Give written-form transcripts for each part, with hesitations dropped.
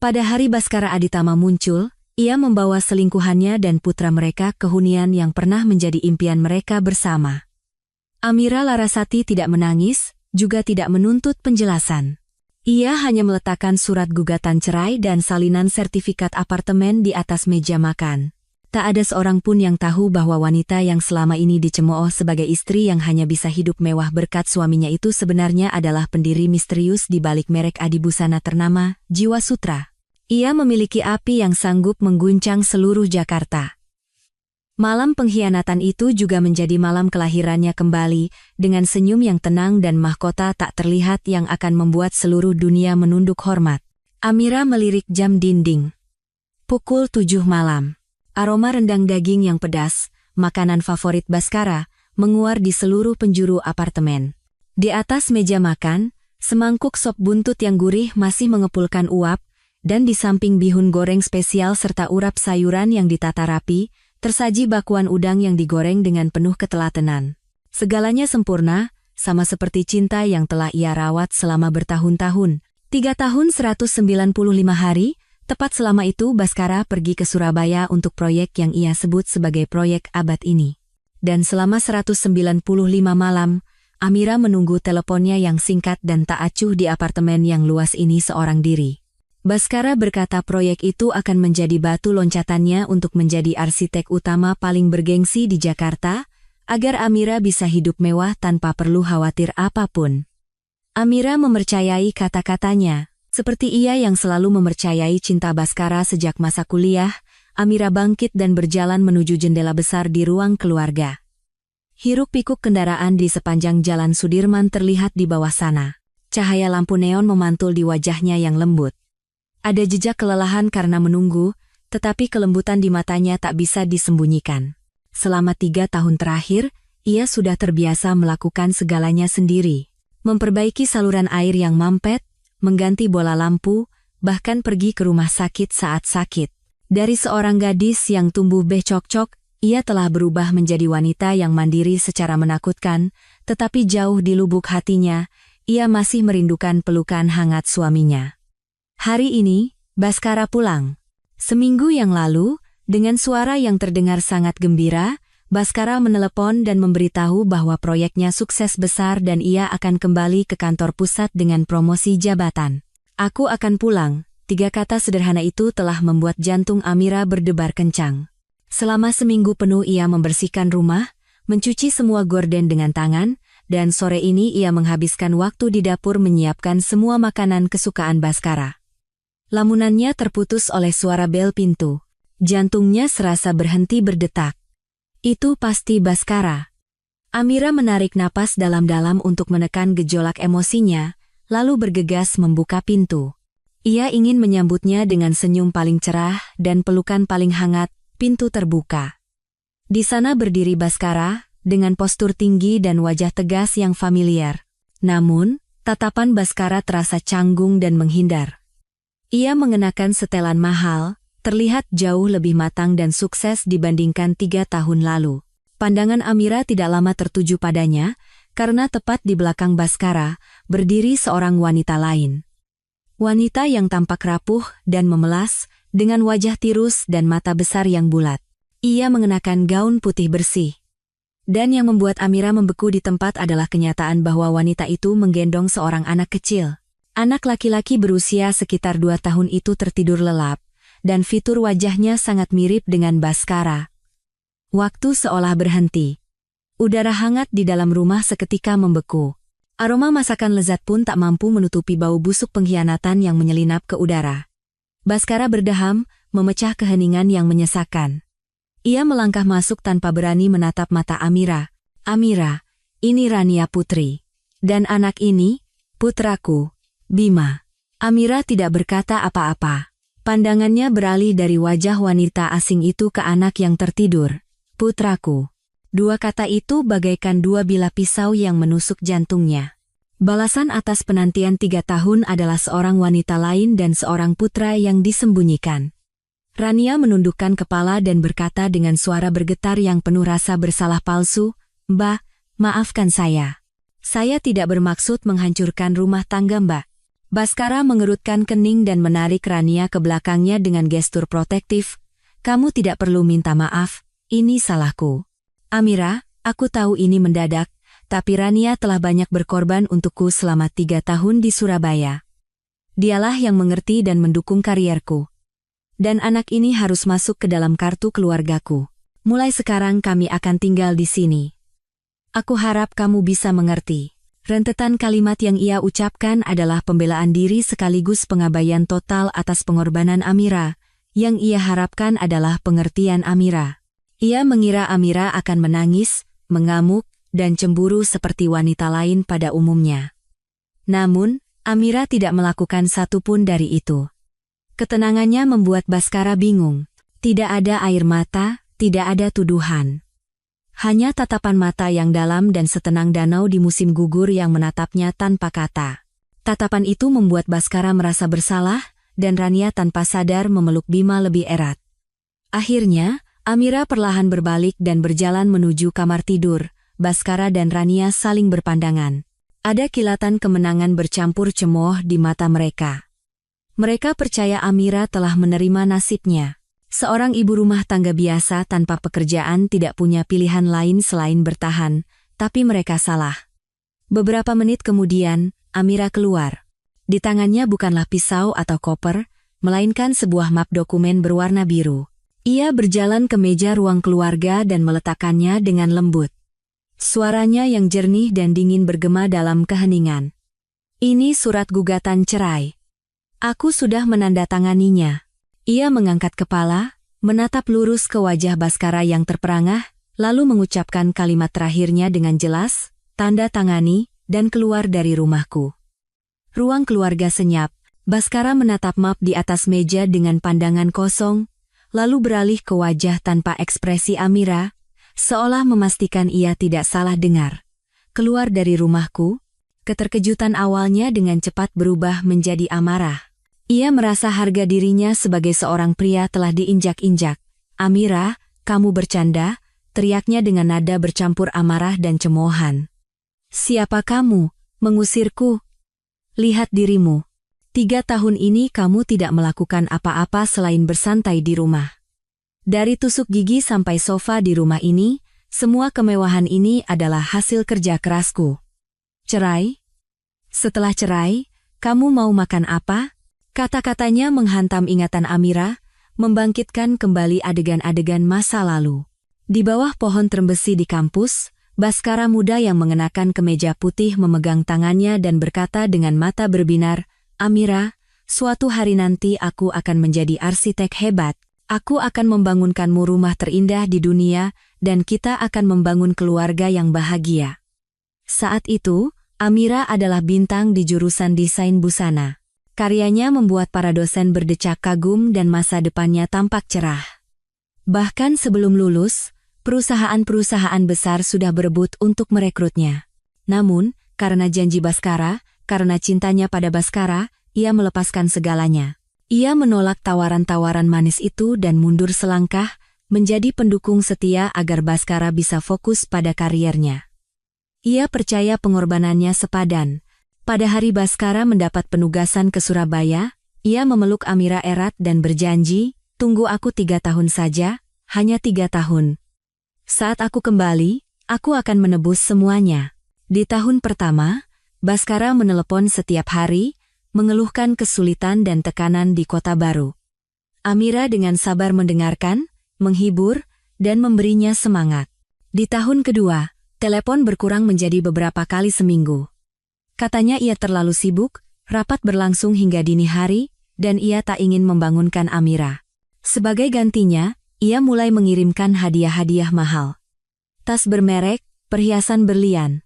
Pada hari Baskara Aditama muncul, ia membawa selingkuhannya dan putra mereka ke hunian yang pernah menjadi impian mereka bersama. Amira Larasati tidak menangis, juga tidak menuntut penjelasan. Ia hanya meletakkan surat gugatan cerai dan salinan sertifikat apartemen di atas meja makan. Tak ada seorang pun yang tahu bahwa wanita yang selama ini dicemooh sebagai istri yang hanya bisa hidup mewah berkat suaminya itu sebenarnya adalah pendiri misterius di balik merek adibusana ternama, Jiwa Sutra. Ia memiliki api yang sanggup mengguncang seluruh Jakarta. Malam pengkhianatan itu juga menjadi malam kelahirannya kembali, dengan senyum yang tenang dan mahkota tak terlihat yang akan membuat seluruh dunia menunduk hormat. Amira melirik jam dinding. Pukul 7 malam. Aroma rendang daging yang pedas, makanan favorit Baskara, menguar di seluruh penjuru apartemen. Di atas meja makan, semangkuk sop buntut yang gurih masih mengepulkan uap, dan di samping bihun goreng spesial serta urap sayuran yang ditata rapi, tersaji bakwan udang yang digoreng dengan penuh ketelatenan. Segalanya sempurna, sama seperti cinta yang telah ia rawat selama bertahun-tahun. 3 tahun 195 hari, tepat selama itu Baskara pergi ke Surabaya untuk proyek yang ia sebut sebagai proyek abad ini. Dan selama 195 malam, Amira menunggu teleponnya yang singkat dan tak acuh di apartemen yang luas ini seorang diri. Baskara berkata proyek itu akan menjadi batu loncatannya untuk menjadi arsitek utama paling bergengsi di Jakarta, agar Amira bisa hidup mewah tanpa perlu khawatir apapun. Amira mempercayai kata-katanya. Seperti ia yang selalu mempercayai cinta Baskara sejak masa kuliah, Amira bangkit dan berjalan menuju jendela besar di ruang keluarga. Hiruk-pikuk kendaraan di sepanjang jalan Sudirman terlihat di bawah sana. Cahaya lampu neon memantul di wajahnya yang lembut. Ada jejak kelelahan karena menunggu, tetapi kelembutan di matanya tak bisa disembunyikan. Selama 3 tahun terakhir, ia sudah terbiasa melakukan segalanya sendiri. Memperbaiki saluran air yang mampet, mengganti bola lampu, bahkan pergi ke rumah sakit saat sakit. Dari seorang gadis yang tumbuh becok-cok, ia telah berubah menjadi wanita yang mandiri secara menakutkan, tetapi jauh di lubuk hatinya, ia masih merindukan pelukan hangat suaminya. Hari ini, Baskara pulang. Seminggu yang lalu, dengan suara yang terdengar sangat gembira, Baskara menelepon dan memberitahu bahwa proyeknya sukses besar dan ia akan kembali ke kantor pusat dengan promosi jabatan. Aku akan pulang, 3 kata sederhana itu telah membuat jantung Amira berdebar kencang. Selama seminggu penuh ia membersihkan rumah, mencuci semua gorden dengan tangan, dan sore ini ia menghabiskan waktu di dapur menyiapkan semua makanan kesukaan Baskara. Lamunannya terputus oleh suara bel pintu. Jantungnya serasa berhenti berdetak. Itu pasti Baskara. Amira menarik napas dalam-dalam untuk menekan gejolak emosinya, lalu bergegas membuka pintu. Ia ingin menyambutnya dengan senyum paling cerah dan pelukan paling hangat. Pintu terbuka. Di sana berdiri Baskara, dengan postur tinggi dan wajah tegas yang familiar. Namun, tatapan Baskara terasa canggung dan menghindar. Ia mengenakan setelan mahal, terlihat jauh lebih matang dan sukses dibandingkan 3 tahun lalu. Pandangan Amira tidak lama tertuju padanya, karena tepat di belakang Baskara, berdiri seorang wanita lain. Wanita yang tampak rapuh dan memelas, dengan wajah tirus dan mata besar yang bulat. Ia mengenakan gaun putih bersih. Dan yang membuat Amira membeku di tempat adalah kenyataan bahwa wanita itu menggendong seorang anak kecil. Anak laki-laki berusia sekitar 2 tahun itu tertidur lelap, dan fitur wajahnya sangat mirip dengan Baskara. Waktu seolah berhenti. Udara hangat di dalam rumah seketika membeku. Aroma masakan lezat pun tak mampu menutupi bau busuk pengkhianatan yang menyelinap ke udara. Baskara berdeham, memecah keheningan yang menyesakan. Ia melangkah masuk tanpa berani menatap mata Amira. Amira, ini Rania Putri. Dan anak ini, putraku, Bima. Amira tidak berkata apa-apa. Pandangannya beralih dari wajah wanita asing itu ke anak yang tertidur. Putraku. 2 kata itu bagaikan 2 bilah pisau yang menusuk jantungnya. Balasan atas penantian 3 tahun adalah seorang wanita lain dan seorang putra yang disembunyikan. Rania menundukkan kepala dan berkata dengan suara bergetar yang penuh rasa bersalah palsu, "Mbak, maafkan saya. Saya tidak bermaksud menghancurkan rumah tangga Mbak. Baskara mengerutkan kening dan menarik Rania ke belakangnya dengan gestur protektif. Kamu tidak perlu minta maaf, ini salahku. Amira, aku tahu ini mendadak, tapi Rania telah banyak berkorban untukku selama 3 tahun di Surabaya. Dialah yang mengerti dan mendukung karierku. Dan anak ini harus masuk ke dalam kartu keluargaku. Mulai sekarang kami akan tinggal di sini. Aku harap kamu bisa mengerti. Rentetan kalimat yang ia ucapkan adalah pembelaan diri sekaligus pengabaian total atas pengorbanan Amira. Yang ia harapkan adalah pengertian Amira. Ia mengira Amira akan menangis, mengamuk, dan cemburu seperti wanita lain pada umumnya. Namun, Amira tidak melakukan satupun dari itu. Ketenangannya membuat Baskara bingung. Tidak ada air mata, tidak ada tuduhan. Hanya tatapan mata yang dalam dan setenang danau di musim gugur yang menatapnya tanpa kata. Tatapan itu membuat Baskara merasa bersalah, dan Rania tanpa sadar memeluk Bima lebih erat. Akhirnya, Amira perlahan berbalik dan berjalan menuju kamar tidur. Baskara dan Rania saling berpandangan. Ada kilatan kemenangan bercampur cemooh di mata mereka. Mereka percaya Amira telah menerima nasibnya. Seorang ibu rumah tangga biasa tanpa pekerjaan tidak punya pilihan lain selain bertahan, tapi mereka salah. Beberapa menit kemudian, Amira keluar. Di tangannya bukanlah pisau atau koper, melainkan sebuah map dokumen berwarna biru. Ia berjalan ke meja ruang keluarga dan meletakkannya dengan lembut. Suaranya yang jernih dan dingin bergema dalam keheningan. Ini surat gugatan cerai. Aku sudah menandatanganinya. Ia mengangkat kepala, menatap lurus ke wajah Baskara yang terperangah, lalu mengucapkan kalimat terakhirnya dengan jelas, tanda tangani, dan keluar dari rumahku. Ruang keluarga senyap, Baskara menatap map di atas meja dengan pandangan kosong, lalu beralih ke wajah tanpa ekspresi Amira, seolah memastikan ia tidak salah dengar. Keluar dari rumahku, keterkejutan awalnya dengan cepat berubah menjadi amarah. Ia merasa harga dirinya sebagai seorang pria telah diinjak-injak. Amira, kamu bercanda, teriaknya dengan nada bercampur amarah dan cemoohan. Siapa kamu, mengusirku? Lihat dirimu. 3 tahun ini kamu tidak melakukan apa-apa selain bersantai di rumah. Dari tusuk gigi sampai sofa di rumah ini, semua kemewahan ini adalah hasil kerja kerasku. Cerai? Setelah cerai, kamu mau makan apa? Kata-katanya menghantam ingatan Amira, membangkitkan kembali adegan-adegan masa lalu. Di bawah pohon trembesi di kampus, Baskara muda yang mengenakan kemeja putih memegang tangannya dan berkata dengan mata berbinar, Amira, suatu hari nanti aku akan menjadi arsitek hebat. Aku akan membangunkanmu rumah terindah di dunia, dan kita akan membangun keluarga yang bahagia. Saat itu, Amira adalah bintang di jurusan desain busana. Karyanya membuat para dosen berdecak kagum dan masa depannya tampak cerah. Bahkan sebelum lulus, perusahaan-perusahaan besar sudah berebut untuk merekrutnya. Namun, karena janji Baskara, karena cintanya pada Baskara, ia melepaskan segalanya. Ia menolak tawaran-tawaran manis itu dan mundur selangkah, menjadi pendukung setia agar Baskara bisa fokus pada kariernya. Ia percaya pengorbanannya sepadan. Pada hari Baskara mendapat penugasan ke Surabaya, ia memeluk Amira erat dan berjanji, tunggu aku 3 tahun saja, hanya 3 tahun. Saat aku kembali, aku akan menebus semuanya. Di tahun pertama, Baskara menelepon setiap hari, mengeluhkan kesulitan dan tekanan di kota baru. Amira dengan sabar mendengarkan, menghibur, dan memberinya semangat. Di tahun kedua, telepon berkurang menjadi beberapa kali seminggu. Katanya ia terlalu sibuk, rapat berlangsung hingga dini hari, dan ia tak ingin membangunkan Amira. Sebagai gantinya, ia mulai mengirimkan hadiah-hadiah mahal. Tas bermerek, perhiasan berlian.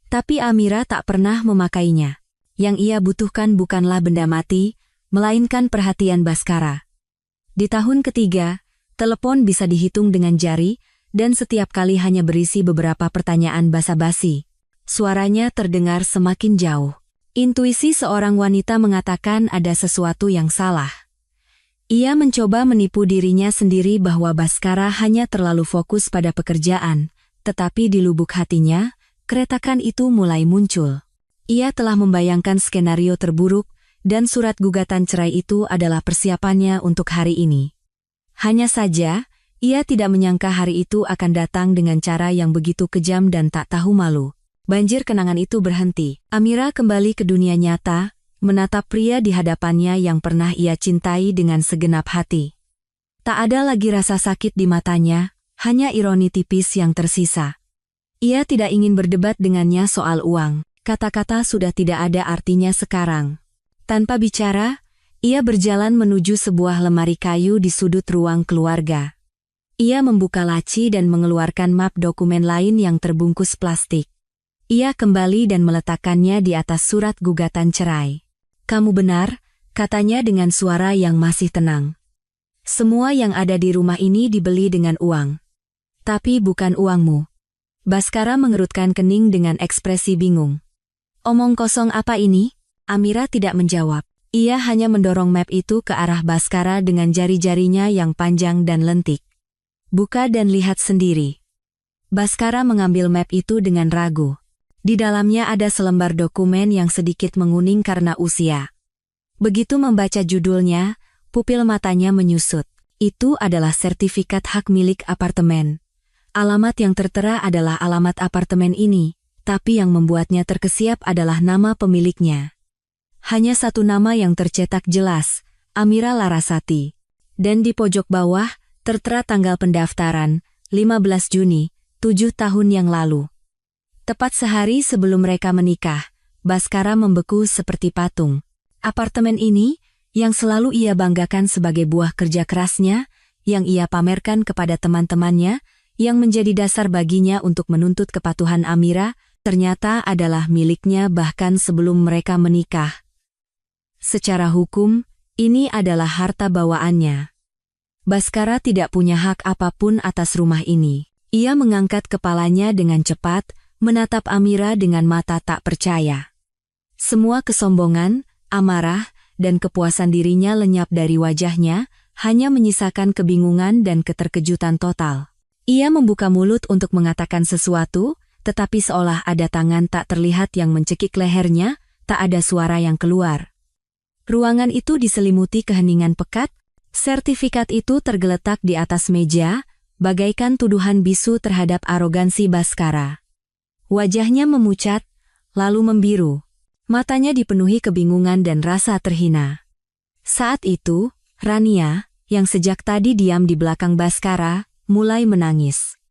Tapi Amira tak pernah memakainya. Yang ia butuhkan bukanlah benda mati, melainkan perhatian Baskara. Di tahun ketiga, telepon bisa dihitung dengan jari, dan setiap kali hanya berisi beberapa pertanyaan basa-basi. Suaranya terdengar semakin jauh. Intuisi seorang wanita mengatakan ada sesuatu yang salah. Ia mencoba menipu dirinya sendiri bahwa Baskara hanya terlalu fokus pada pekerjaan, tetapi di lubuk hatinya, keretakan itu mulai muncul. Ia telah membayangkan skenario terburuk, dan surat gugatan cerai itu adalah persiapannya untuk hari ini. Hanya saja, ia tidak menyangka hari itu akan datang dengan cara yang begitu kejam dan tak tahu malu. Banjir kenangan itu berhenti. Amira kembali ke dunia nyata, menatap pria di hadapannya yang pernah ia cintai dengan segenap hati. Tak ada lagi rasa sakit di matanya, hanya ironi tipis yang tersisa. Ia tidak ingin berdebat dengannya soal uang. Kata-kata sudah tidak ada artinya sekarang. Tanpa bicara, ia berjalan menuju sebuah lemari kayu di sudut ruang keluarga. Ia membuka laci dan mengeluarkan map dokumen lain yang terbungkus plastik. Ia kembali dan meletakkannya di atas surat gugatan cerai. "Kamu benar," katanya dengan suara yang masih tenang. "Semua yang ada di rumah ini dibeli dengan uang. Tapi bukan uangmu." Baskara mengerutkan kening dengan ekspresi bingung. "Omong kosong apa ini?" Amira tidak menjawab. Ia hanya mendorong map itu ke arah Baskara dengan jari-jarinya yang panjang dan lentik. "Buka dan lihat sendiri." Baskara mengambil map itu dengan ragu. Di dalamnya ada selembar dokumen yang sedikit menguning karena usia. Begitu membaca judulnya, pupil matanya menyusut. Itu adalah sertifikat hak milik apartemen. Alamat yang tertera adalah alamat apartemen ini, tapi yang membuatnya terkesiap adalah nama pemiliknya. Hanya satu nama yang tercetak jelas, Amira Larasati. Dan di pojok bawah, tertera tanggal pendaftaran, 15 Juni, 7 tahun yang lalu. Tepat sehari sebelum mereka menikah, Baskara membeku seperti patung. Apartemen ini, yang selalu ia banggakan sebagai buah kerja kerasnya, yang ia pamerkan kepada teman-temannya, yang menjadi dasar baginya untuk menuntut kepatuhan Amira, ternyata adalah miliknya bahkan sebelum mereka menikah. Secara hukum, ini adalah harta bawaannya. Baskara tidak punya hak apapun atas rumah ini. Ia mengangkat kepalanya dengan cepat, menatap Amira dengan mata tak percaya. Semua kesombongan, amarah, dan kepuasan dirinya lenyap dari wajahnya, hanya menyisakan kebingungan dan keterkejutan total. Ia membuka mulut untuk mengatakan sesuatu, tetapi seolah ada tangan tak terlihat yang mencekik lehernya, tak ada suara yang keluar. Ruangan itu diselimuti keheningan pekat, sertifikat itu tergeletak di atas meja, bagaikan tuduhan bisu terhadap arogansi Baskara. Wajahnya memucat, lalu membiru. Matanya dipenuhi kebingungan dan rasa terhina. Saat itu, Rania, yang sejak tadi diam di belakang Baskara, mulai menangis.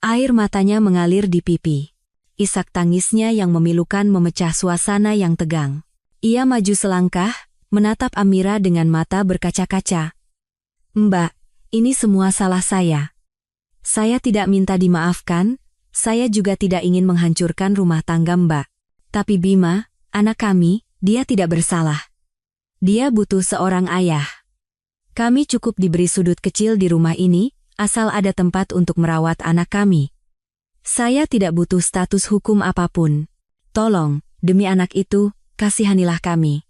Air matanya mengalir di pipi. Isak tangisnya yang memilukan memecah suasana yang tegang. Ia maju selangkah, menatap Amira dengan mata berkaca-kaca. "Mbak, ini semua salah saya. Saya tidak minta dimaafkan. Saya juga tidak ingin menghancurkan rumah tangga Mbak. Tapi Bima, anak kami, dia tidak bersalah. Dia butuh seorang ayah. Kami cukup diberi sudut kecil di rumah ini, asal ada tempat untuk merawat anak kami. Saya tidak butuh status hukum apapun. Tolong, demi anak itu, kasihanilah kami."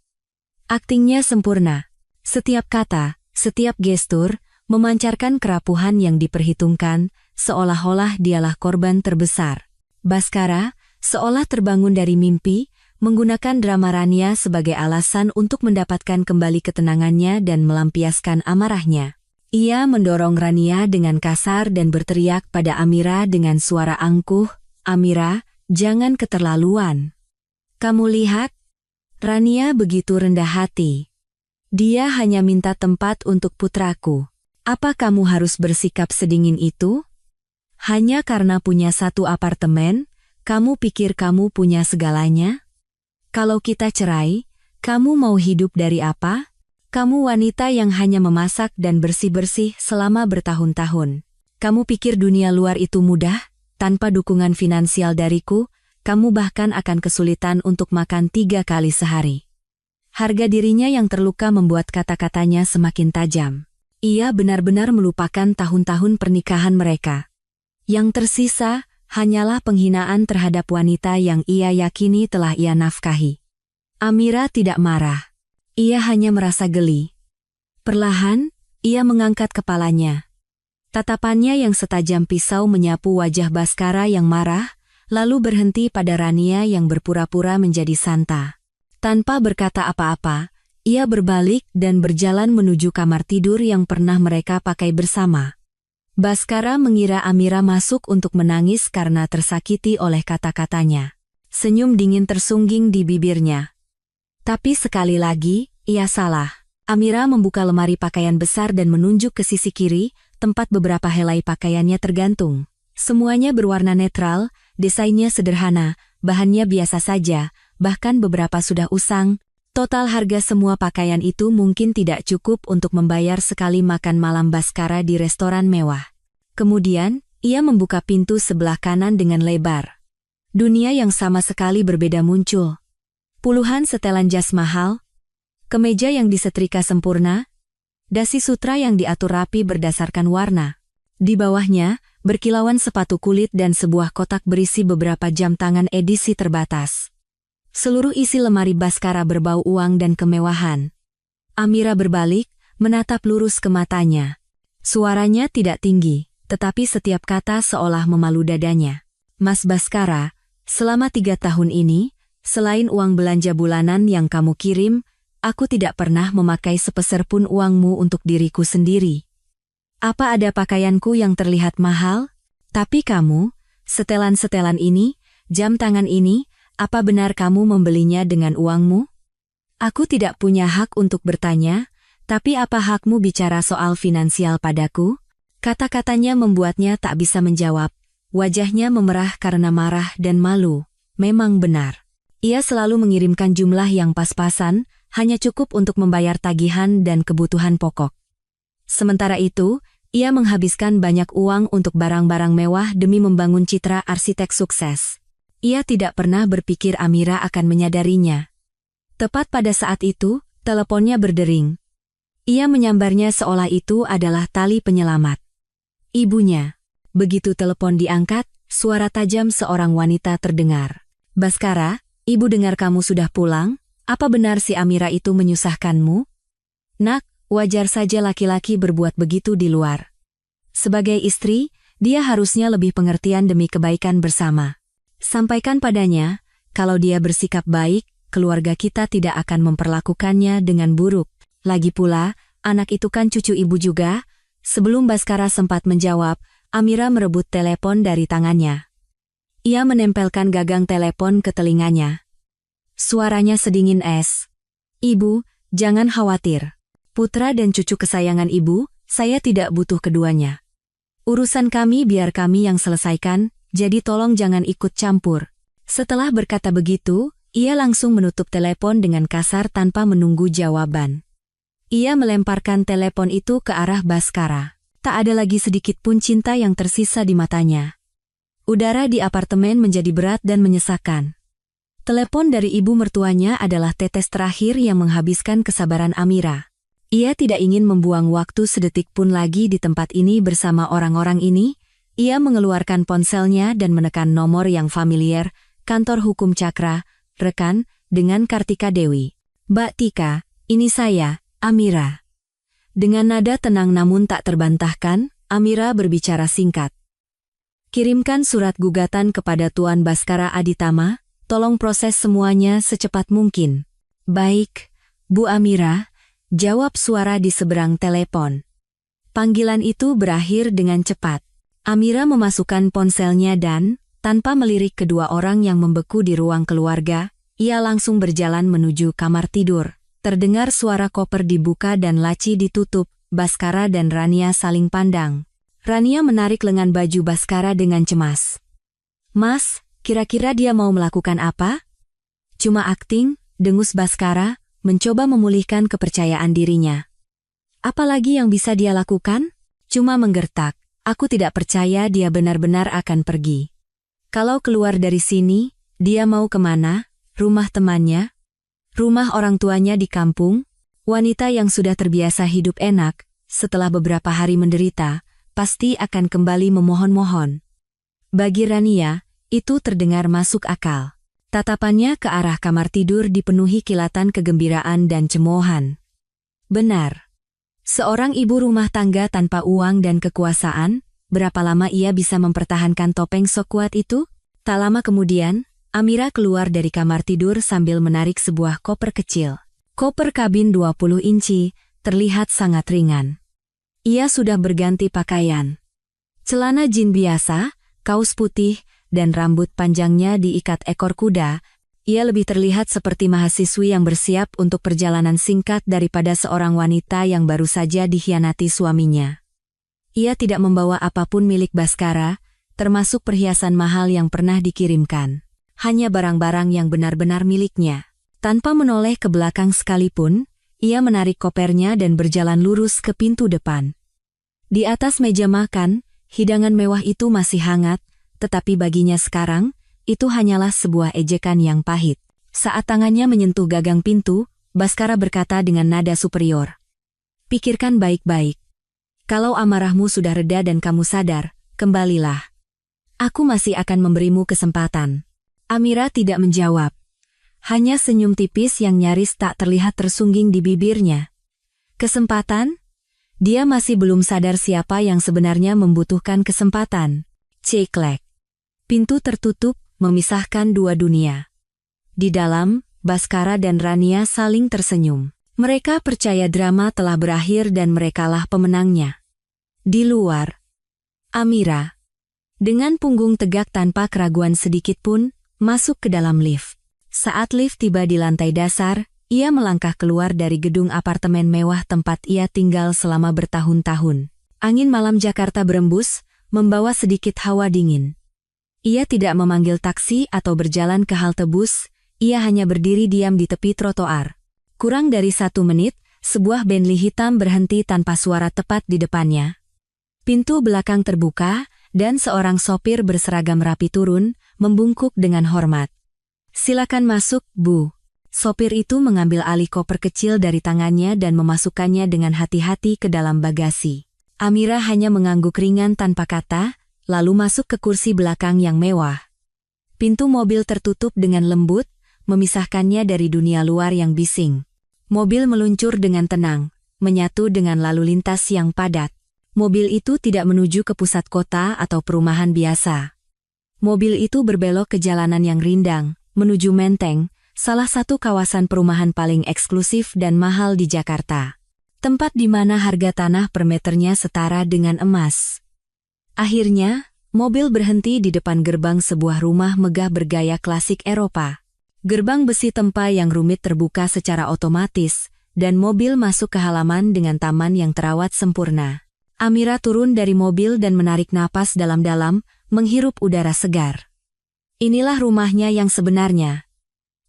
Aktingnya sempurna. Setiap kata, setiap gestur, memancarkan kerapuhan yang diperhitungkan, seolah-olah dialah korban terbesar. Baskara, seolah terbangun dari mimpi, menggunakan drama Rania sebagai alasan untuk mendapatkan kembali ketenangannya dan melampiaskan amarahnya. Ia mendorong Rania dengan kasar dan berteriak pada Amira dengan suara angkuh, "Amira, jangan keterlaluan. Kamu lihat? Rania begitu rendah hati. Dia hanya minta tempat untuk putraku. Apa kamu harus bersikap sedingin itu? Hanya karena punya satu apartemen, kamu pikir kamu punya segalanya? Kalau kita cerai, kamu mau hidup dari apa? Kamu wanita yang hanya memasak dan bersih-bersih selama bertahun-tahun. Kamu pikir dunia luar itu mudah? Tanpa dukungan finansial dariku, kamu bahkan akan kesulitan untuk makan 3 kali sehari." Harga dirinya yang terluka membuat kata-katanya semakin tajam. Ia benar-benar melupakan tahun-tahun pernikahan mereka. Yang tersisa, hanyalah penghinaan terhadap wanita yang ia yakini telah ia nafkahi. Amira tidak marah. Ia hanya merasa geli. Perlahan, ia mengangkat kepalanya. Tatapannya yang setajam pisau menyapu wajah Baskara yang marah, lalu berhenti pada Rania yang berpura-pura menjadi santa. Tanpa berkata apa-apa, Ia berbalik dan berjalan menuju kamar tidur yang pernah mereka pakai bersama. Baskara mengira Amira masuk untuk menangis karena tersakiti oleh kata-katanya. Senyum dingin tersungging di bibirnya. Tapi sekali lagi, ia salah. Amira membuka lemari pakaian besar dan menunjuk ke sisi kiri, tempat beberapa helai pakaiannya tergantung. Semuanya berwarna netral, desainnya sederhana, bahannya biasa saja, bahkan beberapa sudah usang. Total harga semua pakaian itu mungkin tidak cukup untuk membayar sekali makan malam Baskara di restoran mewah. Kemudian, ia membuka pintu sebelah kanan dengan lebar. Dunia yang sama sekali berbeda muncul. Puluhan setelan jas mahal, kemeja yang disetrika sempurna, dasi sutra yang diatur rapi berdasarkan warna. Di bawahnya, berkilauan sepatu kulit dan sebuah kotak berisi beberapa jam tangan edisi terbatas. Seluruh isi lemari Baskara berbau uang dan kemewahan. Amira berbalik, menatap lurus ke matanya. Suaranya tidak tinggi, tetapi setiap kata seolah memalu dadanya. Mas Baskara, selama 3 tahun ini, selain uang belanja bulanan yang kamu kirim, aku tidak pernah memakai sepeser pun uangmu untuk diriku sendiri. Apa ada pakaianku yang terlihat mahal? Tapi kamu, setelan-setelan ini, jam tangan ini, apa benar kamu membelinya dengan uangmu? Aku tidak punya hak untuk bertanya, tapi apa hakmu bicara soal finansial padaku? Kata-katanya membuatnya tak bisa menjawab. Wajahnya memerah karena marah dan malu. Memang benar. Ia selalu mengirimkan jumlah yang pas-pasan, hanya cukup untuk membayar tagihan dan kebutuhan pokok. Sementara itu, ia menghabiskan banyak uang untuk barang-barang mewah demi membangun citra arsitek sukses. Ia tidak pernah berpikir Amira akan menyadarinya. Tepat pada saat itu, teleponnya berdering. Ia menyambarnya seolah itu adalah tali penyelamat. Ibunya. Begitu telepon diangkat, suara tajam seorang wanita terdengar. Baskara, ibu dengar kamu sudah pulang? Apa benar si Amira itu menyusahkanmu? Nak, wajar saja laki-laki berbuat begitu di luar. Sebagai istri, dia harusnya lebih pengertian demi kebaikan bersama. Sampaikan padanya, kalau dia bersikap baik, keluarga kita tidak akan memperlakukannya dengan buruk. Lagi pula, anak itu kan cucu ibu juga. Sebelum Baskara sempat menjawab, Amira merebut telepon dari tangannya. Ia menempelkan gagang telepon ke telinganya. Suaranya sedingin es. Ibu, jangan khawatir. Putra dan cucu kesayangan ibu, saya tidak butuh keduanya. Urusan kami biar kami yang selesaikan, jadi tolong jangan ikut campur. Setelah berkata begitu, ia langsung menutup telepon dengan kasar tanpa menunggu jawaban. Ia melemparkan telepon itu ke arah Baskara. Tak ada lagi sedikit pun cinta yang tersisa di matanya. Udara di apartemen menjadi berat dan menyesakan. Telepon dari ibu mertuanya adalah tetes terakhir yang menghabiskan kesabaran Amira. Ia tidak ingin membuang waktu sedetik pun lagi di tempat ini bersama orang-orang ini. Ia mengeluarkan ponselnya dan menekan nomor yang familiar, kantor hukum Cakra, rekan, dengan Kartika Dewi. Mbak Tika, ini saya, Amira. Dengan nada tenang namun tak terbantahkan, Amira berbicara singkat. Kirimkan surat gugatan kepada Tuan Baskara Aditama, tolong proses semuanya secepat mungkin. Baik, Bu Amira, jawab suara di seberang telepon. Panggilan itu berakhir dengan cepat. Amira memasukkan ponselnya dan, tanpa melirik kedua orang yang membeku di ruang keluarga, ia langsung berjalan menuju kamar tidur. Terdengar suara koper dibuka dan laci ditutup, Baskara dan Rania saling pandang. Rania menarik lengan baju Baskara dengan cemas. Mas, kira-kira dia mau melakukan apa? Cuma akting, dengus Baskara, mencoba memulihkan kepercayaan dirinya. Apalagi yang bisa dia lakukan? Cuma menggertak. Aku tidak percaya dia benar-benar akan pergi. Kalau keluar dari sini, dia mau kemana? Rumah temannya? Rumah orang tuanya di kampung? Wanita yang sudah terbiasa hidup enak, setelah beberapa hari menderita, pasti akan kembali memohon-mohon. Bagi Rania, itu terdengar masuk akal. Tatapannya ke arah kamar tidur dipenuhi kilatan kegembiraan dan cemoohan. Benar. Seorang ibu rumah tangga tanpa uang dan kekuasaan, berapa lama ia bisa mempertahankan topeng sok kuat itu? Tak lama kemudian, Amira keluar dari kamar tidur sambil menarik sebuah koper kecil. Koper kabin 20 inci terlihat sangat ringan. Ia sudah berganti pakaian. Celana jin biasa, kaos putih, dan rambut panjangnya diikat ekor kuda. Ia lebih terlihat seperti mahasiswi yang bersiap untuk perjalanan singkat daripada seorang wanita yang baru saja dikhianati suaminya. Ia tidak membawa apapun milik Bhaskara, termasuk perhiasan mahal yang pernah dikirimkan. Hanya barang-barang yang benar-benar miliknya. Tanpa menoleh ke belakang sekalipun, ia menarik kopernya dan berjalan lurus ke pintu depan. Di atas meja makan, hidangan mewah itu masih hangat, tetapi baginya sekarang, itu hanyalah sebuah ejekan yang pahit. Saat tangannya menyentuh gagang pintu, Bhaskara berkata dengan nada superior. Pikirkan baik-baik. Kalau amarahmu sudah reda dan kamu sadar, kembalilah. Aku masih akan memberimu kesempatan. Amira tidak menjawab. Hanya senyum tipis yang nyaris tak terlihat tersungging di bibirnya. Kesempatan? Dia masih belum sadar siapa yang sebenarnya membutuhkan kesempatan. Ceklek. Pintu tertutup, memisahkan dua dunia. Di dalam, Bhaskara dan Rania saling tersenyum. Mereka percaya drama telah berakhir dan merekalah pemenangnya. Di luar, Amira, dengan punggung tegak tanpa keraguan sedikitpun, masuk ke dalam lift. Saat lift tiba di lantai dasar, ia melangkah keluar dari gedung apartemen mewah tempat ia tinggal selama bertahun-tahun. Angin malam Jakarta berembus, membawa sedikit hawa dingin. Ia tidak memanggil taksi atau berjalan ke halte bus, ia hanya berdiri diam di tepi trotoar. Kurang dari 1 menit, sebuah Bentley hitam berhenti tanpa suara tepat di depannya. Pintu belakang terbuka, dan seorang sopir berseragam rapi turun, membungkuk dengan hormat. Silakan masuk, Bu. Sopir itu mengambil alih koper kecil dari tangannya dan memasukkannya dengan hati-hati ke dalam bagasi. Amira hanya mengangguk ringan tanpa kata, lalu masuk ke kursi belakang yang mewah. Pintu mobil tertutup dengan lembut, memisahkannya dari dunia luar yang bising. Mobil meluncur dengan tenang, menyatu dengan lalu lintas yang padat. Mobil itu tidak menuju ke pusat kota atau perumahan biasa. Mobil itu berbelok ke jalanan yang rindang, menuju Menteng, salah satu kawasan perumahan paling eksklusif dan mahal di Jakarta. Tempat di mana harga tanah per meternya setara dengan emas. Akhirnya, mobil berhenti di depan gerbang sebuah rumah megah bergaya klasik Eropa. Gerbang besi tempai yang rumit terbuka secara otomatis, dan mobil masuk ke halaman dengan taman yang terawat sempurna. Amira turun dari mobil dan menarik napas dalam-dalam, menghirup udara segar. Inilah rumahnya yang sebenarnya.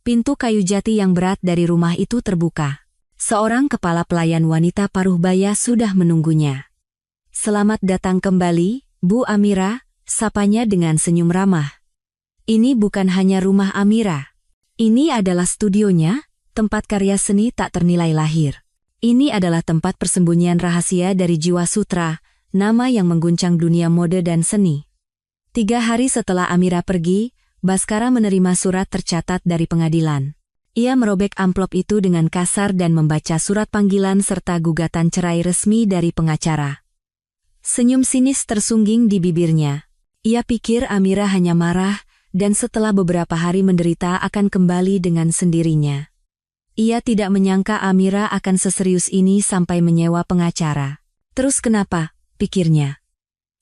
Pintu kayu jati yang berat dari rumah itu terbuka. Seorang kepala pelayan wanita paruh baya sudah menunggunya. Selamat datang kembali, Bu Amira, sapanya dengan senyum ramah. Ini bukan hanya rumah Amira. Ini adalah studionya, tempat karya seni tak ternilai lahir. Ini adalah tempat persembunyian rahasia dari Jiwa Sutra, nama yang mengguncang dunia mode dan seni. 3 hari setelah Amira pergi, Bhaskara menerima surat tercatat dari pengadilan. Ia merobek amplop itu dengan kasar dan membaca surat panggilan serta gugatan cerai resmi dari pengacara. Senyum sinis tersungging di bibirnya. Ia pikir Amira hanya marah, dan setelah beberapa hari menderita akan kembali dengan sendirinya. Ia tidak menyangka Amira akan seserius ini sampai menyewa pengacara. Terus kenapa, pikirnya.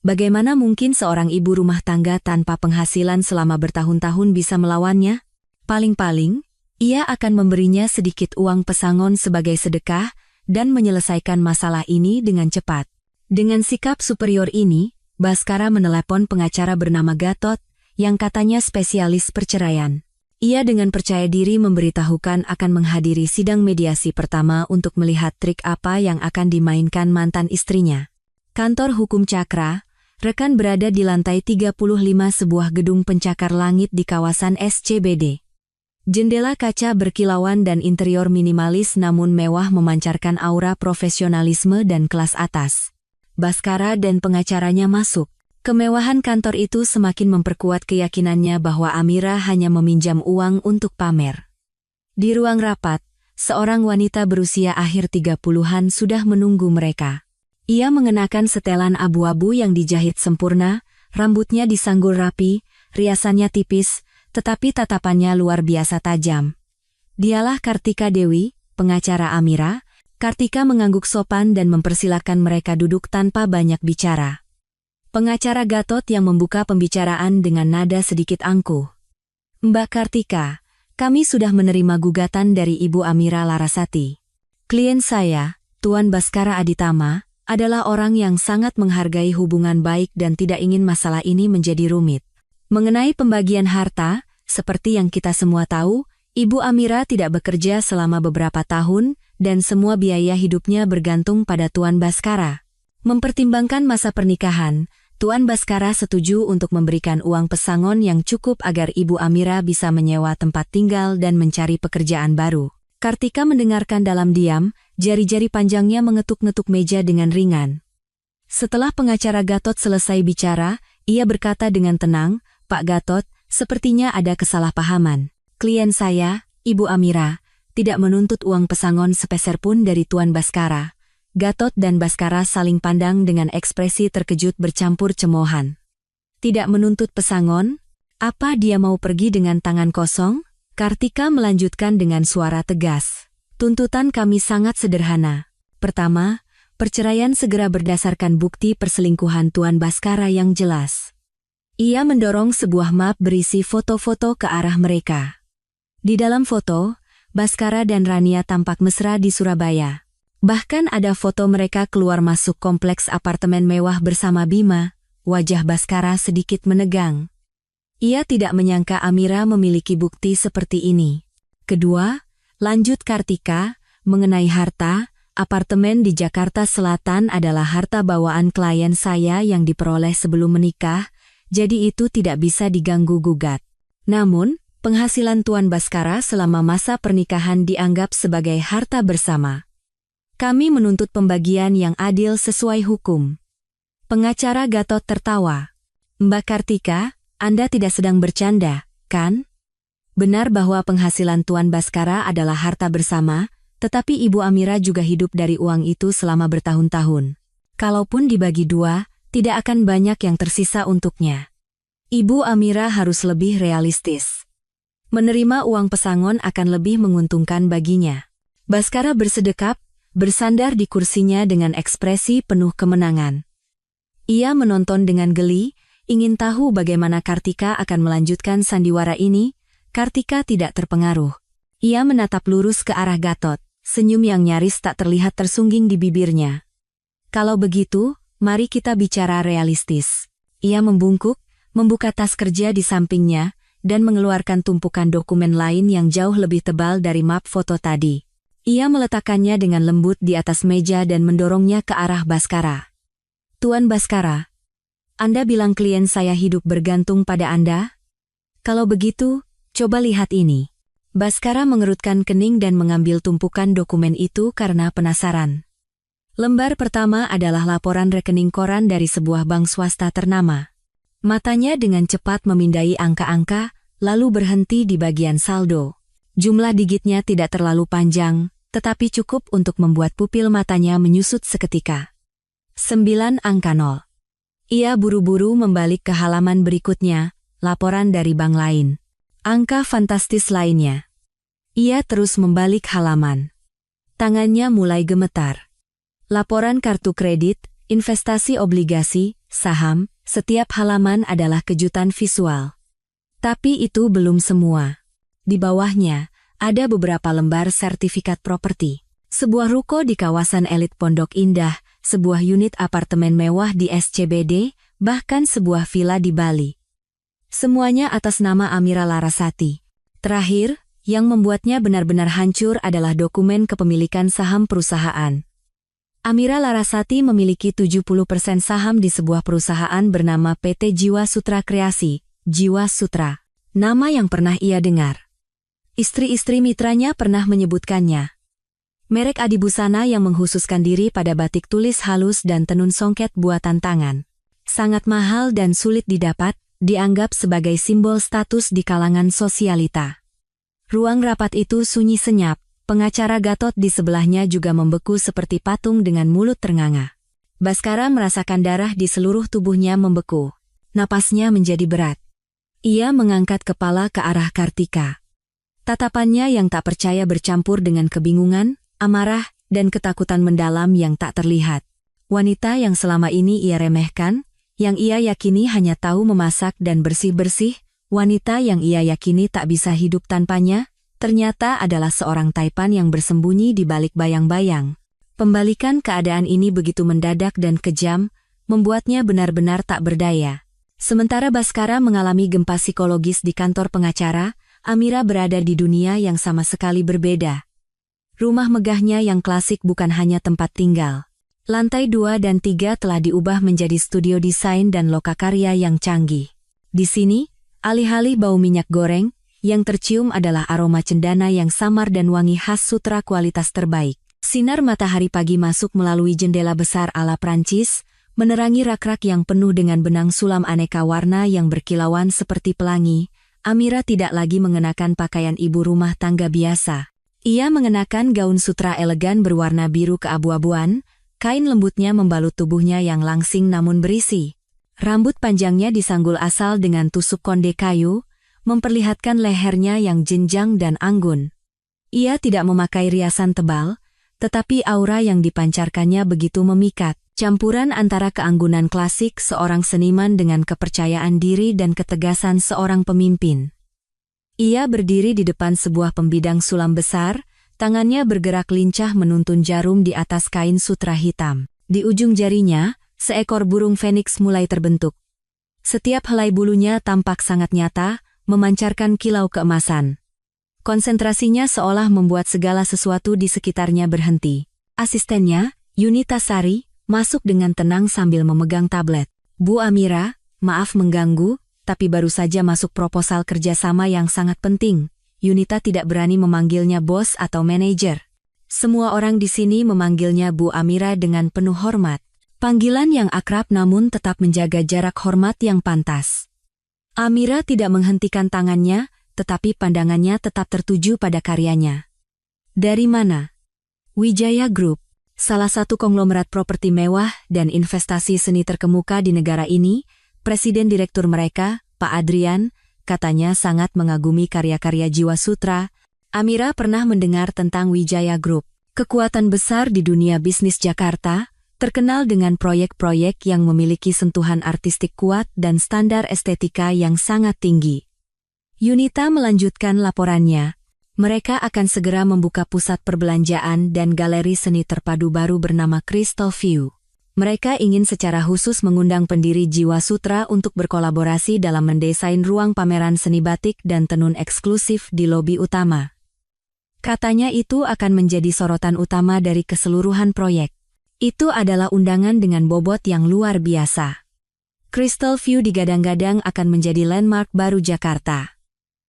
Bagaimana mungkin seorang ibu rumah tangga tanpa penghasilan selama bertahun-tahun bisa melawannya? Paling-paling, ia akan memberinya sedikit uang pesangon sebagai sedekah dan menyelesaikan masalah ini dengan cepat. Dengan sikap superior ini, Bhaskara menelepon pengacara bernama Gatot, yang katanya spesialis perceraian. Ia dengan percaya diri memberitahukan akan menghadiri sidang mediasi pertama untuk melihat trik apa yang akan dimainkan mantan istrinya. Kantor Hukum Cakra, rekan berada di lantai 35 sebuah gedung pencakar langit di kawasan SCBD. Jendela kaca berkilauan dan interior minimalis namun mewah memancarkan aura profesionalisme dan kelas atas. Bhaskara dan pengacaranya masuk. Kemewahan kantor itu semakin memperkuat keyakinannya bahwa Amira hanya meminjam uang untuk pamer. Di ruang rapat, seorang wanita berusia akhir 30-an sudah menunggu mereka. Ia mengenakan setelan abu-abu yang dijahit sempurna, rambutnya disanggul rapi, riasannya tipis, tetapi tatapannya luar biasa tajam. Dialah Kartika Dewi, pengacara Amira, Kartika mengangguk sopan dan mempersilakan mereka duduk tanpa banyak bicara. Pengacara Gatot yang membuka pembicaraan dengan nada sedikit angkuh. Mbak Kartika, kami sudah menerima gugatan dari Ibu Amira Larasati. Klien saya, Tuan Baskara Aditama, adalah orang yang sangat menghargai hubungan baik dan tidak ingin masalah ini menjadi rumit. Mengenai pembagian harta, seperti yang kita semua tahu, Ibu Amira tidak bekerja selama beberapa tahun, dan semua biaya hidupnya bergantung pada Tuan Baskara. Mempertimbangkan masa pernikahan, Tuan Baskara setuju untuk memberikan uang pesangon yang cukup agar Ibu Amira bisa menyewa tempat tinggal dan mencari pekerjaan baru. Kartika mendengarkan dalam diam, jari-jari panjangnya mengetuk-ngetuk meja dengan ringan. Setelah pengacara Gatot selesai bicara, ia berkata dengan tenang, Pak Gatot, sepertinya ada kesalahpahaman. Klien saya, Ibu Amira, tidak menuntut uang pesangon sepeser pun dari Tuan Baskara. Gatot dan Baskara saling pandang dengan ekspresi terkejut bercampur cemoohan. Tidak menuntut pesangon? Apa dia mau pergi dengan tangan kosong? Kartika melanjutkan dengan suara tegas. Tuntutan kami sangat sederhana. Pertama, perceraian segera berdasarkan bukti perselingkuhan Tuan Baskara yang jelas. Ia mendorong sebuah map berisi foto-foto ke arah mereka. Di dalam foto, Baskara dan Rania tampak mesra di Surabaya. Bahkan ada foto mereka keluar masuk kompleks apartemen mewah bersama Bima. Wajah Baskara sedikit menegang. Ia tidak menyangka Amira memiliki bukti seperti ini. Kedua, lanjut Kartika, mengenai harta, apartemen di Jakarta Selatan adalah harta bawaan klien saya yang diperoleh sebelum menikah, jadi itu tidak bisa diganggu-gugat. Namun, penghasilan Tuan Baskara selama masa pernikahan dianggap sebagai harta bersama. Kami menuntut pembagian yang adil sesuai hukum. Pengacara Gatot tertawa. Mbak Kartika, Anda tidak sedang bercanda, kan? Benar bahwa penghasilan Tuan Baskara adalah harta bersama, tetapi Ibu Amira juga hidup dari uang itu selama bertahun-tahun. Kalaupun dibagi dua, tidak akan banyak yang tersisa untuknya. Ibu Amira harus lebih realistis. Menerima uang pesangon akan lebih menguntungkan baginya. Baskara bersedekap, bersandar di kursinya dengan ekspresi penuh kemenangan. Ia menonton dengan geli, ingin tahu bagaimana Kartika akan melanjutkan sandiwara ini. Kartika tidak terpengaruh. Ia menatap lurus ke arah Gatot, senyum yang nyaris tak terlihat tersungging di bibirnya. Kalau begitu, mari kita bicara realistis. Ia membungkuk, membuka tas kerja di sampingnya, dan mengeluarkan tumpukan dokumen lain yang jauh lebih tebal dari map foto tadi. Ia meletakkannya dengan lembut di atas meja dan mendorongnya ke arah Baskara. Tuan Baskara, Anda bilang klien saya hidup bergantung pada Anda? Kalau begitu, coba lihat ini. Baskara mengerutkan kening dan mengambil tumpukan dokumen itu karena penasaran. Lembar pertama adalah laporan rekening koran dari sebuah bank swasta ternama. Matanya dengan cepat memindai angka-angka, lalu berhenti di bagian saldo. Jumlah digitnya tidak terlalu panjang, tetapi cukup untuk membuat pupil matanya menyusut seketika. 9 angka 0. Ia buru-buru membalik ke halaman berikutnya, laporan dari bank lain. Angka fantastis lainnya. Ia terus membalik halaman. Tangannya mulai gemetar. Laporan kartu kredit, investasi obligasi, saham, setiap halaman adalah kejutan visual. Tapi itu belum semua. Di bawahnya, ada beberapa lembar sertifikat properti. Sebuah ruko di kawasan elit Pondok Indah, sebuah unit apartemen mewah di SCBD, bahkan sebuah villa di Bali. Semuanya atas nama Amira Larasati. Terakhir, yang membuatnya benar-benar hancur adalah dokumen kepemilikan saham perusahaan. Amira Larasati memiliki 70% saham di sebuah perusahaan bernama PT Jiwa Sutra Kreasi, Jiwa Sutra. Nama yang pernah ia dengar. Istri-istri mitranya pernah menyebutkannya. Merek adibusana yang menghususkan diri pada batik tulis halus dan tenun songket buatan tangan. Sangat mahal dan sulit didapat, dianggap sebagai simbol status di kalangan sosialita. Ruang rapat itu sunyi senyap, pengacara Gatot di sebelahnya juga membeku seperti patung dengan mulut ternganga. Baskara merasakan darah di seluruh tubuhnya membeku. Napasnya menjadi berat. Ia mengangkat kepala ke arah Kartika. Tatapannya yang tak percaya bercampur dengan kebingungan, amarah, dan ketakutan mendalam yang tak terlihat. Wanita yang selama ini ia remehkan, yang ia yakini hanya tahu memasak dan bersih-bersih, wanita yang ia yakini tak bisa hidup tanpanya, ternyata adalah seorang taipan yang bersembunyi di balik bayang-bayang. Pembalikan keadaan ini begitu mendadak dan kejam, membuatnya benar-benar tak berdaya. Sementara Baskara mengalami gempa psikologis di kantor pengacara, Amira berada di dunia yang sama sekali berbeda. Rumah megahnya yang klasik bukan hanya tempat tinggal. Lantai 2 dan 3 telah diubah menjadi studio desain dan lokakarya yang canggih. Di sini, alih-alih bau minyak goreng, yang tercium adalah aroma cendana yang samar dan wangi khas sutra kualitas terbaik. Sinar matahari pagi masuk melalui jendela besar ala Prancis, menerangi rak-rak yang penuh dengan benang sulam aneka warna yang berkilauan seperti pelangi. Amira tidak lagi mengenakan pakaian ibu rumah tangga biasa. Ia mengenakan gaun sutra elegan berwarna biru keabu-abuan, kain lembutnya membalut tubuhnya yang langsing namun berisi. Rambut panjangnya disanggul asal dengan tusuk konde kayu, memperlihatkan lehernya yang jenjang dan anggun. Ia tidak memakai riasan tebal, tetapi aura yang dipancarkannya begitu memikat. Campuran antara keanggunan klasik seorang seniman dengan kepercayaan diri dan ketegasan seorang pemimpin. Ia berdiri di depan sebuah pembidang sulam besar, tangannya bergerak lincah menuntun jarum di atas kain sutra hitam. Di ujung jarinya, seekor burung feniks mulai terbentuk. Setiap helai bulunya tampak sangat nyata, memancarkan kilau keemasan. Konsentrasinya seolah membuat segala sesuatu di sekitarnya berhenti. Asistennya, Yunita Sari, masuk dengan tenang sambil memegang tablet. Bu Amira, maaf mengganggu, tapi baru saja masuk proposal kerjasama yang sangat penting. Yunita tidak berani memanggilnya bos atau manajer. Semua orang di sini memanggilnya Bu Amira dengan penuh hormat. Panggilan yang akrab namun tetap menjaga jarak hormat yang pantas. Amira tidak menghentikan tangannya, tetapi pandangannya tetap tertuju pada karyanya. Dari mana? Wijaya Group. Salah satu konglomerat properti mewah dan investasi seni terkemuka di negara ini, Presiden Direktur mereka, Pak Adrian, katanya sangat mengagumi karya-karya Jiwa Sutra. Amira pernah mendengar tentang Wijaya Group, kekuatan besar di dunia bisnis Jakarta, terkenal dengan proyek-proyek yang memiliki sentuhan artistik kuat dan standar estetika yang sangat tinggi. Yunita melanjutkan laporannya. Mereka akan segera membuka pusat perbelanjaan dan galeri seni terpadu baru bernama Crystal View. Mereka ingin secara khusus mengundang pendiri Jiwa Sutra untuk berkolaborasi dalam mendesain ruang pameran seni batik dan tenun eksklusif di lobi utama. Katanya itu akan menjadi sorotan utama dari keseluruhan proyek. Itu adalah undangan dengan bobot yang luar biasa. Crystal View digadang-gadang akan menjadi landmark baru Jakarta.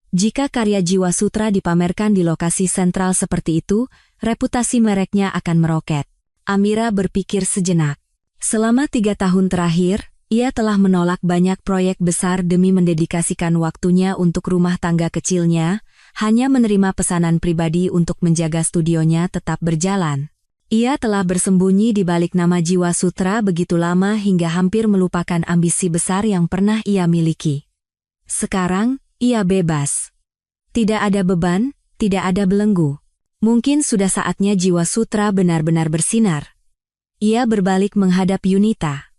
Jika karya Jiwa Sutra dipamerkan di lokasi sentral seperti itu, reputasi mereknya akan meroket. Amira berpikir sejenak. Selama 3 tahun terakhir, ia telah menolak banyak proyek besar demi mendedikasikan waktunya untuk rumah tangga kecilnya, hanya menerima pesanan pribadi untuk menjaga studionya tetap berjalan. Ia telah bersembunyi di balik nama Jiwa Sutra begitu lama hingga hampir melupakan ambisi besar yang pernah ia miliki. Sekarang, ia bebas. Tidak ada beban, tidak ada belenggu. Mungkin sudah saatnya Jiwa Sutra benar-benar bersinar. Ia berbalik menghadap Yunita.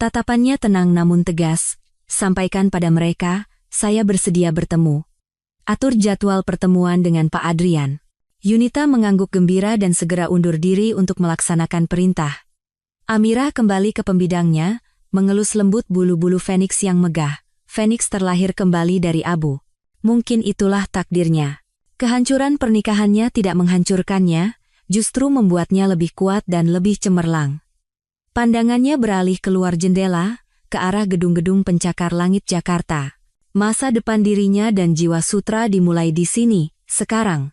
Tatapannya tenang namun tegas. Sampaikan pada mereka, saya bersedia bertemu. Atur jadwal pertemuan dengan Pak Adrian. Yunita mengangguk gembira dan segera undur diri untuk melaksanakan perintah. Amira kembali ke pembidangnya, mengelus lembut bulu-bulu feniks yang megah. Feniks terlahir kembali dari abu. Mungkin itulah takdirnya. Kehancuran pernikahannya tidak menghancurkannya, justru membuatnya lebih kuat dan lebih cemerlang. Pandangannya beralih keluar jendela, ke arah gedung-gedung pencakar langit Jakarta. Masa depan dirinya dan Jiwa Sutra dimulai di sini, sekarang.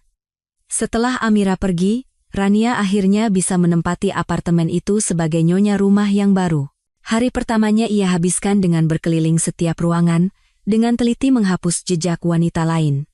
Setelah Amira pergi, Rania akhirnya bisa menempati apartemen itu sebagai nyonya rumah yang baru. Hari pertamanya ia habiskan dengan berkeliling setiap ruangan, dengan teliti menghapus jejak wanita lain.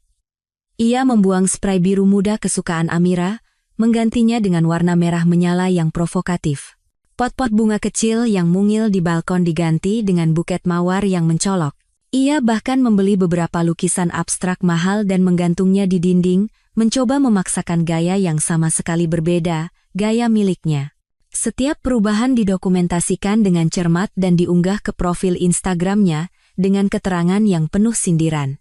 Ia membuang spray biru muda kesukaan Amira, menggantinya dengan warna merah menyala yang provokatif. Pot-pot bunga kecil yang mungil di balkon diganti dengan buket mawar yang mencolok. Ia bahkan membeli beberapa lukisan abstrak mahal dan menggantungnya di dinding, mencoba memaksakan gaya yang sama sekali berbeda, gaya miliknya. Setiap perubahan didokumentasikan dengan cermat dan diunggah ke profil Instagramnya dengan keterangan yang penuh sindiran.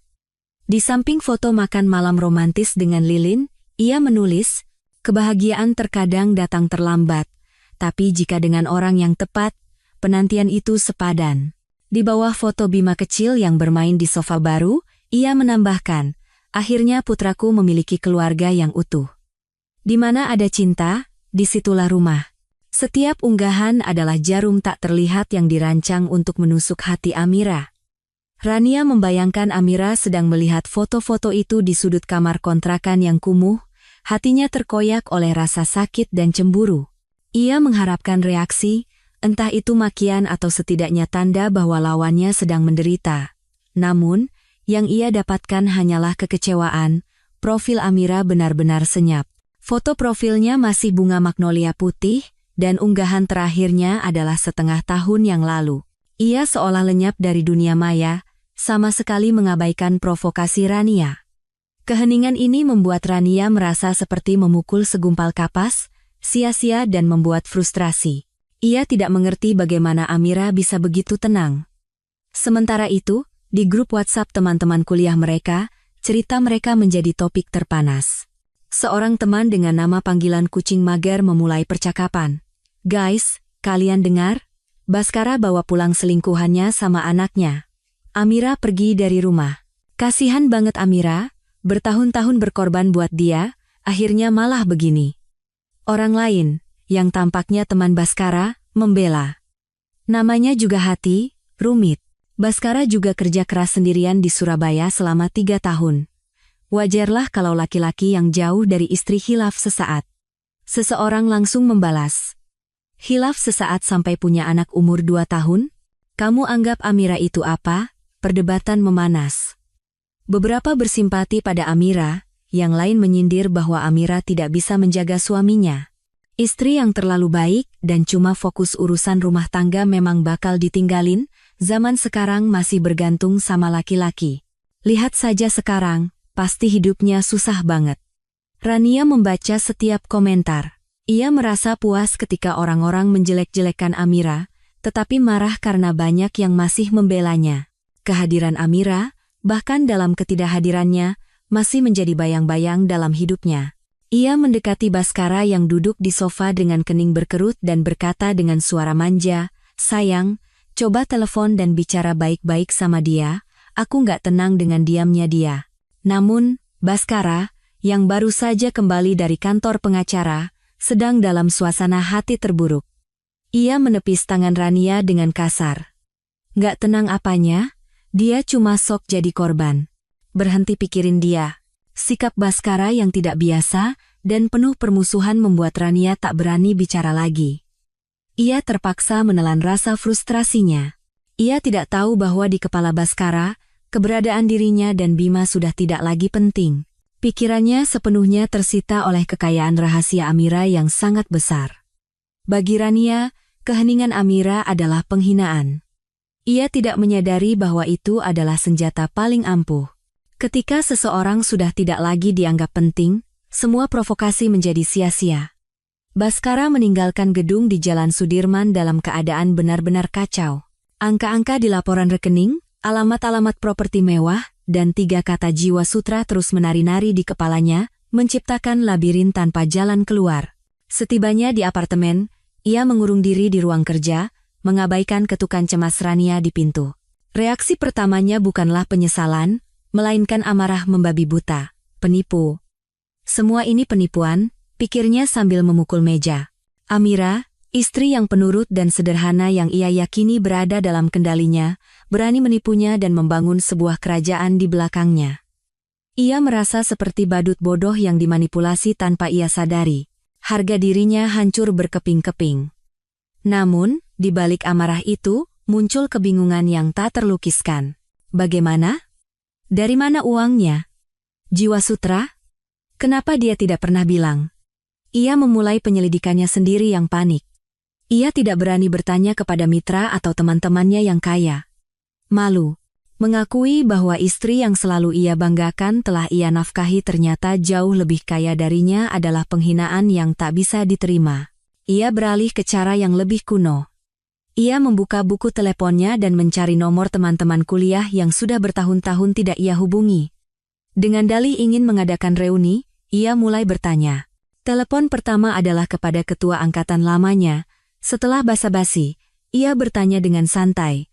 Di samping foto makan malam romantis dengan lilin, ia menulis, "Kebahagiaan terkadang datang terlambat, tapi jika dengan orang yang tepat, penantian itu sepadan." Di bawah foto Bima kecil yang bermain di sofa baru, ia menambahkan, "Akhirnya putraku memiliki keluarga yang utuh. Di mana ada cinta, disitulah rumah." Setiap unggahan adalah jarum tak terlihat yang dirancang untuk menusuk hati Amira. Rania membayangkan Amira sedang melihat foto-foto itu di sudut kamar kontrakan yang kumuh, hatinya terkoyak oleh rasa sakit dan cemburu. Ia mengharapkan reaksi, entah itu makian atau setidaknya tanda bahwa lawannya sedang menderita. Namun, yang ia dapatkan hanyalah kekecewaan. Profil Amira benar-benar senyap. Foto profilnya masih bunga magnolia putih, dan unggahan terakhirnya adalah setengah tahun yang lalu. Ia seolah lenyap dari dunia maya, sama sekali mengabaikan provokasi Rania. Keheningan ini membuat Rania merasa seperti memukul segumpal kapas, sia-sia dan membuat frustrasi. Ia tidak mengerti bagaimana Amira bisa begitu tenang. Sementara itu, di grup WhatsApp teman-teman kuliah mereka, cerita mereka menjadi topik terpanas. Seorang teman dengan nama panggilan kucing mager memulai percakapan. "Guys, kalian dengar? Baskara bawa pulang selingkuhannya sama anaknya. Amira pergi dari rumah. Kasihan banget Amira, bertahun-tahun berkorban buat dia, akhirnya malah begini." Orang lain, yang tampaknya teman Baskara, membela. "Namanya juga Hati, rumit. Baskara juga kerja keras sendirian di Surabaya selama 3 tahun. Wajarlah kalau laki-laki yang jauh dari istri hilaf sesaat." Seseorang langsung membalas. "Hilaf sesaat sampai punya anak umur 2 tahun? Kamu anggap Amira itu apa?" Perdebatan memanas. Beberapa bersimpati pada Amira, yang lain menyindir bahwa Amira tidak bisa menjaga suaminya. Istri yang terlalu baik dan cuma fokus urusan rumah tangga memang bakal ditinggalin, zaman sekarang masih bergantung sama laki-laki. Lihat saja sekarang, pasti hidupnya susah banget. Rania membaca setiap komentar. Ia merasa puas ketika orang-orang menjelek-jelekan Amira, tetapi marah karena banyak yang masih membelanya. Kehadiran Amira, bahkan dalam ketidakhadirannya, masih menjadi bayang-bayang dalam hidupnya. Ia mendekati Baskara yang duduk di sofa dengan kening berkerut dan berkata dengan suara manja, "Sayang, coba telepon dan bicara baik-baik sama dia, aku nggak tenang dengan diamnya dia." Namun, Baskara, yang baru saja kembali dari kantor pengacara, sedang dalam suasana hati terburuk. Ia menepis tangan Rania dengan kasar. "Nggak tenang apanya? Dia cuma sok jadi korban. Berhenti pikirin dia." Sikap Baskara yang tidak biasa dan penuh permusuhan membuat Rania tak berani bicara lagi. Ia terpaksa menelan rasa frustrasinya. Ia tidak tahu bahwa di kepala Baskara, keberadaan dirinya dan Bima sudah tidak lagi penting. Pikirannya sepenuhnya tersita oleh kekayaan rahasia Amira yang sangat besar. Bagi Rania, keheningan Amira adalah penghinaan. Ia tidak menyadari bahwa itu adalah senjata paling ampuh. Ketika seseorang sudah tidak lagi dianggap penting, semua provokasi menjadi sia-sia. Baskara meninggalkan gedung di Jalan Sudirman dalam keadaan benar-benar kacau. Angka-angka di laporan rekening, alamat-alamat properti mewah, dan 3 kata jiwa sutra terus menari-nari di kepalanya, menciptakan labirin tanpa jalan keluar. Setibanya di apartemen, ia mengurung diri di ruang kerja, mengabaikan ketukan cemas Rania di pintu. Reaksi pertamanya bukanlah penyesalan, melainkan amarah membabi buta. Penipu. Semua ini penipuan, pikirnya sambil memukul meja. Amira, istri yang penurut dan sederhana yang ia yakini berada dalam kendalinya, berani menipunya dan membangun sebuah kerajaan di belakangnya. Ia merasa seperti badut bodoh yang dimanipulasi tanpa ia sadari. Harga dirinya hancur berkeping-keping. Namun, di balik amarah itu, muncul kebingungan yang tak terlukiskan. Bagaimana? Dari mana uangnya? Jiwa sutra? Kenapa dia tidak pernah bilang? Ia memulai penyelidikannya sendiri yang panik. Ia tidak berani bertanya kepada mitra atau teman-temannya yang kaya. Malu. Mengakui bahwa istri yang selalu ia banggakan telah ia nafkahi ternyata jauh lebih kaya darinya adalah penghinaan yang tak bisa diterima. Ia beralih ke cara yang lebih kuno. Ia membuka buku teleponnya dan mencari nomor teman-teman kuliah yang sudah bertahun-tahun tidak ia hubungi. Dengan dalih ingin mengadakan reuni, ia mulai bertanya. Telepon pertama adalah kepada ketua angkatan lamanya. Setelah basa-basi, ia bertanya dengan santai,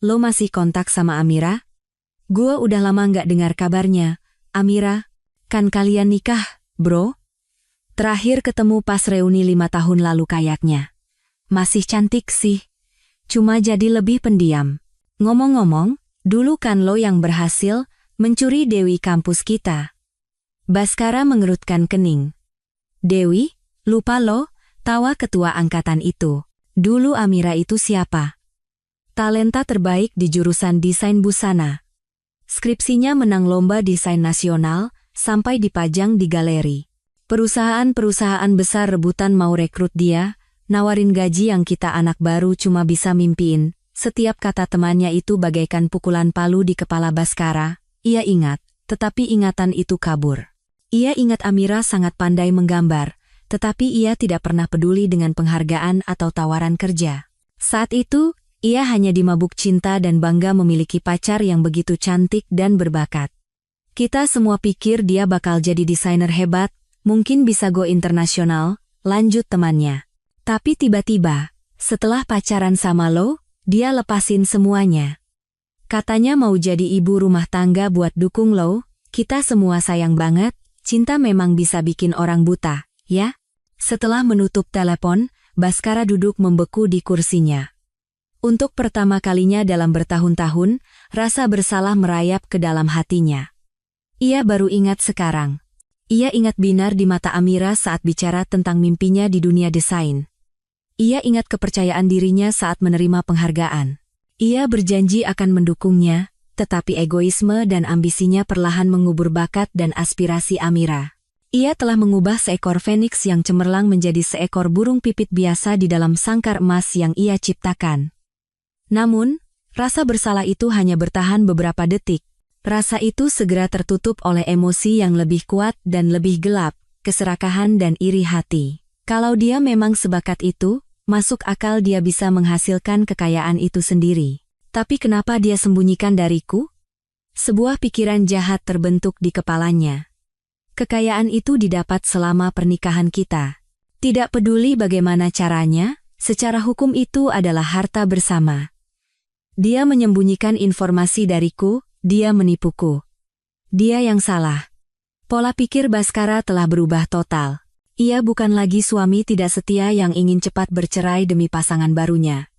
lo masih kontak sama Amira? Gua udah lama nggak dengar kabarnya. Amira, kan kalian nikah, bro? Terakhir ketemu pas reuni 5 tahun lalu kayaknya. Masih cantik sih. Cuma jadi lebih pendiam. Ngomong-ngomong, dulu kan lo yang berhasil mencuri Dewi kampus kita. Baskara mengerutkan kening. Dewi, lupa lo, tawa ketua angkatan itu. Dulu Amira itu siapa? Talenta terbaik di jurusan desain busana. Skripsinya menang lomba desain nasional, sampai dipajang di galeri. Perusahaan-perusahaan besar rebutan mau rekrut dia, nawarin gaji yang kita anak baru cuma bisa mimpiin. Setiap kata temannya itu bagaikan pukulan palu di kepala Baskara. Ia ingat, tetapi ingatan itu kabur. Ia ingat Amira sangat pandai menggambar, tetapi ia tidak pernah peduli dengan penghargaan atau tawaran kerja. Saat itu, ia hanya dimabuk cinta dan bangga memiliki pacar yang begitu cantik dan berbakat. Kita semua pikir dia bakal jadi desainer hebat, mungkin bisa go internasional, lanjut temannya. Tapi tiba-tiba, setelah pacaran sama lo, dia lepasin semuanya. Katanya mau jadi ibu rumah tangga buat dukung lo, kita semua sayang banget, cinta memang bisa bikin orang buta, ya? Setelah menutup telepon, Baskara duduk membeku di kursinya. Untuk pertama kalinya dalam bertahun-tahun, rasa bersalah merayap ke dalam hatinya. Ia baru ingat sekarang. Ia ingat binar di mata Amira saat bicara tentang mimpinya di dunia desain. Ia ingat kepercayaan dirinya saat menerima penghargaan. Ia berjanji akan mendukungnya, tetapi egoisme dan ambisinya perlahan mengubur bakat dan aspirasi Amira. Ia telah mengubah seekor feniks yang cemerlang menjadi seekor burung pipit biasa di dalam sangkar emas yang ia ciptakan. Namun, rasa bersalah itu hanya bertahan beberapa detik. Rasa itu segera tertutup oleh emosi yang lebih kuat dan lebih gelap, keserakahan dan iri hati. Kalau dia memang sebakat itu, masuk akal dia bisa menghasilkan kekayaan itu sendiri. Tapi kenapa dia sembunyikan dariku? Sebuah pikiran jahat terbentuk di kepalanya. Kekayaan itu didapat selama pernikahan kita. Tidak peduli bagaimana caranya, secara hukum itu adalah harta bersama. Dia menyembunyikan informasi dariku, dia menipuku. Dia yang salah. Pola pikir Baskara telah berubah total. Ia bukan lagi suami tidak setia yang ingin cepat bercerai demi pasangan barunya.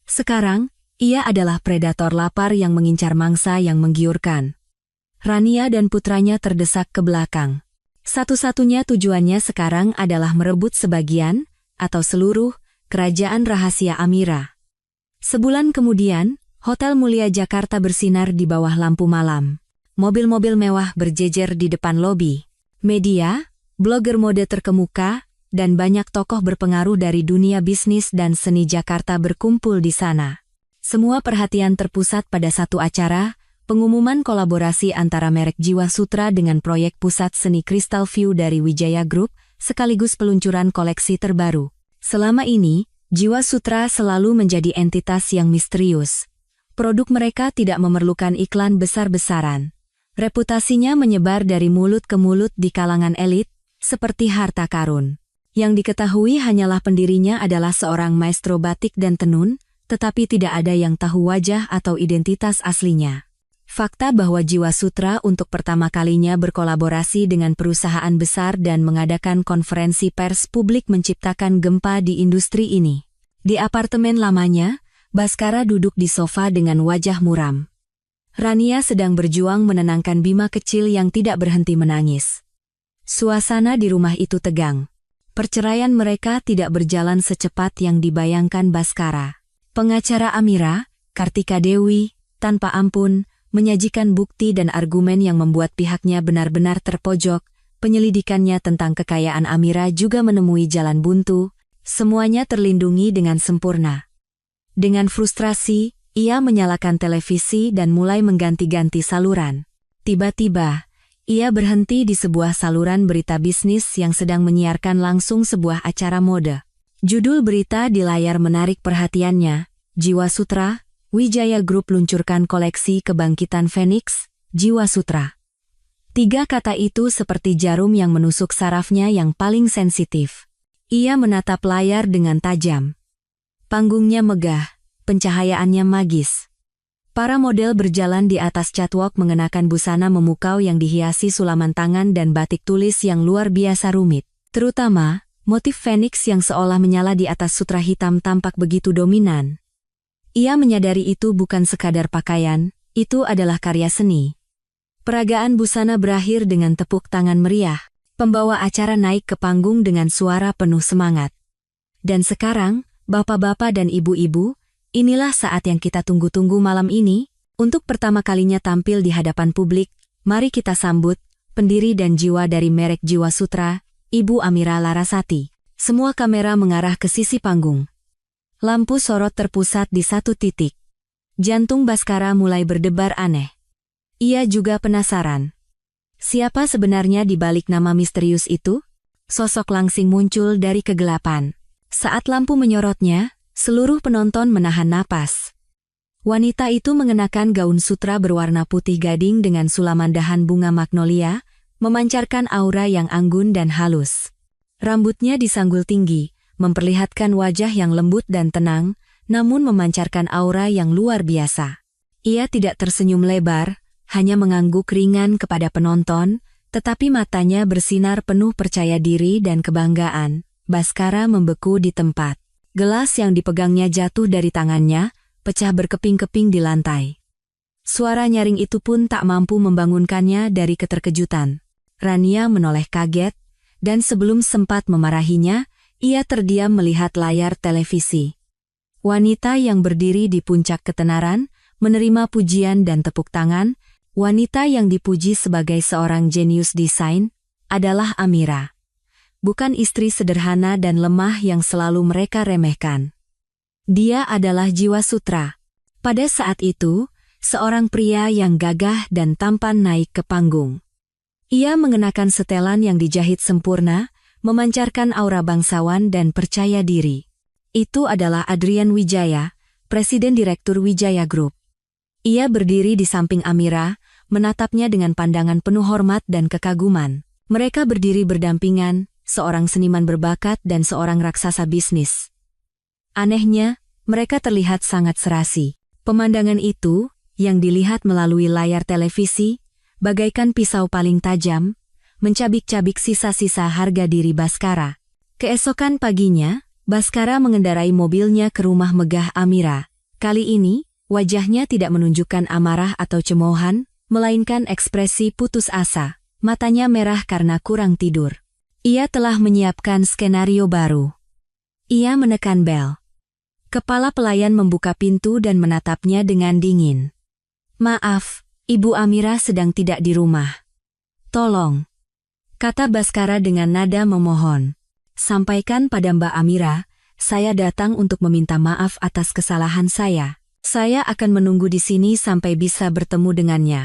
Sekarang, ia adalah predator lapar yang mengincar mangsa yang menggiurkan. Rania dan putranya terdesak ke belakang. Satu-satunya tujuannya sekarang adalah merebut sebagian, atau seluruh, kerajaan rahasia Amira. Sebulan kemudian, Hotel Mulia Jakarta bersinar di bawah lampu malam. Mobil-mobil mewah berjejer di depan lobi. Media, blogger mode terkemuka, dan banyak tokoh berpengaruh dari dunia bisnis dan seni Jakarta berkumpul di sana. Semua perhatian terpusat pada satu acara, pengumuman kolaborasi antara merek Jiwa Sutra dengan proyek pusat seni Crystal View dari Wijaya Group, sekaligus peluncuran koleksi terbaru. Selama ini, Jiwa Sutra selalu menjadi entitas yang misterius. Produk mereka tidak memerlukan iklan besar-besaran. Reputasinya menyebar dari mulut ke mulut di kalangan elit, seperti harta karun. Yang diketahui hanyalah pendirinya adalah seorang maestro batik dan tenun, tetapi tidak ada yang tahu wajah atau identitas aslinya. Fakta bahwa Jiwa Sutra untuk pertama kalinya berkolaborasi dengan perusahaan besar dan mengadakan konferensi pers publik menciptakan gempa di industri ini. Di apartemen lamanya, Baskara duduk di sofa dengan wajah muram. Rania sedang berjuang menenangkan Bima kecil yang tidak berhenti menangis. Suasana di rumah itu tegang. Perceraian mereka tidak berjalan secepat yang dibayangkan Baskara. Pengacara Amira, Kartika Dewi, tanpa ampun, menyajikan bukti dan argumen yang membuat pihaknya benar-benar terpojok. Penyelidikannya tentang kekayaan Amira juga menemui jalan buntu. Semuanya terlindungi dengan sempurna. Dengan frustrasi, Ia menyalakan televisi dan mulai mengganti-ganti saluran. Tiba-tiba, ia berhenti di sebuah saluran berita bisnis yang sedang menyiarkan langsung sebuah acara mode. Judul berita di layar menarik perhatiannya, Jiwa Sutra, Wijaya Group luncurkan koleksi kebangkitan Phoenix, Jiwa Sutra. 3 kata itu seperti jarum yang menusuk sarafnya yang paling sensitif. Ia menatap layar dengan tajam. Panggungnya megah, pencahayaannya magis. Para model berjalan di atas catwalk mengenakan busana memukau yang dihiasi sulaman tangan dan batik tulis yang luar biasa rumit. Terutama, motif Phoenix yang seolah menyala di atas sutra hitam tampak begitu dominan. Ia menyadari itu bukan sekadar pakaian, itu adalah karya seni. Peragaan busana berakhir dengan tepuk tangan meriah. Pembawa acara naik ke panggung dengan suara penuh semangat. Dan sekarang, bapak-bapak dan ibu-ibu, inilah saat yang kita tunggu-tunggu malam ini. Untuk pertama kalinya tampil di hadapan publik, mari kita sambut pendiri dan jiwa dari merek Jiwa Sutra, Ibu Amira Larasati. Semua kamera mengarah ke sisi panggung. Lampu sorot terpusat di satu titik. Jantung Baskara mulai berdebar aneh. Ia juga penasaran. Siapa sebenarnya di balik nama misterius itu? Sosok langsing muncul dari kegelapan. Saat lampu menyorotnya, seluruh penonton menahan napas. Wanita itu mengenakan gaun sutra berwarna putih gading dengan sulaman dahan bunga magnolia, memancarkan aura yang anggun dan halus. Rambutnya disanggul tinggi, memperlihatkan wajah yang lembut dan tenang, namun memancarkan aura yang luar biasa. Ia tidak tersenyum lebar, hanya mengangguk ringan kepada penonton, tetapi matanya bersinar penuh percaya diri dan kebanggaan. Baskara membeku di tempat. Gelas yang dipegangnya jatuh dari tangannya, pecah berkeping-keping di lantai. Suara nyaring itu pun tak mampu membangunkannya dari keterkejutan. Rania menoleh kaget, dan sebelum sempat memarahinya, ia terdiam melihat layar televisi. Wanita yang berdiri di puncak ketenaran, menerima pujian dan tepuk tangan. Wanita yang dipuji sebagai seorang jenius desain adalah Amira. Bukan istri sederhana dan lemah yang selalu mereka remehkan. Dia adalah Jiwa Sutra. Pada saat itu, seorang pria yang gagah dan tampan naik ke panggung. Ia mengenakan setelan yang dijahit sempurna, memancarkan aura bangsawan dan percaya diri. Itu adalah Adrian Wijaya, Presiden Direktur Wijaya Group. Ia berdiri di samping Amira, menatapnya dengan pandangan penuh hormat dan kekaguman. Mereka berdiri berdampingan, seorang seniman berbakat dan seorang raksasa bisnis. Anehnya, mereka terlihat sangat serasi. Pemandangan itu, yang dilihat melalui layar televisi, bagaikan pisau paling tajam, mencabik-cabik sisa-sisa harga diri Baskara. Keesokan paginya, Baskara mengendarai mobilnya ke rumah megah Amira. Kali ini, wajahnya tidak menunjukkan amarah atau cemoohan, melainkan ekspresi putus asa. Matanya merah karena kurang tidur. Ia telah menyiapkan skenario baru. Ia menekan bel. Kepala pelayan membuka pintu dan menatapnya dengan dingin. "Maaf, Ibu Amira sedang tidak di rumah." "Tolong," kata Baskara dengan nada memohon. "Sampaikan pada Mbak Amira, saya datang untuk meminta maaf atas kesalahan saya. Saya akan menunggu di sini sampai bisa bertemu dengannya."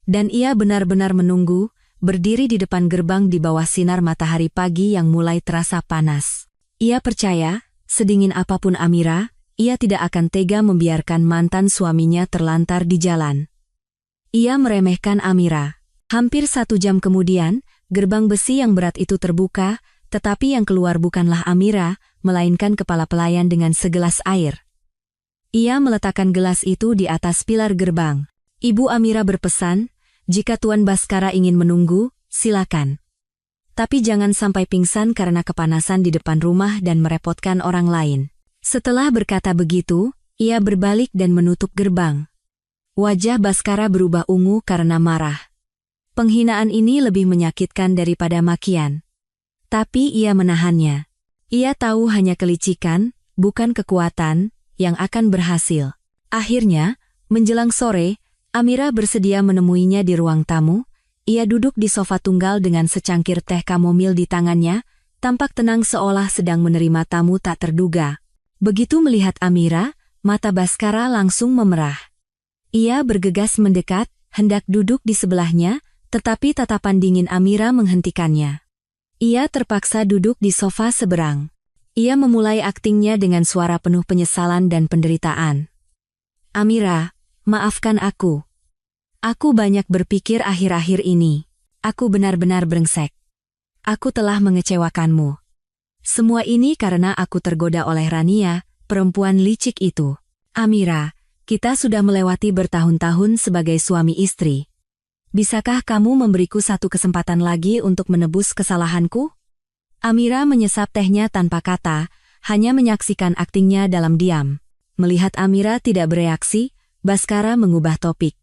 Dan ia benar-benar menunggu, berdiri di depan gerbang di bawah sinar matahari pagi yang mulai terasa panas. Ia percaya, sedingin apapun Amira, ia tidak akan tega membiarkan mantan suaminya terlantar di jalan. Ia meremehkan Amira. Hampir 1 jam kemudian, gerbang besi yang berat itu terbuka, tetapi yang keluar bukanlah Amira, melainkan kepala pelayan dengan segelas air. Ia meletakkan gelas itu di atas pilar gerbang. Ibu Amira berpesan, "Jika Tuan Baskara ingin menunggu, silakan. Tapi jangan sampai pingsan karena kepanasan di depan rumah dan merepotkan orang lain." Setelah berkata begitu, ia berbalik dan menutup gerbang. Wajah Baskara berubah ungu karena marah. Penghinaan ini lebih menyakitkan daripada makian. Tapi ia menahannya. Ia tahu hanya kelicikan, bukan kekuatan, yang akan berhasil. Akhirnya, menjelang sore, Amira bersedia menemuinya di ruang tamu. Ia duduk di sofa tunggal dengan secangkir teh kamomil di tangannya, tampak tenang seolah sedang menerima tamu tak terduga. Begitu melihat Amira, mata Baskara langsung memerah. Ia bergegas mendekat, hendak duduk di sebelahnya, tetapi tatapan dingin Amira menghentikannya. Ia terpaksa duduk di sofa seberang. Ia memulai aktingnya dengan suara penuh penyesalan dan penderitaan. Amira, maafkan aku. Aku banyak berpikir akhir-akhir ini. Aku benar-benar brengsek. Aku telah mengecewakanmu. Semua ini karena aku tergoda oleh Rania, perempuan licik itu. Amira, kita sudah melewati bertahun-tahun sebagai suami istri. Bisakah kamu memberiku satu kesempatan lagi untuk menebus kesalahanku? Amira menyesap tehnya tanpa kata, hanya menyaksikan aktingnya dalam diam. Melihat Amira tidak bereaksi, Baskara mengubah topik.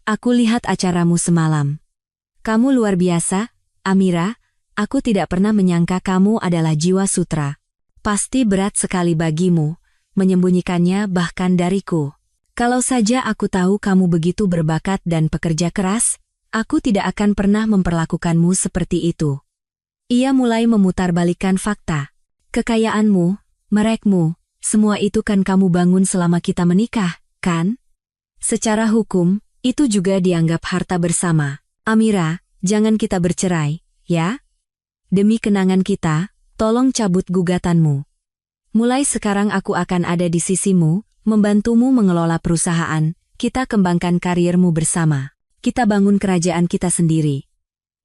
Aku lihat acaramu semalam. Kamu luar biasa, Amira. Aku tidak pernah menyangka kamu adalah jiwa sutra. Pasti berat sekali bagimu, menyembunyikannya bahkan dariku. Kalau saja aku tahu kamu begitu berbakat dan pekerja keras, aku tidak akan pernah memperlakukanmu seperti itu. Ia mulai memutarbalikkan fakta. Kekayaanmu, merekmu, semua itu kan kamu bangun selama kita menikah, kan? Secara hukum, itu juga dianggap harta bersama. Amira, jangan kita bercerai, ya? Demi kenangan kita, tolong cabut gugatanmu. Mulai sekarang aku akan ada di sisimu, membantumu mengelola perusahaan, kita kembangkan karirmu bersama. Kita bangun kerajaan kita sendiri.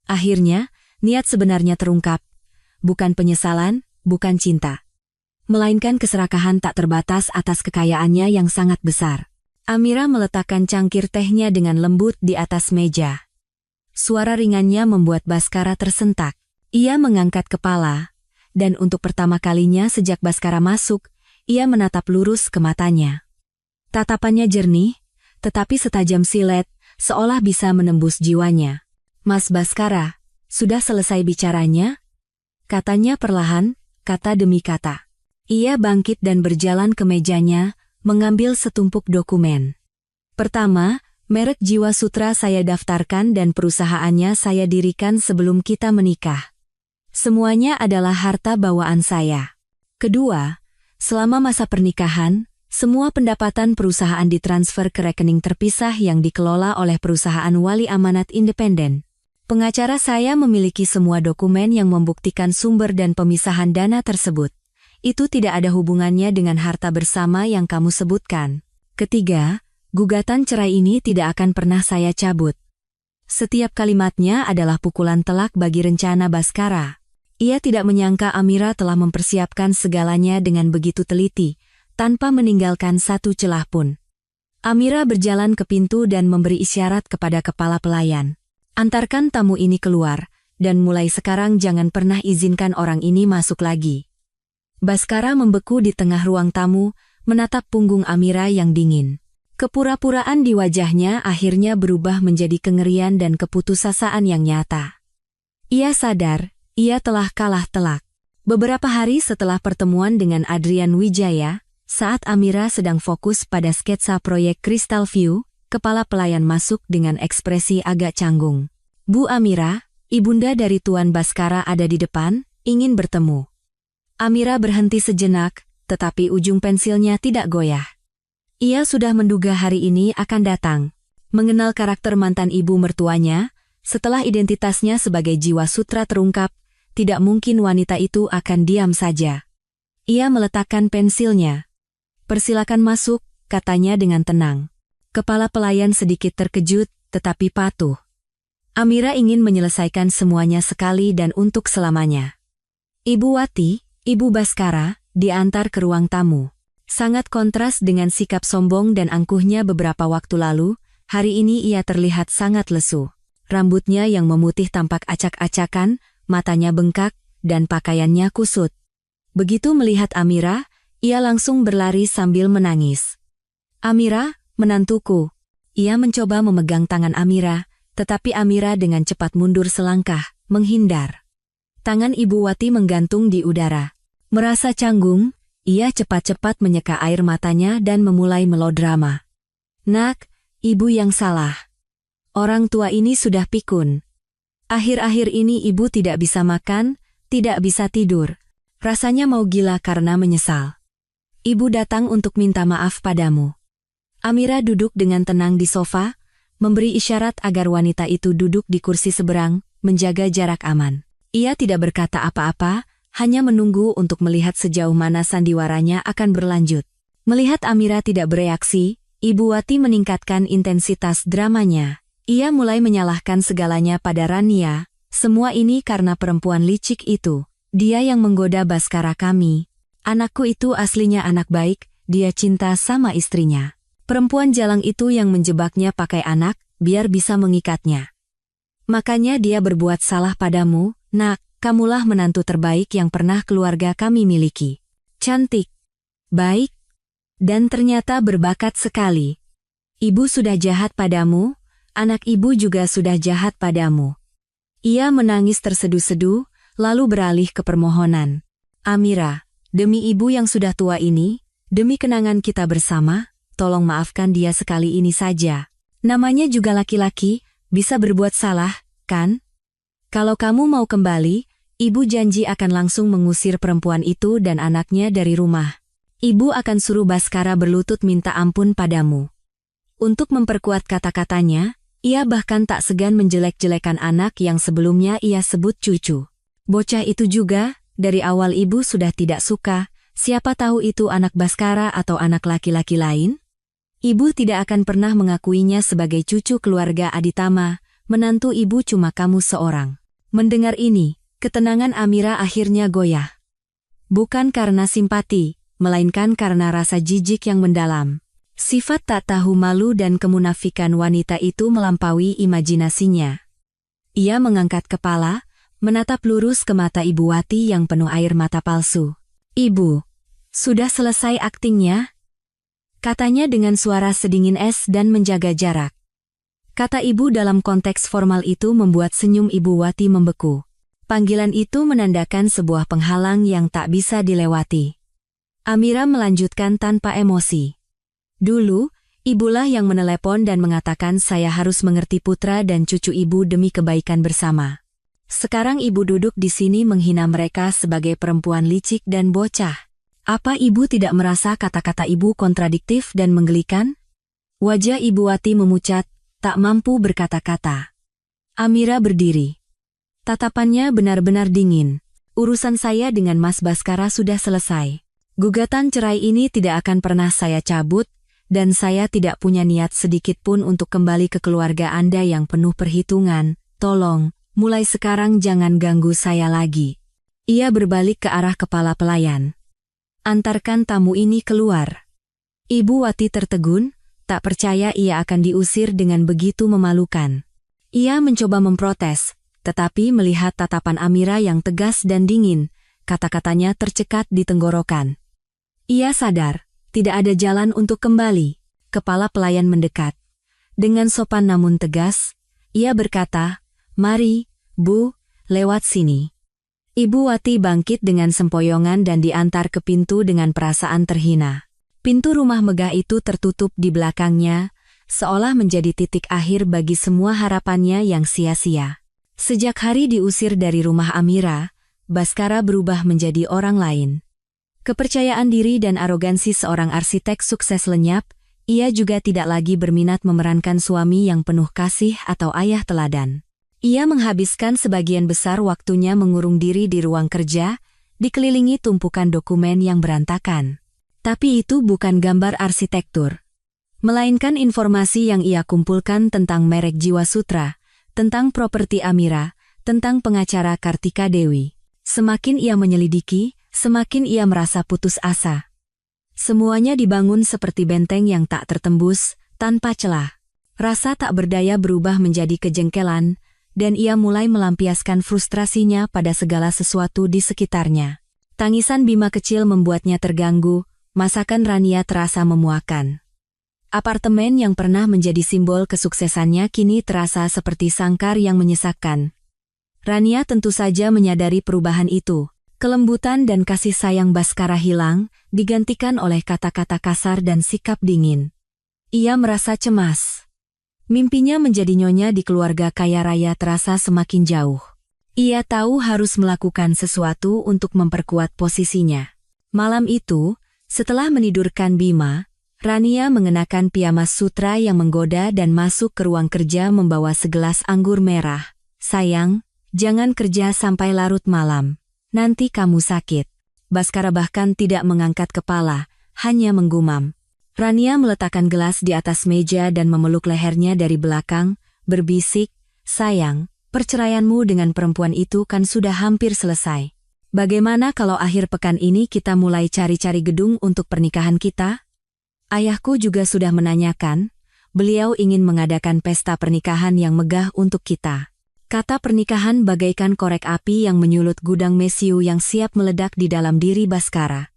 Akhirnya, niat sebenarnya terungkap. Bukan penyesalan, bukan cinta. Melainkan keserakahan tak terbatas atas kekayaannya yang sangat besar. Amira meletakkan cangkir tehnya dengan lembut di atas meja. Suara ringannya membuat Baskara tersentak. Ia mengangkat kepala, dan untuk pertama kalinya sejak Baskara masuk, ia menatap lurus ke matanya. Tatapannya jernih, tetapi setajam silet, seolah bisa menembus jiwanya. Mas Baskara, sudah selesai bicaranya? Katanya perlahan, kata demi kata. Ia bangkit dan berjalan ke mejanya, mengambil setumpuk dokumen. Pertama, merek Jiwa Sutra saya daftarkan dan perusahaannya saya dirikan sebelum kita menikah. Semuanya adalah harta bawaan saya. Kedua, selama masa pernikahan, semua pendapatan perusahaan ditransfer ke rekening terpisah yang dikelola oleh perusahaan wali amanat independen. Pengacara saya memiliki semua dokumen yang membuktikan sumber dan pemisahan dana tersebut. Itu tidak ada hubungannya dengan harta bersama yang kamu sebutkan. Ketiga, gugatan cerai ini tidak akan pernah saya cabut. Setiap kalimatnya adalah pukulan telak bagi rencana Baskara. Ia tidak menyangka Amira telah mempersiapkan segalanya dengan begitu teliti, tanpa meninggalkan satu celah pun. Amira berjalan ke pintu dan memberi isyarat kepada kepala pelayan. Antarkan tamu ini keluar, dan mulai sekarang jangan pernah izinkan orang ini masuk lagi. Baskara membeku di tengah ruang tamu, menatap punggung Amira yang dingin. Kepura-puraan di wajahnya akhirnya berubah menjadi kengerian dan keputusasaan yang nyata. Ia sadar, ia telah kalah telak. Beberapa hari setelah pertemuan dengan Adrian Wijaya, saat Amira sedang fokus pada sketsa proyek Crystal View, kepala pelayan masuk dengan ekspresi agak canggung. Bu Amira, ibunda dari Tuan Baskara ada di depan, ingin bertemu. Amira berhenti sejenak, tetapi ujung pensilnya tidak goyah. Ia sudah menduga hari ini akan datang. Mengenal karakter mantan ibu mertuanya, setelah identitasnya sebagai jiwa sutra terungkap, tidak mungkin wanita itu akan diam saja. Ia meletakkan pensilnya. Persilakan masuk, katanya dengan tenang. Kepala pelayan sedikit terkejut, tetapi patuh. Amira ingin menyelesaikan semuanya sekali dan untuk selamanya. Ibu Wati, Ibu Baskara, diantar ke ruang tamu. Sangat kontras dengan sikap sombong dan angkuhnya beberapa waktu lalu, hari ini ia terlihat sangat lesu. Rambutnya yang memutih tampak acak-acakan, matanya bengkak, dan pakaiannya kusut. Begitu melihat Amira, ia langsung berlari sambil menangis. Amira, menantuku. Ia mencoba memegang tangan Amira, tetapi Amira dengan cepat mundur selangkah, menghindar. Tangan Ibu Wati menggantung di udara. Merasa canggung, ia cepat-cepat menyeka air matanya dan memulai melodrama. Nak, ibu yang salah. Orang tua ini sudah pikun. Akhir-akhir ini ibu tidak bisa makan, tidak bisa tidur. Rasanya mau gila karena menyesal. Ibu datang untuk minta maaf padamu. Amira duduk dengan tenang di sofa, memberi isyarat agar wanita itu duduk di kursi seberang, menjaga jarak aman. Ia tidak berkata apa-apa, hanya menunggu untuk melihat sejauh mana sandiwaranya akan berlanjut. Melihat Amira tidak bereaksi, Ibu Wati meningkatkan intensitas dramanya. Ia mulai menyalahkan segalanya pada Rania, semua ini karena perempuan licik itu. Dia yang menggoda Baskara kami. Anakku itu aslinya anak baik, dia cinta sama istrinya. Perempuan jalang itu yang menjebaknya pakai anak, biar bisa mengikatnya. Makanya dia berbuat salah padamu, nak, kamulah menantu terbaik yang pernah keluarga kami miliki. Cantik, baik, dan ternyata berbakat sekali. Ibu sudah jahat padamu, anak ibu juga sudah jahat padamu. Ia menangis terseduh-seduh, lalu beralih ke permohonan. Amira, demi ibu yang sudah tua ini, demi kenangan kita bersama, tolong maafkan dia sekali ini saja. Namanya juga laki-laki, bisa berbuat salah, kan? Kalau kamu mau kembali, ibu janji akan langsung mengusir perempuan itu dan anaknya dari rumah. Ibu akan suruh Baskara berlutut minta ampun padamu. Untuk memperkuat kata-katanya, ia bahkan tak segan menjelek-jelekan anak yang sebelumnya ia sebut cucu. Bocah itu juga, dari awal ibu sudah tidak suka, siapa tahu itu anak Baskara atau anak laki-laki lain? Ibu tidak akan pernah mengakuinya sebagai cucu keluarga Aditama, menantu ibu cuma kamu seorang. Mendengar ini, ketenangan Amira akhirnya goyah. Bukan karena simpati, melainkan karena rasa jijik yang mendalam. Sifat tak tahu malu dan kemunafikan wanita itu melampaui imajinasinya. Ia mengangkat kepala, menatap lurus ke mata Ibu Wati yang penuh air mata palsu. Ibu, sudah selesai aktingnya? Katanya dengan suara sedingin es dan menjaga jarak. Kata ibu dalam konteks formal itu membuat senyum Ibu Wati membeku. Panggilan itu menandakan sebuah penghalang yang tak bisa dilewati. Amira melanjutkan tanpa emosi. Dulu, ibulah yang menelepon dan mengatakan saya harus mengerti putra dan cucu ibu demi kebaikan bersama. Sekarang ibu duduk di sini menghina mereka sebagai perempuan licik dan bocah. Apa ibu tidak merasa kata-kata ibu kontradiktif dan menggelikan? Wajah Ibu Wati memucat, tak mampu berkata-kata. Amira berdiri. Tatapannya benar-benar dingin. Urusan saya dengan Mas Baskara sudah selesai. Gugatan cerai ini tidak akan pernah saya cabut, dan saya tidak punya niat sedikit pun untuk kembali ke keluarga Anda yang penuh perhitungan. Tolong, mulai sekarang jangan ganggu saya lagi. Ia berbalik ke arah kepala pelayan. Antarkan tamu ini keluar. Ibu Wati tertegun, tak percaya ia akan diusir dengan begitu memalukan. Ia mencoba memprotes, tetapi melihat tatapan Amira yang tegas dan dingin, kata-katanya tercekat di tenggorokan. Ia sadar, tidak ada jalan untuk kembali. Kepala pelayan mendekat. Dengan sopan namun tegas, ia berkata, "Mari, Bu, lewat sini." Ibu Wati bangkit dengan sempoyongan dan diantar ke pintu dengan perasaan terhina. Pintu rumah megah itu tertutup di belakangnya, seolah menjadi titik akhir bagi semua harapannya yang sia-sia. Sejak hari diusir dari rumah Amira, Baskara berubah menjadi orang lain. Kepercayaan diri dan arogansi seorang arsitek sukses lenyap, ia juga tidak lagi berminat memerankan suami yang penuh kasih atau ayah teladan. Ia menghabiskan sebagian besar waktunya mengurung diri di ruang kerja, dikelilingi tumpukan dokumen yang berantakan. Tapi itu bukan gambar arsitektur, melainkan informasi yang ia kumpulkan tentang merek Jiwasutra, tentang properti Amira, tentang pengacara Kartika Dewi. Semakin ia menyelidiki, semakin ia merasa putus asa. Semuanya dibangun seperti benteng yang tak tertembus, tanpa celah. Rasa tak berdaya berubah menjadi kejengkelan, dan ia mulai melampiaskan frustrasinya pada segala sesuatu di sekitarnya. Tangisan Bima kecil membuatnya terganggu, masakan Rania terasa memuakan. Apartemen yang pernah menjadi simbol kesuksesannya kini terasa seperti sangkar yang menyesakkan. Rania tentu saja menyadari perubahan itu. Kelembutan dan kasih sayang Baskara hilang, digantikan oleh kata-kata kasar dan sikap dingin. Ia merasa cemas. Mimpinya menjadi nyonya di keluarga kaya raya terasa semakin jauh. Ia tahu harus melakukan sesuatu untuk memperkuat posisinya. Malam itu, Setelah menidurkan Bima, Rania mengenakan pijamas sutra yang menggoda dan masuk ke ruang kerja membawa segelas anggur merah. Sayang, jangan kerja sampai larut malam. Nanti kamu sakit. Baskara bahkan tidak mengangkat kepala, hanya menggumam. Rania meletakkan gelas di atas meja dan memeluk lehernya dari belakang, berbisik, sayang, perceraianmu dengan perempuan itu kan sudah hampir selesai. Bagaimana kalau akhir pekan ini kita mulai cari-cari gedung untuk pernikahan kita? Ayahku juga sudah menanyakan, beliau ingin mengadakan pesta pernikahan yang megah untuk kita. Kata pernikahan bagaikan korek api yang menyulut gudang mesiu yang siap meledak di dalam diri Baskara.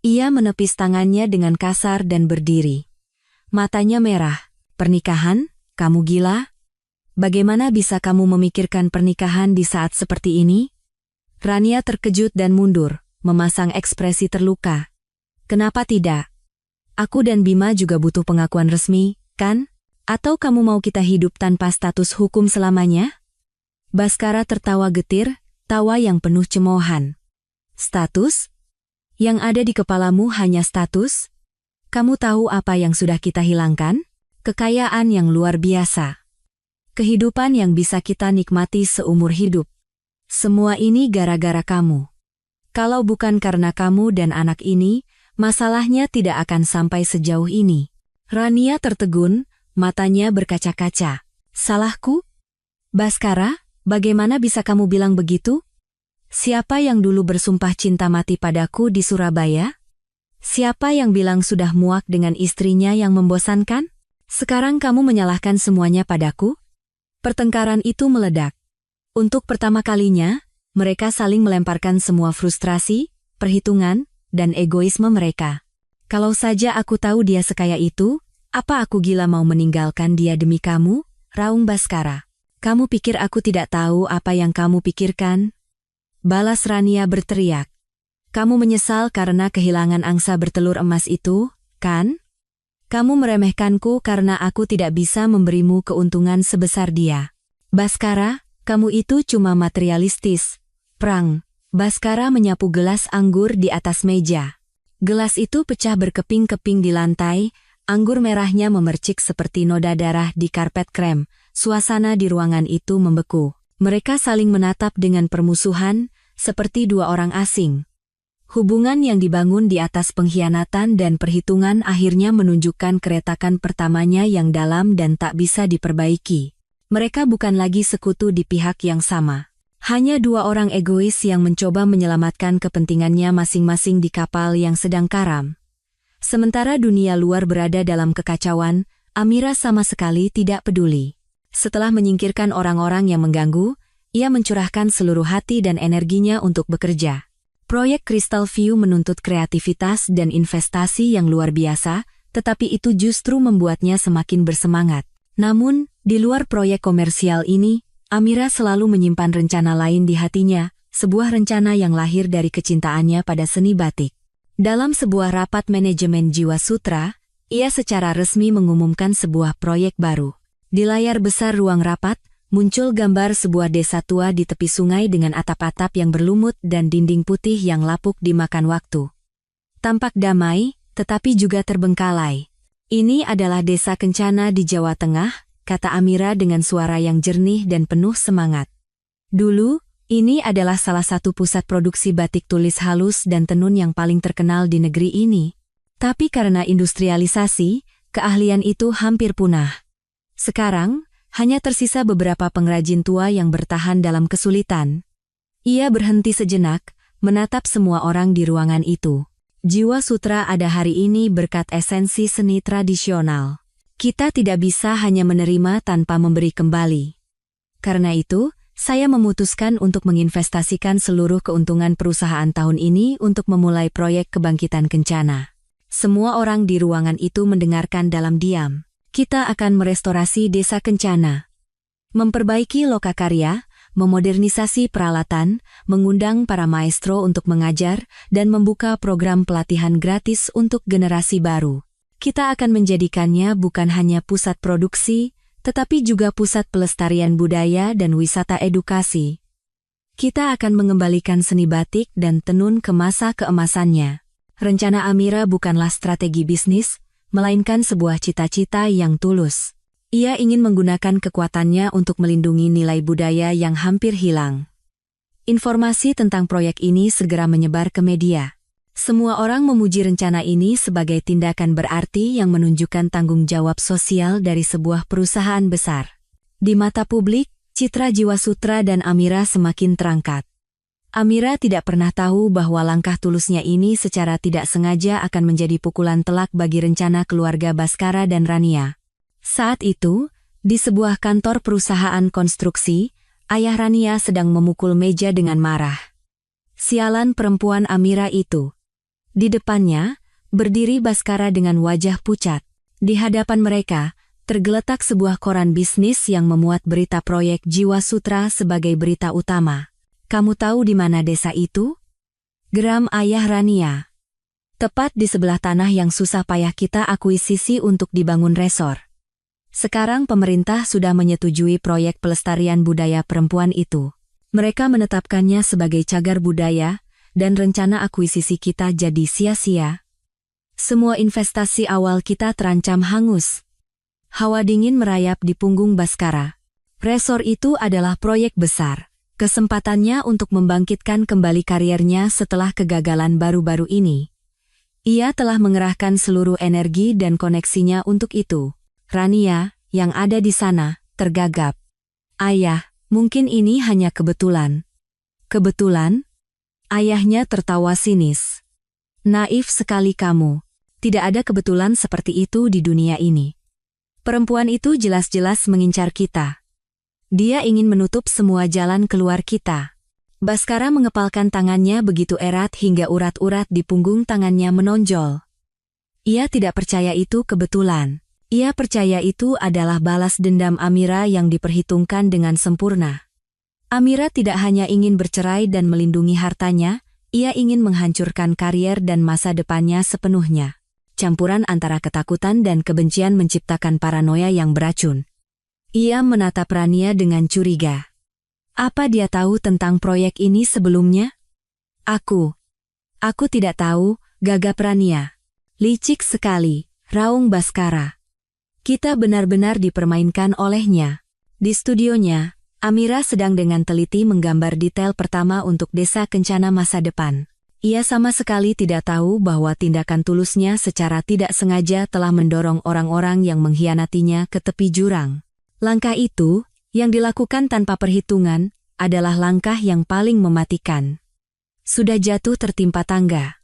Ia menepis tangannya dengan kasar dan berdiri. Matanya merah. Pernikahan? Kamu gila? Bagaimana bisa kamu memikirkan pernikahan di saat seperti ini? Rania terkejut dan mundur, memasang ekspresi terluka. Kenapa tidak? Aku dan Bima juga butuh pengakuan resmi, kan? Atau kamu mau kita hidup tanpa status hukum selamanya? Baskara tertawa getir, tawa yang penuh cemoohan. Status? Yang ada di kepalamu hanya status? Kamu tahu apa yang sudah kita hilangkan? Kekayaan yang luar biasa. Kehidupan yang bisa kita nikmati seumur hidup. Semua ini gara-gara kamu. Kalau bukan karena kamu dan anak ini, masalahnya tidak akan sampai sejauh ini. Rania tertegun, matanya berkaca-kaca. Salahku? Baskara, bagaimana bisa kamu bilang begitu? Siapa yang dulu bersumpah cinta mati padaku di Surabaya? Siapa yang bilang sudah muak dengan istrinya yang membosankan? Sekarang kamu menyalahkan semuanya padaku? Pertengkaran itu meledak. Untuk pertama kalinya, mereka saling melemparkan semua frustrasi, perhitungan, dan egoisme mereka. Kalau saja aku tahu dia sekaya itu, apa aku gila mau meninggalkan dia demi kamu? Raung Baskara. Kamu pikir aku tidak tahu apa yang kamu pikirkan? Balas Rania berteriak. Kamu menyesal karena kehilangan angsa bertelur emas itu, kan? Kamu meremehkanku karena aku tidak bisa memberimu keuntungan sebesar dia. Baskara, kamu itu cuma materialistis. Prang. Baskara menyapu gelas anggur di atas meja. Gelas itu pecah berkeping-keping di lantai, anggur merahnya memercik seperti noda darah di karpet krem. Suasana di ruangan itu membeku. Mereka saling menatap dengan permusuhan, seperti dua orang asing. Hubungan yang dibangun di atas pengkhianatan dan perhitungan akhirnya menunjukkan keretakan pertamanya yang dalam dan tak bisa diperbaiki. Mereka bukan lagi sekutu di pihak yang sama. Hanya dua orang egois yang mencoba menyelamatkan kepentingannya masing-masing di kapal yang sedang karam. Sementara dunia luar berada dalam kekacauan, Amira sama sekali tidak peduli. Setelah menyingkirkan orang-orang yang mengganggu, ia mencurahkan seluruh hati dan energinya untuk bekerja. Proyek Crystal View menuntut kreativitas dan investasi yang luar biasa, tetapi itu justru membuatnya semakin bersemangat. Namun, di luar proyek komersial ini, Amira selalu menyimpan rencana lain di hatinya, sebuah rencana yang lahir dari kecintaannya pada seni batik. Dalam sebuah rapat manajemen Jiwa Sutra, ia secara resmi mengumumkan sebuah proyek baru. Di layar besar ruang rapat, muncul gambar sebuah desa tua di tepi sungai dengan atap-atap yang berlumut dan dinding putih yang lapuk dimakan waktu. Tampak damai, tetapi juga terbengkalai. Ini adalah desa Kencana di Jawa Tengah, kata Amira dengan suara yang jernih dan penuh semangat. Dulu, ini adalah salah satu pusat produksi batik tulis halus dan tenun yang paling terkenal di negeri ini. Tapi karena industrialisasi, keahlian itu hampir punah. Sekarang, hanya tersisa beberapa pengrajin tua yang bertahan dalam kesulitan. Ia berhenti sejenak, menatap semua orang di ruangan itu. Jiwa Sutra ada hari ini berkat esensi seni tradisional. Kita tidak bisa hanya menerima tanpa memberi kembali. Karena itu, saya memutuskan untuk menginvestasikan seluruh keuntungan perusahaan tahun ini untuk memulai proyek kebangkitan Kencana. Semua orang di ruangan itu mendengarkan dalam diam. Kita akan merestorasi desa Kencana, memperbaiki lokakarya, memodernisasi peralatan, mengundang para maestro untuk mengajar, dan membuka program pelatihan gratis untuk generasi baru. Kita akan menjadikannya bukan hanya pusat produksi, tetapi juga pusat pelestarian budaya dan wisata edukasi. Kita akan mengembalikan seni batik dan tenun ke masa keemasannya. Rencana Amira bukanlah strategi bisnis, melainkan sebuah cita-cita yang tulus. Ia ingin menggunakan kekuatannya untuk melindungi nilai budaya yang hampir hilang. Informasi tentang proyek ini segera menyebar ke media. Semua orang memuji rencana ini sebagai tindakan berarti yang menunjukkan tanggung jawab sosial dari sebuah perusahaan besar. Di mata publik, citra Jiwasutra dan Amira semakin terangkat. Amira tidak pernah tahu bahwa langkah tulusnya ini secara tidak sengaja akan menjadi pukulan telak bagi rencana keluarga Bhaskara dan Rania. Saat itu, di sebuah kantor perusahaan konstruksi, ayah Rania sedang memukul meja dengan marah. Sialan perempuan Amira itu. Di depannya, berdiri Bhaskara dengan wajah pucat. Di hadapan mereka, tergeletak sebuah koran bisnis yang memuat berita proyek Jiwasutra sebagai berita utama. Kamu tahu di mana desa itu? Geram ayah Rania. Tepat di sebelah tanah yang susah payah kita akuisisi untuk dibangun resor. Sekarang pemerintah sudah menyetujui proyek pelestarian budaya perempuan itu. Mereka menetapkannya sebagai cagar budaya, dan rencana akuisisi kita jadi sia-sia. Semua investasi awal kita terancam hangus. Hawa dingin merayap di punggung Bhaskara. Resor itu adalah proyek besar. Kesempatannya untuk membangkitkan kembali kariernya setelah kegagalan baru-baru ini. Ia telah mengerahkan seluruh energi dan koneksinya untuk itu. Rania, yang ada di sana, tergagap. Ayah, mungkin ini hanya kebetulan. Kebetulan? Ayahnya tertawa sinis. Naif sekali kamu. Tidak ada kebetulan seperti itu di dunia ini. Perempuan itu jelas-jelas mengincar kita. Dia ingin menutup semua jalan keluar kita. Bhaskara mengepalkan tangannya begitu erat hingga urat-urat di punggung tangannya menonjol. Ia tidak percaya itu kebetulan. Ia percaya itu adalah balas dendam Amira yang diperhitungkan dengan sempurna. Amira tidak hanya ingin bercerai dan melindungi hartanya, ia ingin menghancurkan karier dan masa depannya sepenuhnya. Campuran antara ketakutan dan kebencian menciptakan paranoia yang beracun. Ia menatap Rania dengan curiga. Apa dia tahu tentang proyek ini sebelumnya? Aku tidak tahu, gagap Rania. Licik sekali, raung Bhaskara. Kita benar-benar dipermainkan olehnya. Di studionya, Amira sedang dengan teliti menggambar detail pertama untuk desa kencana masa depan. Ia sama sekali tidak tahu bahwa tindakan tulusnya secara tidak sengaja telah mendorong orang-orang yang mengkhianatinya ke tepi jurang. Langkah itu, yang dilakukan tanpa perhitungan, adalah langkah yang paling mematikan. Sudah jatuh tertimpa tangga.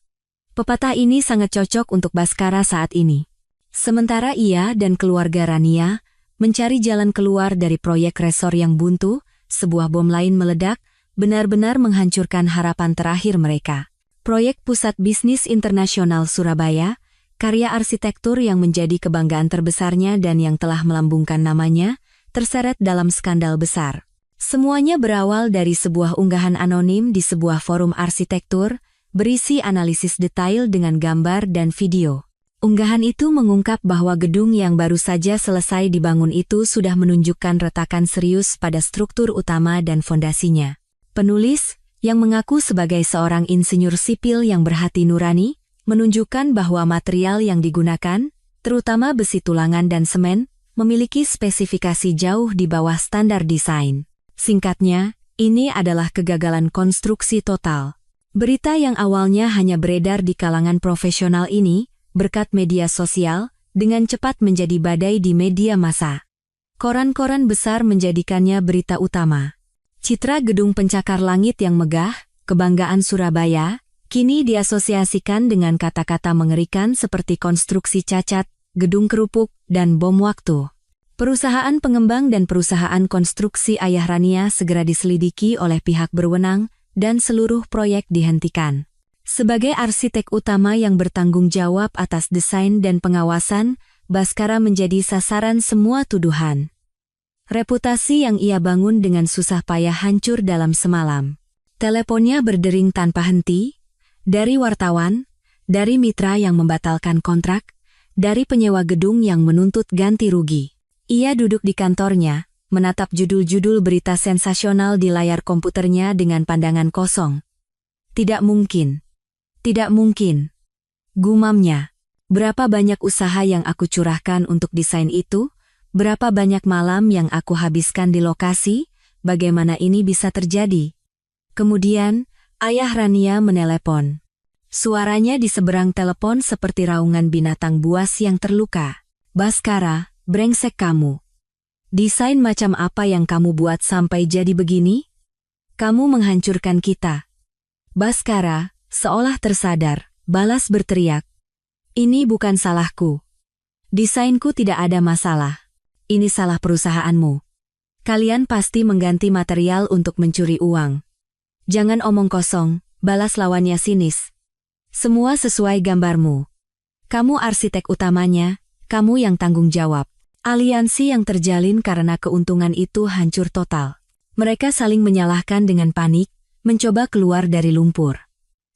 Pepatah ini sangat cocok untuk Bhaskara saat ini. Sementara ia dan keluarga Rania mencari jalan keluar dari proyek resor yang buntu, sebuah bom lain meledak, benar-benar menghancurkan harapan terakhir mereka. Proyek Pusat Bisnis Internasional Surabaya, karya arsitektur yang menjadi kebanggaan terbesarnya dan yang telah melambungkan namanya, terseret dalam skandal besar. Semuanya berawal dari sebuah unggahan anonim di sebuah forum arsitektur, berisi analisis detail dengan gambar dan video. Unggahan itu mengungkap bahwa gedung yang baru saja selesai dibangun itu sudah menunjukkan retakan serius pada struktur utama dan fondasinya. Penulis, yang mengaku sebagai seorang insinyur sipil yang berhati nurani, menunjukkan bahwa material yang digunakan, terutama besi tulangan dan semen, memiliki spesifikasi jauh di bawah standar desain. Singkatnya, ini adalah kegagalan konstruksi total. Berita yang awalnya hanya beredar di kalangan profesional ini, berkat media sosial, dengan cepat menjadi badai di media massa. Koran-koran besar menjadikannya berita utama. Citra gedung pencakar langit yang megah, kebanggaan Surabaya, kini diasosiasikan dengan kata-kata mengerikan seperti konstruksi cacat, gedung kerupuk, dan bom waktu. Perusahaan pengembang dan perusahaan konstruksi ayah Rania segera diselidiki oleh pihak berwenang, dan seluruh proyek dihentikan. Sebagai arsitek utama yang bertanggung jawab atas desain dan pengawasan, Bhaskara menjadi sasaran semua tuduhan. Reputasi yang ia bangun dengan susah payah hancur dalam semalam. Teleponnya berdering tanpa henti, dari wartawan, dari mitra yang membatalkan kontrak, dari penyewa gedung yang menuntut ganti rugi. Ia duduk di kantornya, menatap judul-judul berita sensasional di layar komputernya dengan pandangan kosong. Tidak mungkin. Tidak mungkin. Gumamnya. Berapa banyak usaha yang aku curahkan untuk desain itu? Berapa banyak malam yang aku habiskan di lokasi? Bagaimana ini bisa terjadi? Kemudian, ayah Rania menelepon. Suaranya di seberang telepon seperti raungan binatang buas yang terluka. Baskara, brengsek kamu. Desain macam apa yang kamu buat sampai jadi begini? Kamu menghancurkan kita. Baskara, seolah tersadar, balas berteriak. Ini bukan salahku. Desainku tidak ada masalah. Ini salah perusahaanmu. Kalian pasti mengganti material untuk mencuri uang. Jangan omong kosong, balas lawannya sinis. Semua sesuai gambarmu. Kamu arsitek utamanya, kamu yang tanggung jawab. Aliansi yang terjalin karena keuntungan itu hancur total. Mereka saling menyalahkan dengan panik, mencoba keluar dari lumpur.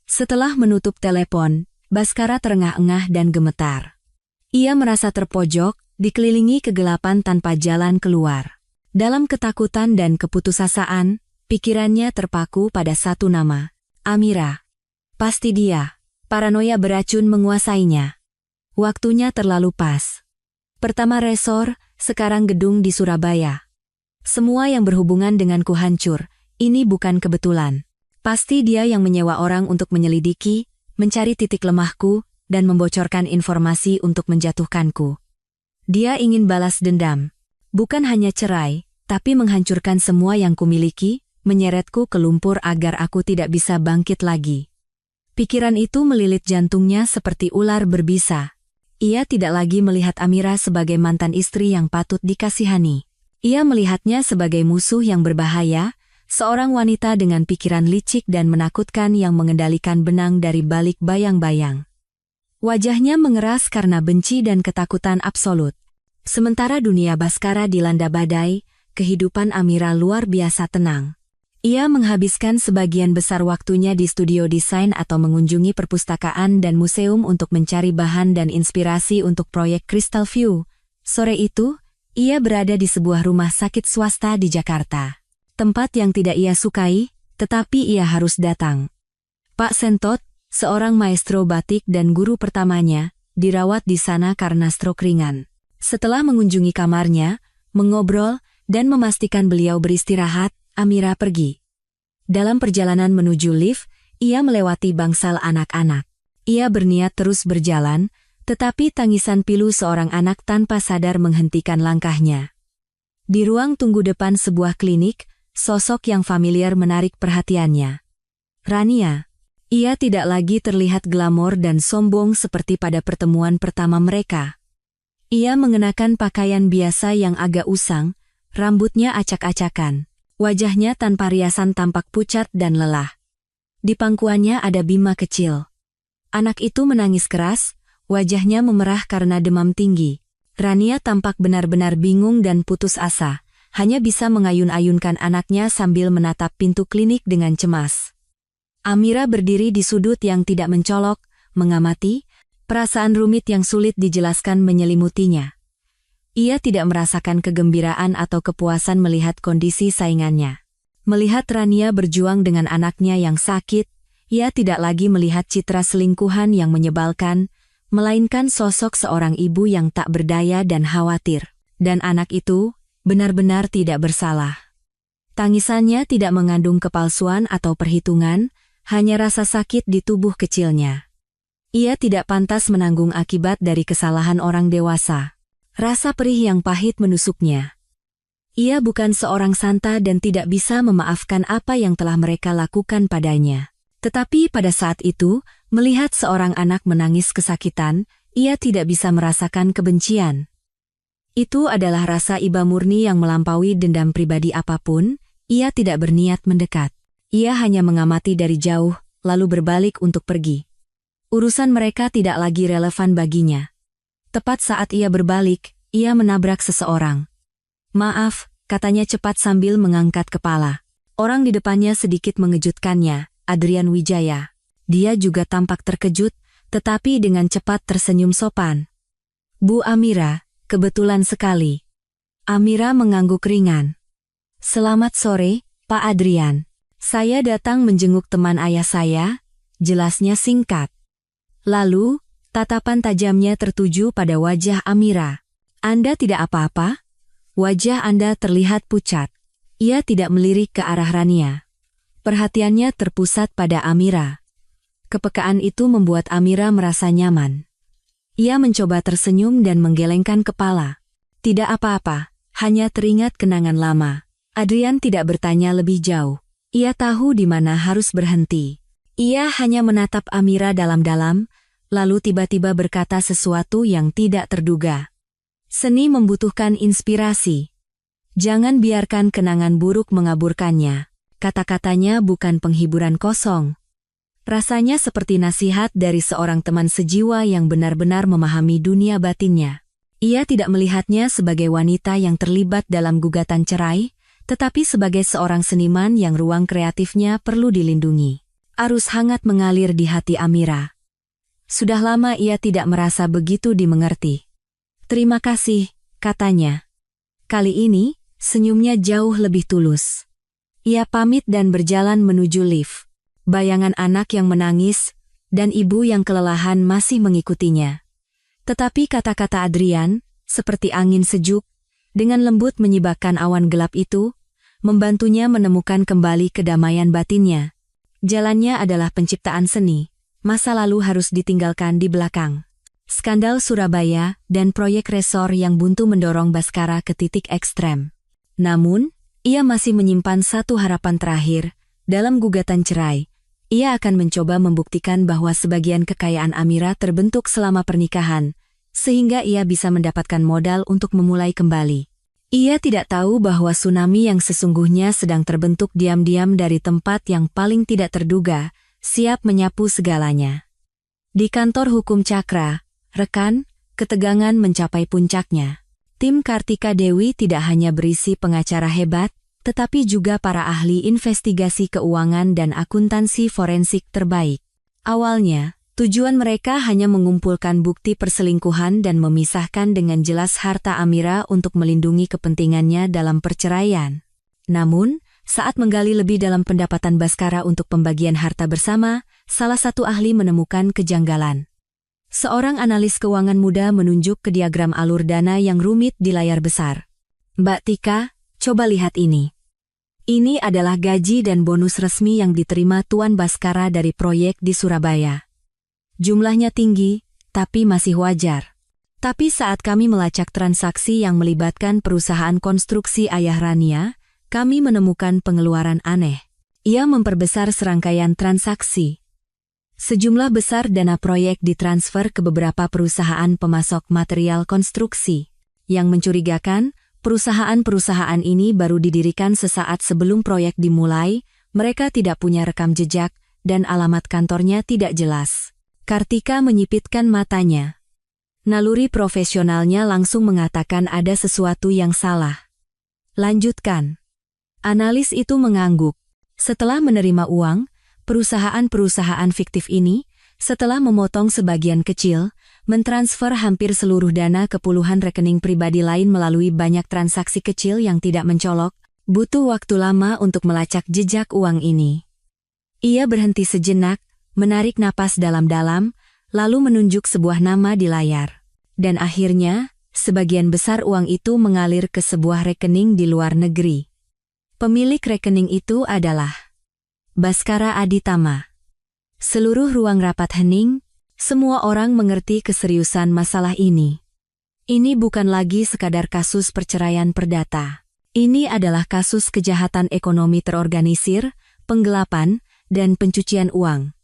Setelah menutup telepon, Baskara terengah-engah dan gemetar. Ia merasa terpojok, dikelilingi kegelapan tanpa jalan keluar. Dalam ketakutan dan keputusasaan, pikirannya terpaku pada satu nama, Amira. Pasti dia. Paranoia beracun menguasainya. Waktunya terlalu pas. Pertama resor, sekarang gedung di Surabaya. Semua yang berhubungan denganku hancur, ini bukan kebetulan. Pasti dia yang menyewa orang untuk menyelidiki, mencari titik lemahku, dan membocorkan informasi untuk menjatuhkanku. Dia ingin balas dendam. Bukan hanya cerai, tapi menghancurkan semua yang kumiliki, menyeretku ke lumpur agar aku tidak bisa bangkit lagi. Pikiran itu melilit jantungnya seperti ular berbisa. Ia tidak lagi melihat Amira sebagai mantan istri yang patut dikasihani. Ia melihatnya sebagai musuh yang berbahaya, seorang wanita dengan pikiran licik dan menakutkan yang mengendalikan benang dari balik bayang-bayang. Wajahnya mengeras karena benci dan ketakutan absolut. Sementara dunia Baskara dilanda badai, kehidupan Amira luar biasa tenang. Ia menghabiskan sebagian besar waktunya di studio desain atau mengunjungi perpustakaan dan museum untuk mencari bahan dan inspirasi untuk proyek Crystal View. Sore itu, ia berada di sebuah rumah sakit swasta di Jakarta. Tempat yang tidak ia sukai, tetapi ia harus datang. Pak Sentot, seorang maestro batik dan guru pertamanya, dirawat di sana karena stroke ringan. Setelah mengunjungi kamarnya, mengobrol, dan memastikan beliau beristirahat, Amira pergi. Dalam perjalanan menuju lift, ia melewati bangsal anak-anak. Ia berniat terus berjalan, tetapi tangisan pilu seorang anak tanpa sadar menghentikan langkahnya. Di ruang tunggu depan sebuah klinik, sosok yang familiar menarik perhatiannya. Rania. Ia tidak lagi terlihat glamor dan sombong seperti pada pertemuan pertama mereka. Ia mengenakan pakaian biasa yang agak usang, rambutnya acak-acakan. Wajahnya tanpa riasan tampak pucat dan lelah. Di pangkuannya ada Bima kecil. Anak itu menangis keras, wajahnya memerah karena demam tinggi. Rania tampak benar-benar bingung dan putus asa. Hanya bisa mengayun-ayunkan anaknya sambil menatap pintu klinik dengan cemas. Amira berdiri di sudut yang tidak mencolok, mengamati, perasaan rumit yang sulit dijelaskan menyelimutinya. Ia tidak merasakan kegembiraan atau kepuasan melihat kondisi saingannya. Melihat Rania berjuang dengan anaknya yang sakit, ia tidak lagi melihat citra selingkuhan yang menyebalkan, melainkan sosok seorang ibu yang tak berdaya dan khawatir. Dan anak itu benar-benar tidak bersalah. Tangisannya tidak mengandung kepalsuan atau perhitungan, hanya rasa sakit di tubuh kecilnya. Ia tidak pantas menanggung akibat dari kesalahan orang dewasa. Rasa perih yang pahit menusuknya. Ia bukan seorang santa dan tidak bisa memaafkan apa yang telah mereka lakukan padanya. Tetapi pada saat itu, melihat seorang anak menangis kesakitan, ia tidak bisa merasakan kebencian. Itu adalah rasa iba murni yang melampaui dendam pribadi apapun. Ia tidak berniat mendekat. Ia hanya mengamati dari jauh, lalu berbalik untuk pergi. Urusan mereka tidak lagi relevan baginya. Tepat saat ia berbalik, ia menabrak seseorang. "Maaf," katanya cepat sambil mengangkat kepala. Orang di depannya sedikit mengejutkannya, Adrian Wijaya. Dia juga tampak terkejut, tetapi dengan cepat tersenyum sopan. "Bu Amira, kebetulan sekali." Amira mengangguk ringan. "Selamat sore, Pak Adrian. Saya datang menjenguk teman ayah saya," jelasnya singkat. Lalu, Tatapan tajamnya tertuju pada wajah Amira. "Anda tidak apa-apa?" Wajah Anda terlihat pucat. Ia tidak melirik ke arah Rania. Perhatiannya terpusat pada Amira. Kepekaan itu membuat Amira merasa nyaman. Ia mencoba tersenyum dan menggelengkan kepala. "Tidak apa-apa, hanya teringat kenangan lama." Adrian tidak bertanya lebih jauh. Ia tahu di mana harus berhenti. Ia hanya menatap Amira dalam-dalam, lalu tiba-tiba berkata sesuatu yang tidak terduga. "Seni membutuhkan inspirasi. Jangan biarkan kenangan buruk mengaburkannya." Kata-katanya bukan penghiburan kosong. Rasanya seperti nasihat dari seorang teman sejiwa yang benar-benar memahami dunia batinnya. Ia tidak melihatnya sebagai wanita yang terlibat dalam gugatan cerai, tetapi sebagai seorang seniman yang ruang kreatifnya perlu dilindungi. Arus hangat mengalir di hati Amira. Sudah lama ia tidak merasa begitu dimengerti. "Terima kasih," katanya. Kali ini, senyumnya jauh lebih tulus. Ia pamit dan berjalan menuju lift. Bayangan anak yang menangis, dan ibu yang kelelahan masih mengikutinya. Tetapi kata-kata Adrian, seperti angin sejuk, dengan lembut menyibakkan awan gelap itu, membantunya menemukan kembali kedamaian batinnya. Jalannya adalah penciptaan seni. Masa lalu harus ditinggalkan di belakang. Skandal Surabaya dan proyek resor yang buntu mendorong Baskara ke titik ekstrem. Namun, ia masih menyimpan satu harapan terakhir. Dalam gugatan cerai, ia akan mencoba membuktikan bahwa sebagian kekayaan Amira terbentuk selama pernikahan, sehingga ia bisa mendapatkan modal untuk memulai kembali. Ia tidak tahu bahwa tsunami yang sesungguhnya sedang terbentuk diam-diam dari tempat yang paling tidak terduga, siap menyapu segalanya. Di kantor hukum Cakra, rekan, ketegangan mencapai puncaknya. Tim Kartika Dewi tidak hanya berisi pengacara hebat, tetapi juga para ahli investigasi keuangan dan akuntansi forensik terbaik. Awalnya, tujuan mereka hanya mengumpulkan bukti perselingkuhan dan memisahkan dengan jelas harta Amira untuk melindungi kepentingannya dalam perceraian. Namun, saat menggali lebih dalam pendapatan Baskara untuk pembagian harta bersama, salah satu ahli menemukan kejanggalan. Seorang analis keuangan muda menunjuk ke diagram alur dana yang rumit di layar besar. "Mbak Tika, coba lihat ini. Ini adalah gaji dan bonus resmi yang diterima Tuan Baskara dari proyek di Surabaya. Jumlahnya tinggi, tapi masih wajar. Tapi saat kami melacak transaksi yang melibatkan perusahaan konstruksi ayah Rania, kami menemukan pengeluaran aneh." Ia memperbesar serangkaian transaksi. Sejumlah besar dana proyek ditransfer ke beberapa perusahaan pemasok material konstruksi. Yang mencurigakan, perusahaan-perusahaan ini baru didirikan sesaat sebelum proyek dimulai, mereka tidak punya rekam jejak, dan alamat kantornya tidak jelas. Kartika menyipitkan matanya. Naluri profesionalnya langsung mengatakan ada sesuatu yang salah. "Lanjutkan." Analis itu mengangguk. Setelah menerima uang, perusahaan-perusahaan fiktif ini, setelah memotong sebagian kecil, mentransfer hampir seluruh dana ke puluhan rekening pribadi lain melalui banyak transaksi kecil yang tidak mencolok, butuh waktu lama untuk melacak jejak uang ini. Ia berhenti sejenak, menarik napas dalam-dalam, lalu menunjuk sebuah nama di layar. Dan akhirnya, sebagian besar uang itu mengalir ke sebuah rekening di luar negeri. Pemilik rekening itu adalah Baskara Aditama. Seluruh ruang rapat hening, semua orang mengerti keseriusan masalah ini. Ini bukan lagi sekadar kasus perceraian perdata. Ini adalah kasus kejahatan ekonomi terorganisir, penggelapan, dan pencucian uang.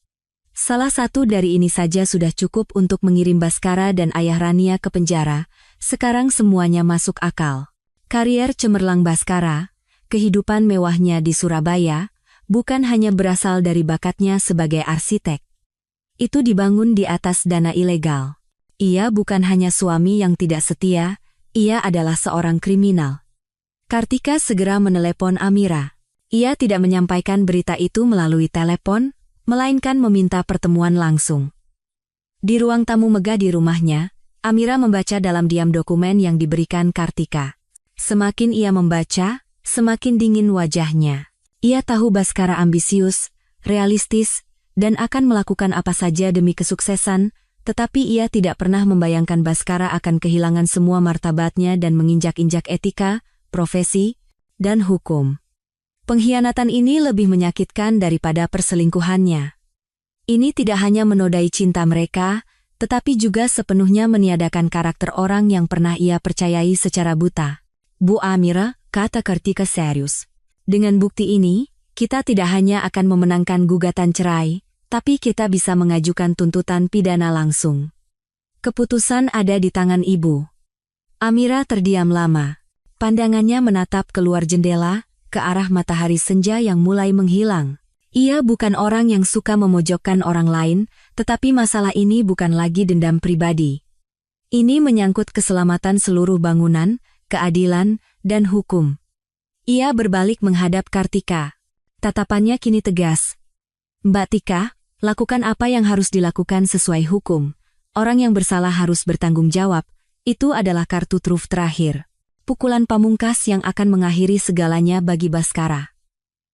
Salah satu dari ini saja sudah cukup untuk mengirim Baskara dan ayah Rania ke penjara. Sekarang semuanya masuk akal. Karier cemerlang Baskara, kehidupan mewahnya di Surabaya, bukan hanya berasal dari bakatnya sebagai arsitek. Itu dibangun di atas dana ilegal. Ia bukan hanya suami yang tidak setia, ia adalah seorang kriminal. Kartika segera menelepon Amira. Ia tidak menyampaikan berita itu melalui telepon, melainkan meminta pertemuan langsung. Di ruang tamu megah di rumahnya, Amira membaca dalam diam dokumen yang diberikan Kartika. Semakin ia membaca, semakin dingin wajahnya. Ia tahu Baskara ambisius, realistis, dan akan melakukan apa saja demi kesuksesan, tetapi ia tidak pernah membayangkan Baskara akan kehilangan semua martabatnya dan menginjak-injak etika, profesi, dan hukum. Pengkhianatan ini lebih menyakitkan daripada perselingkuhannya. Ini tidak hanya menodai cinta mereka, tetapi juga sepenuhnya meniadakan karakter orang yang pernah ia percayai secara buta. Bu Amira, kata Kartika serius. Dengan bukti ini, kita tidak hanya akan memenangkan gugatan cerai, tapi kita bisa mengajukan tuntutan pidana langsung. Keputusan ada di tangan ibu. Amira terdiam lama. Pandangannya menatap keluar jendela, ke arah matahari senja yang mulai menghilang. Ia bukan orang yang suka memojokkan orang lain, tetapi masalah ini bukan lagi dendam pribadi. Ini menyangkut keselamatan seluruh bangunan, keadilan, dan hukum. Ia berbalik menghadap Kartika. Tatapannya kini tegas. Mbak Tika, lakukan apa yang harus dilakukan sesuai hukum. Orang yang bersalah harus bertanggung jawab. Itu adalah kartu truf terakhir. Pukulan pamungkas yang akan mengakhiri segalanya bagi Baskara.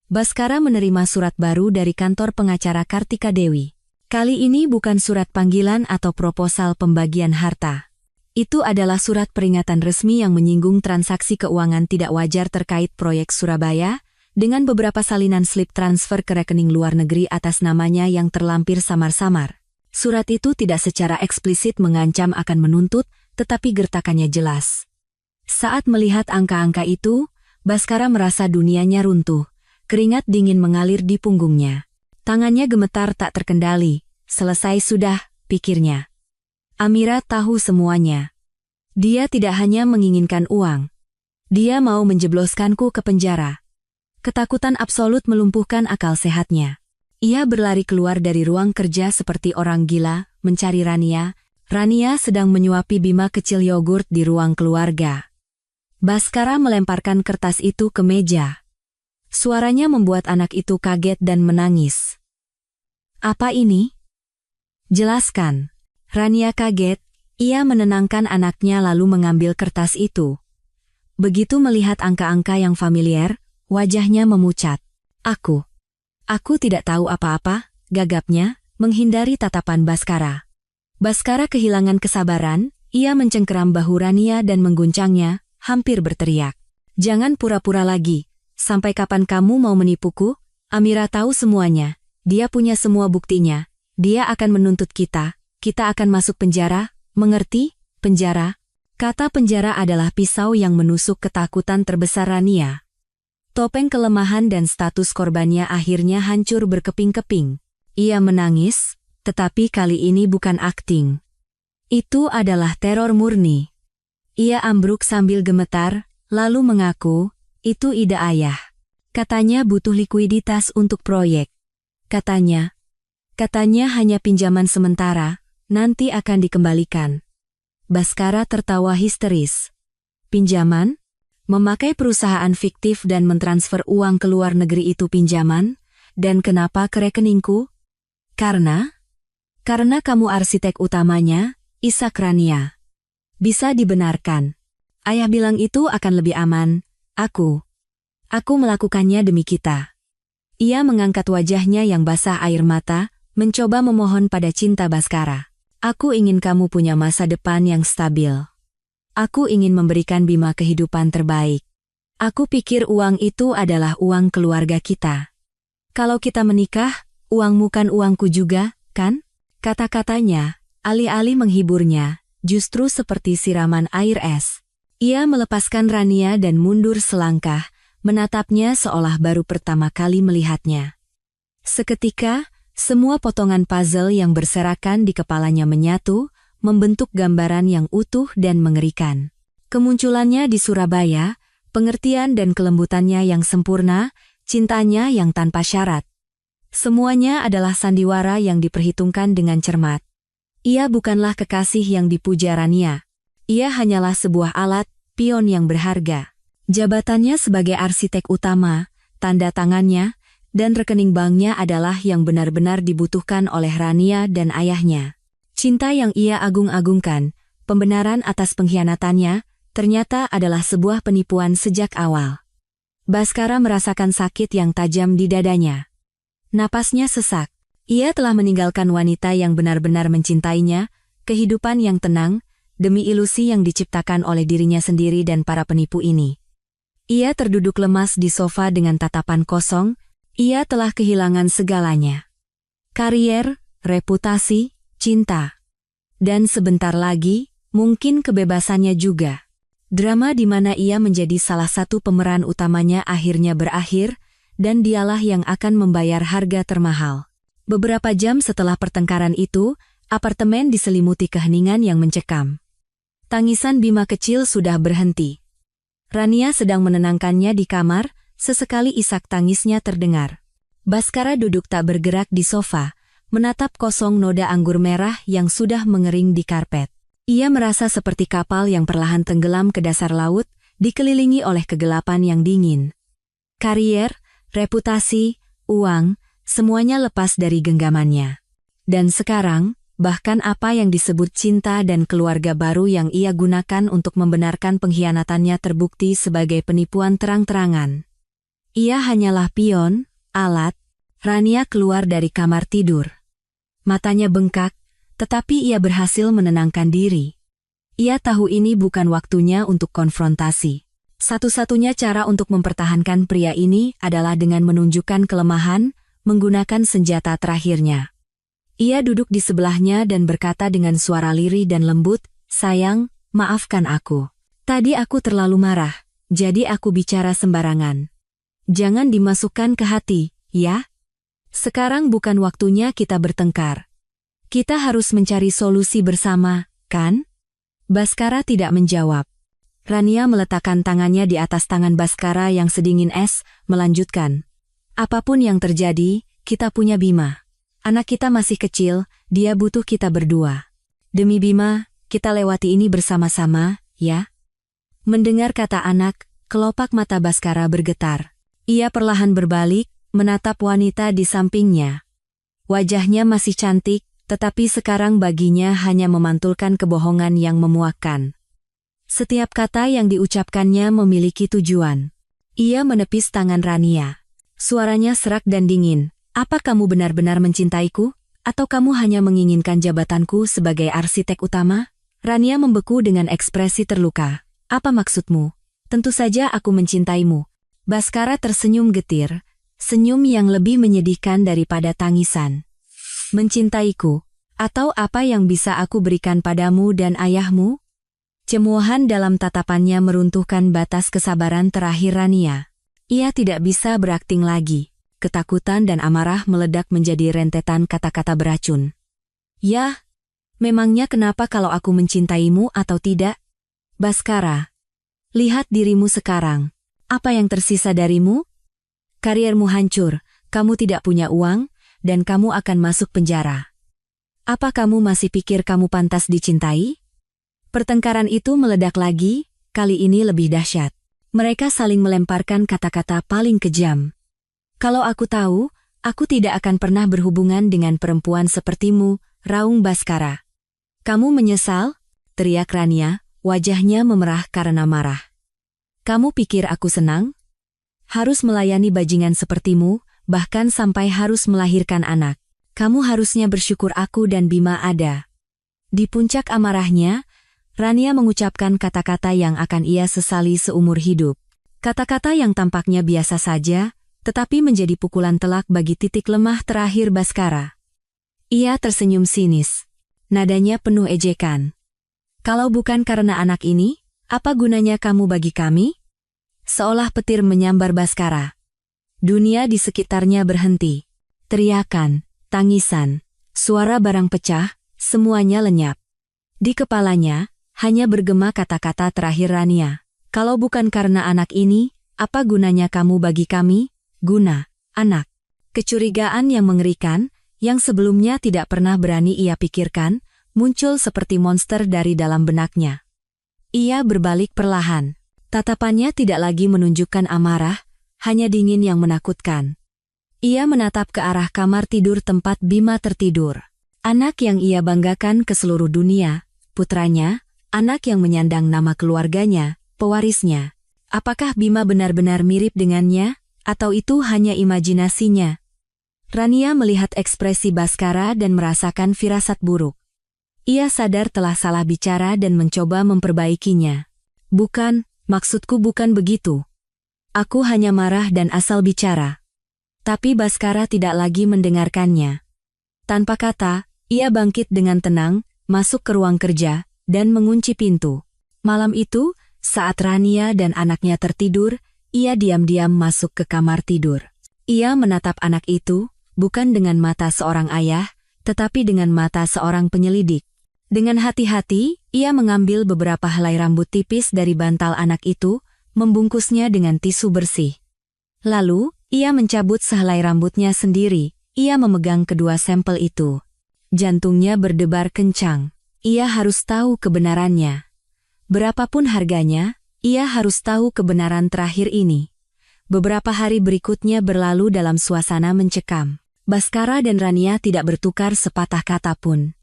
Baskara menerima surat baru dari kantor pengacara Kartika Dewi. Kali ini bukan surat panggilan atau proposal pembagian harta. Itu adalah surat peringatan resmi yang menyinggung transaksi keuangan tidak wajar terkait proyek Surabaya, dengan beberapa salinan slip transfer ke rekening luar negeri atas namanya yang terlampir samar-samar. Surat itu tidak secara eksplisit mengancam akan menuntut, tetapi gertakannya jelas. Saat melihat angka-angka itu, Baskara merasa dunianya runtuh. Keringat dingin mengalir di punggungnya. Tangannya gemetar tak terkendali. Selesai sudah, pikirnya. Amira tahu semuanya. Dia tidak hanya menginginkan uang. Dia mau menjebloskanku ke penjara. Ketakutan absolut melumpuhkan akal sehatnya. Ia berlari keluar dari ruang kerja seperti orang gila, mencari Rania. Rania sedang menyuapi Bima kecil yogurt di ruang keluarga. Baskara melemparkan kertas itu ke meja. Suaranya membuat anak itu kaget dan menangis. Apa ini? Jelaskan. Rania kaget, ia menenangkan anaknya lalu mengambil kertas itu. Begitu melihat angka-angka yang familiar, wajahnya memucat. Aku tidak tahu apa-apa, gagapnya, menghindari tatapan Baskara. Baskara kehilangan kesabaran, ia mencengkeram bahu Rania dan mengguncangnya, hampir berteriak. Jangan pura-pura lagi. Sampai kapan kamu mau menipuku? Amira tahu semuanya. Dia punya semua buktinya. Dia akan menuntut kita. Kita akan masuk penjara. Mengerti? Penjara. Kata penjara adalah pisau yang menusuk ketakutan terbesar Rania. Topeng kelemahan dan status korbannya akhirnya hancur berkeping-keping. Ia menangis, tetapi kali ini bukan akting. Itu adalah teror murni. Ia ambruk sambil gemetar, lalu mengaku, itu ide ayah. Katanya butuh likuiditas untuk proyek. Katanya hanya pinjaman sementara, nanti akan dikembalikan. Baskara tertawa histeris. Pinjaman? Memakai perusahaan fiktif dan mentransfer uang ke luar negeri itu pinjaman? Dan kenapa ke rekeningku? Karena kamu arsitek utamanya, Ishak Rania. Bisa dibenarkan. Ayah bilang itu akan lebih aman. Aku melakukannya demi kita. Ia mengangkat wajahnya yang basah air mata, mencoba memohon pada cinta Baskara. Aku ingin kamu punya masa depan yang stabil. Aku ingin memberikan Bima kehidupan terbaik. Aku pikir uang itu adalah uang keluarga kita. Kalau kita menikah, uangmu kan uangku juga, kan? Kata-katanya, alih-alih menghiburnya, justru seperti siraman air es. Ia melepaskan Rania dan mundur selangkah, menatapnya seolah baru pertama kali melihatnya. Seketika, semua potongan puzzle yang berserakan di kepalanya menyatu, membentuk gambaran yang utuh dan mengerikan. Kemunculannya di Surabaya, pengertian dan kelembutannya yang sempurna, cintanya yang tanpa syarat. Semuanya adalah sandiwara yang diperhitungkan dengan cermat. Ia bukanlah kekasih yang dipuja Rania. Ia hanyalah sebuah alat, pion yang berharga. Jabatannya sebagai arsitek utama, tanda tangannya, dan rekening banknya adalah yang benar-benar dibutuhkan oleh Rania dan ayahnya. Cinta yang ia agung-agungkan, pembenaran atas pengkhianatannya, ternyata adalah sebuah penipuan sejak awal. Baskara merasakan sakit yang tajam di dadanya. Napasnya sesak. Ia telah meninggalkan wanita yang benar-benar mencintainya, kehidupan yang tenang, demi ilusi yang diciptakan oleh dirinya sendiri dan para penipu ini. Ia terduduk lemas di sofa dengan tatapan kosong, ia telah kehilangan segalanya. Karier, reputasi, cinta. Dan sebentar lagi, mungkin kebebasannya juga. Drama di mana ia menjadi salah satu pemeran utamanya akhirnya berakhir, dan dialah yang akan membayar harga termahal. Beberapa jam setelah pertengkaran itu, apartemen diselimuti keheningan yang mencekam. Tangisan Bima kecil sudah berhenti. Rania sedang menenangkannya di kamar, sesekali isak tangisnya terdengar. Baskara duduk tak bergerak di sofa, menatap kosong noda anggur merah yang sudah mengering di karpet. Ia merasa seperti kapal yang perlahan tenggelam ke dasar laut, dikelilingi oleh kegelapan yang dingin. Karier, reputasi, uang, semuanya lepas dari genggamannya. Dan sekarang, bahkan apa yang disebut cinta dan keluarga baru yang ia gunakan untuk membenarkan pengkhianatannya terbukti sebagai penipuan terang-terangan. Ia hanyalah pion, alat. Rania keluar dari kamar tidur. Matanya bengkak, tetapi ia berhasil menenangkan diri. Ia tahu ini bukan waktunya untuk konfrontasi. Satu-satunya cara untuk mempertahankan pria ini adalah dengan menunjukkan kelemahan, menggunakan senjata terakhirnya. Ia duduk di sebelahnya dan berkata dengan suara lirih dan lembut, "Sayang, maafkan aku. Tadi aku terlalu marah, jadi aku bicara sembarangan. Jangan dimasukkan ke hati, ya? Sekarang bukan waktunya kita bertengkar. Kita harus mencari solusi bersama, kan?" Baskara tidak menjawab. Rania meletakkan tangannya di atas tangan Baskara yang sedingin es, melanjutkan. "Apapun yang terjadi, kita punya Bima. Anak kita masih kecil, dia butuh kita berdua. Demi Bima, kita lewati ini bersama-sama, ya?" Mendengar kata anak, kelopak mata Baskara bergetar. Ia perlahan berbalik, menatap wanita di sampingnya. Wajahnya masih cantik, tetapi sekarang baginya hanya memantulkan kebohongan yang memuakkan. Setiap kata yang diucapkannya memiliki tujuan. Ia menepis tangan Rania. Suaranya serak dan dingin. "Apa kamu benar-benar mencintaiku? Atau kamu hanya menginginkan jabatanku sebagai arsitek utama?" Rania membeku dengan ekspresi terluka. "Apa maksudmu? Tentu saja aku mencintaimu." Baskara tersenyum getir, senyum yang lebih menyedihkan daripada tangisan. "Mencintaiku? Atau apa yang bisa aku berikan padamu dan ayahmu?" Cemoohan dalam tatapannya meruntuhkan batas kesabaran terakhir Rania. Ia tidak bisa berakting lagi. Ketakutan dan amarah meledak menjadi rentetan kata-kata beracun. "Ya, memangnya kenapa kalau aku mencintaimu atau tidak? Baskara, lihat dirimu sekarang. Apa yang tersisa darimu? Kariermu hancur, kamu tidak punya uang, dan kamu akan masuk penjara. Apa kamu masih pikir kamu pantas dicintai?" Pertengkaran itu meledak lagi, kali ini lebih dahsyat. Mereka saling melemparkan kata-kata paling kejam. "Kalau aku tahu, aku tidak akan pernah berhubungan dengan perempuan sepertimu," raung Baskara. "Kamu menyesal?" teriak Rania, wajahnya memerah karena marah. "Kamu pikir aku senang? Harus melayani bajingan sepertimu, bahkan sampai harus melahirkan anak. Kamu harusnya bersyukur aku dan Bima ada." Di puncak amarahnya, Rania mengucapkan kata-kata yang akan ia sesali seumur hidup. Kata-kata yang tampaknya biasa saja, tetapi menjadi pukulan telak bagi titik lemah terakhir Baskara. Ia tersenyum sinis. Nadanya penuh ejekan. "Kalau bukan karena anak ini, apa gunanya kamu bagi kami?" Seolah petir menyambar Baskara. Dunia di sekitarnya berhenti. Teriakan, tangisan, suara barang pecah, semuanya lenyap. Di kepalanya, hanya bergema kata-kata terakhir Rania. "Kalau bukan karena anak ini, apa gunanya kamu bagi kami?" Guna, anak. Kecurigaan yang mengerikan, yang sebelumnya tidak pernah berani ia pikirkan, muncul seperti monster dari dalam benaknya. Ia berbalik perlahan. Tatapannya tidak lagi menunjukkan amarah, hanya dingin yang menakutkan. Ia menatap ke arah kamar tidur tempat Bima tertidur. Anak yang ia banggakan ke seluruh dunia, putranya, anak yang menyandang nama keluarganya, pewarisnya. Apakah Bima benar-benar mirip dengannya, atau itu hanya imajinasinya? Rania melihat ekspresi Baskara dan merasakan firasat buruk. Ia sadar telah salah bicara dan mencoba memperbaikinya. Bukan, maksudku bukan begitu. Aku hanya marah dan asal bicara. Tapi Baskara tidak lagi mendengarkannya. Tanpa kata, ia bangkit dengan tenang, masuk ke ruang kerja, dan mengunci pintu. Malam itu, saat Rania dan anaknya tertidur, ia diam-diam masuk ke kamar tidur. Ia menatap anak itu, bukan dengan mata seorang ayah, tetapi dengan mata seorang penyelidik. Dengan hati-hati, ia mengambil beberapa helai rambut tipis dari bantal anak itu, membungkusnya dengan tisu bersih. Lalu, ia mencabut sehelai rambutnya sendiri. Ia memegang kedua sampel itu. Jantungnya berdebar kencang. Ia harus tahu kebenarannya. Berapapun harganya, ia harus tahu kebenaran terakhir ini. Beberapa hari berikutnya berlalu dalam suasana mencekam. Baskara dan Rania tidak bertukar sepatah kata pun.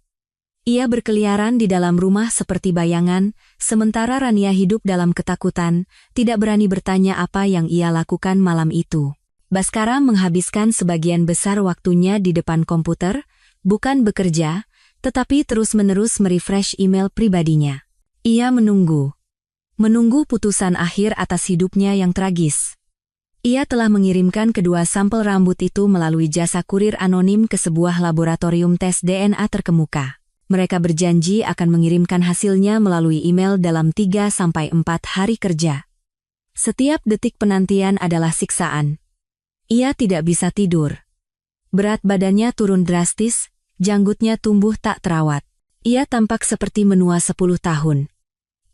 Ia berkeliaran di dalam rumah seperti bayangan, sementara Rania hidup dalam ketakutan, tidak berani bertanya apa yang ia lakukan malam itu. Baskara menghabiskan sebagian besar waktunya di depan komputer, bukan bekerja, tetapi terus-menerus merefresh email pribadinya. Ia menunggu putusan akhir atas hidupnya yang tragis. Ia telah mengirimkan kedua sampel rambut itu melalui jasa kurir anonim ke sebuah laboratorium tes DNA terkemuka. Mereka berjanji akan mengirimkan hasilnya melalui email dalam 3-4 hari kerja. Setiap detik penantian adalah siksaan. Ia tidak bisa tidur. Berat badannya turun drastis, janggutnya tumbuh tak terawat. Ia tampak seperti menua 10 tahun.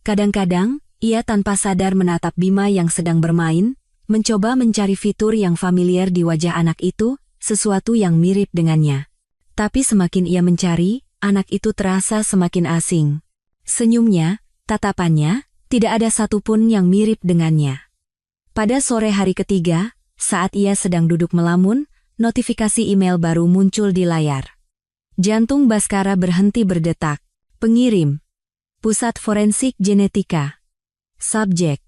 Kadang-kadang, ia tanpa sadar menatap Bima yang sedang bermain, mencoba mencari fitur yang familiar di wajah anak itu, sesuatu yang mirip dengannya. Tapi semakin ia mencari, anak itu terasa semakin asing. Senyumnya, tatapannya, tidak ada satupun yang mirip dengannya. Pada sore hari ketiga, saat ia sedang duduk melamun, notifikasi email baru muncul di layar. Jantung Baskara berhenti berdetak. Pengirim: Pusat Forensik Genetika. Subjek: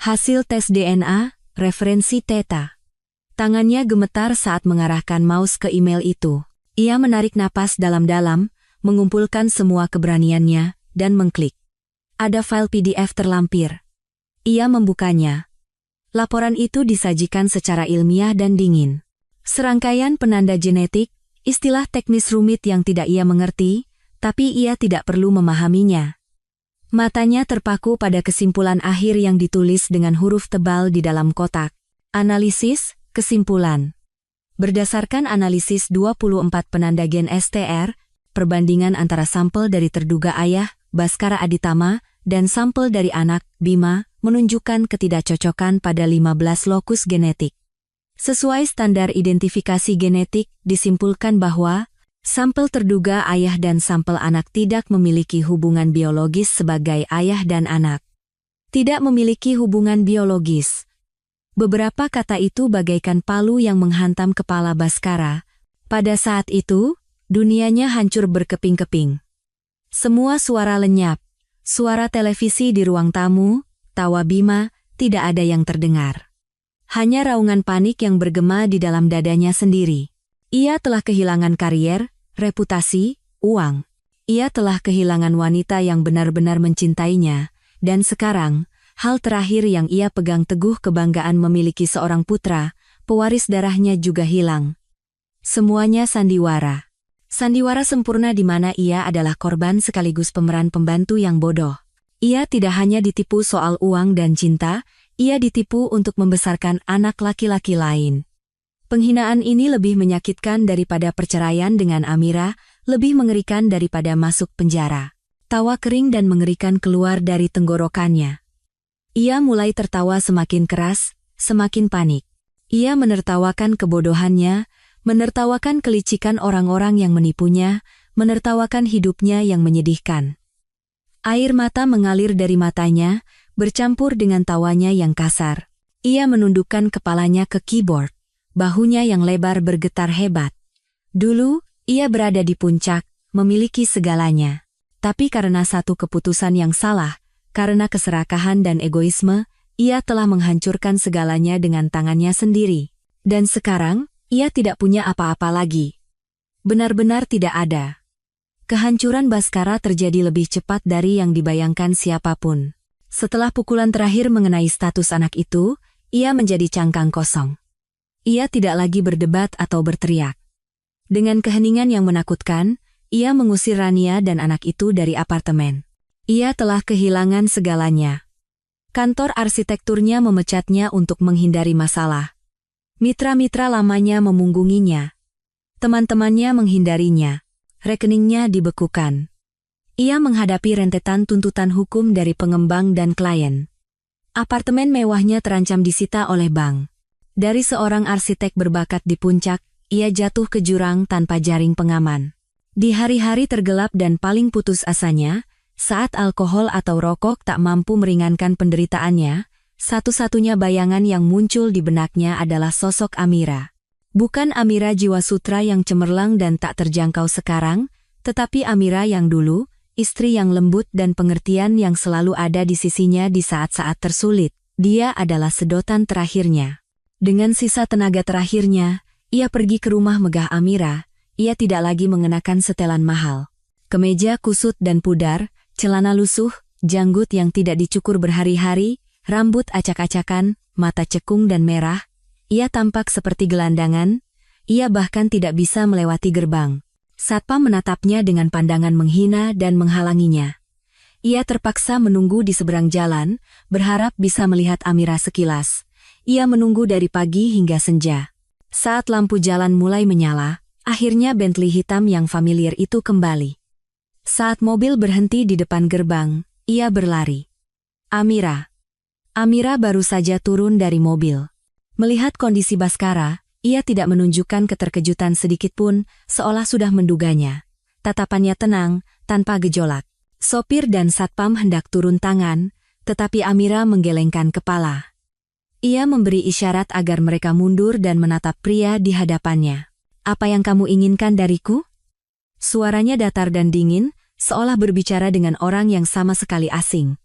hasil tes DNA, referensi Theta. Tangannya gemetar saat mengarahkan mouse ke email itu. Ia menarik napas dalam-dalam, mengumpulkan semua keberaniannya, dan mengklik. Ada file PDF terlampir. Ia membukanya. Laporan itu disajikan secara ilmiah dan dingin. Serangkaian penanda genetik, istilah teknis rumit yang tidak ia mengerti, tapi ia tidak perlu memahaminya. Matanya terpaku pada kesimpulan akhir yang ditulis dengan huruf tebal di dalam kotak. Analisis, kesimpulan. Berdasarkan analisis 24 penanda gen STR, perbandingan antara sampel dari terduga ayah, Baskara Aditama, dan sampel dari anak, Bima, menunjukkan ketidakcocokan pada 15 lokus genetik. Sesuai standar identifikasi genetik, disimpulkan bahwa sampel terduga ayah dan sampel anak tidak memiliki hubungan biologis sebagai ayah dan anak. Tidak memiliki hubungan biologis. Beberapa kata itu bagaikan palu yang menghantam kepala Baskara. Pada saat itu, dunianya hancur berkeping-keping. Semua suara lenyap. Suara televisi di ruang tamu, tawa Bima, tidak ada yang terdengar. Hanya raungan panik yang bergema di dalam dadanya sendiri. Ia telah kehilangan karier, reputasi, uang. Ia telah kehilangan wanita yang benar-benar mencintainya, dan sekarang, hal terakhir yang ia pegang teguh kebanggaan memiliki seorang putra, pewaris darahnya juga hilang. Semuanya sandiwara. Sandiwara sempurna di mana ia adalah korban sekaligus pemeran pembantu yang bodoh. Ia tidak hanya ditipu soal uang dan cinta, ia ditipu untuk membesarkan anak laki-laki lain. Penghinaan ini lebih menyakitkan daripada perceraian dengan Amira, lebih mengerikan daripada masuk penjara. Tawa kering dan mengerikan keluar dari tenggorokannya. Ia mulai tertawa semakin keras, semakin panik. Ia menertawakan kebodohannya, menertawakan kelicikan orang-orang yang menipunya, menertawakan hidupnya yang menyedihkan. Air mata mengalir dari matanya, bercampur dengan tawanya yang kasar. Ia menundukkan kepalanya ke keyboard. Bahunya yang lebar bergetar hebat. Dulu, ia berada di puncak, memiliki segalanya. Tapi karena satu keputusan yang salah, karena keserakahan dan egoisme, ia telah menghancurkan segalanya dengan tangannya sendiri. Dan sekarang, ia tidak punya apa-apa lagi. Benar-benar tidak ada. Kehancuran Baskara terjadi lebih cepat dari yang dibayangkan siapapun. Setelah pukulan terakhir mengenai status anak itu, ia menjadi cangkang kosong. Ia tidak lagi berdebat atau berteriak. Dengan keheningan yang menakutkan, ia mengusir Rania dan anak itu dari apartemen. Ia telah kehilangan segalanya. Kantor arsitekturnya memecatnya untuk menghindari masalah. Mitra-mitra lamanya memunggunginya. Teman-temannya menghindarinya. Rekeningnya dibekukan. Ia menghadapi rentetan tuntutan hukum dari pengembang dan klien. Apartemen mewahnya terancam disita oleh bank. Dari seorang arsitek berbakat di puncak, ia jatuh ke jurang tanpa jaring pengaman. Di hari-hari tergelap dan paling putus asanya, saat alkohol atau rokok tak mampu meringankan penderitaannya, satu-satunya bayangan yang muncul di benaknya adalah sosok Amira. Bukan Amira jiwa sutra yang cemerlang dan tak terjangkau sekarang, tetapi Amira yang dulu, istri yang lembut dan pengertian yang selalu ada di sisinya di saat-saat tersulit. Dia adalah sedotan terakhirnya. Dengan sisa tenaga terakhirnya, ia pergi ke rumah megah Amira. Ia tidak lagi mengenakan setelan mahal. Kemeja kusut dan pudar, celana lusuh, janggut yang tidak dicukur berhari-hari, rambut acak-acakan, mata cekung dan merah. Ia tampak seperti gelandangan, ia bahkan tidak bisa melewati gerbang. Satpam menatapnya dengan pandangan menghina dan menghalanginya. Ia terpaksa menunggu di seberang jalan, berharap bisa melihat Amira sekilas. Ia menunggu dari pagi hingga senja. Saat lampu jalan mulai menyala, akhirnya Bentley hitam yang familiar itu kembali. Saat mobil berhenti di depan gerbang, ia berlari. Amira. Amira baru saja turun dari mobil. Melihat kondisi Baskara, ia tidak menunjukkan keterkejutan sedikitpun, seolah sudah menduganya. Tatapannya tenang, tanpa gejolak. Sopir dan satpam hendak turun tangan, tetapi Amira menggelengkan kepala. Ia memberi isyarat agar mereka mundur dan menatap pria di hadapannya. "Apa yang kamu inginkan dariku?" Suaranya datar dan dingin, seolah berbicara dengan orang yang sama sekali asing.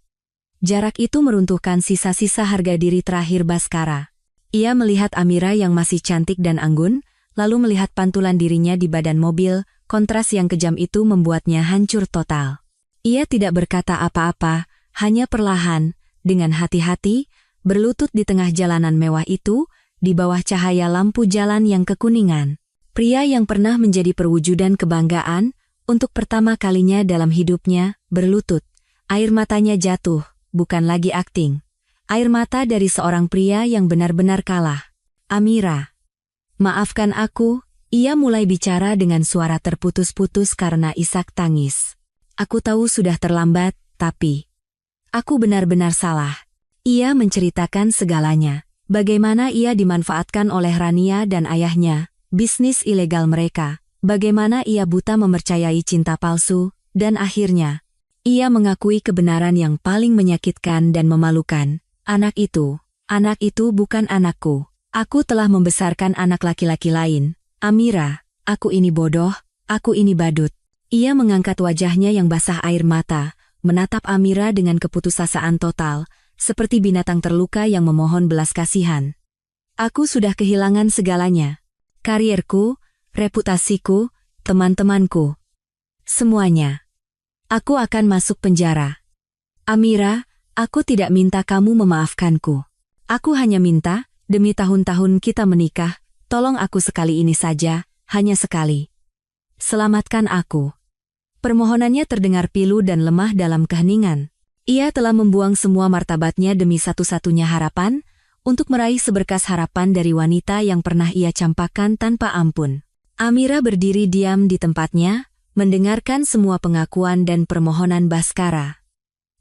Jarak itu meruntuhkan sisa-sisa harga diri terakhir Baskara. Ia melihat Amira yang masih cantik dan anggun, lalu melihat pantulan dirinya di badan mobil, kontras yang kejam itu membuatnya hancur total. Ia tidak berkata apa-apa, hanya perlahan, dengan hati-hati, berlutut di tengah jalanan mewah itu, di bawah cahaya lampu jalan yang kekuningan. Pria yang pernah menjadi perwujudan kebanggaan, untuk pertama kalinya dalam hidupnya, berlutut. Air matanya jatuh, bukan lagi akting. Air mata dari seorang pria yang benar-benar kalah. "Amira. Maafkan aku," ia mulai bicara dengan suara terputus-putus karena isak tangis. "Aku tahu sudah terlambat, tapi aku benar-benar salah." Ia menceritakan segalanya. Bagaimana ia dimanfaatkan oleh Rania dan ayahnya, bisnis ilegal mereka, bagaimana ia buta mempercayai cinta palsu, dan akhirnya, ia mengakui kebenaran yang paling menyakitkan dan memalukan. Anak itu bukan anakku. Aku telah membesarkan anak laki-laki lain. Amira, aku ini bodoh, aku ini badut. Ia mengangkat wajahnya yang basah air mata, menatap Amira dengan keputusasaan total, seperti binatang terluka yang memohon belas kasihan. "Aku sudah kehilangan segalanya. Karierku, reputasiku, teman-temanku. Semuanya. Aku akan masuk penjara. Amira, aku tidak minta kamu memaafkanku. Aku hanya minta, demi tahun-tahun kita menikah, tolong aku sekali ini saja, hanya sekali. Selamatkan aku." Permohonannya terdengar pilu dan lemah dalam keheningan. Ia telah membuang semua martabatnya demi satu-satunya harapan, untuk meraih seberkas harapan dari wanita yang pernah ia campakkan tanpa ampun. Amira berdiri diam di tempatnya, mendengarkan semua pengakuan dan permohonan Baskara.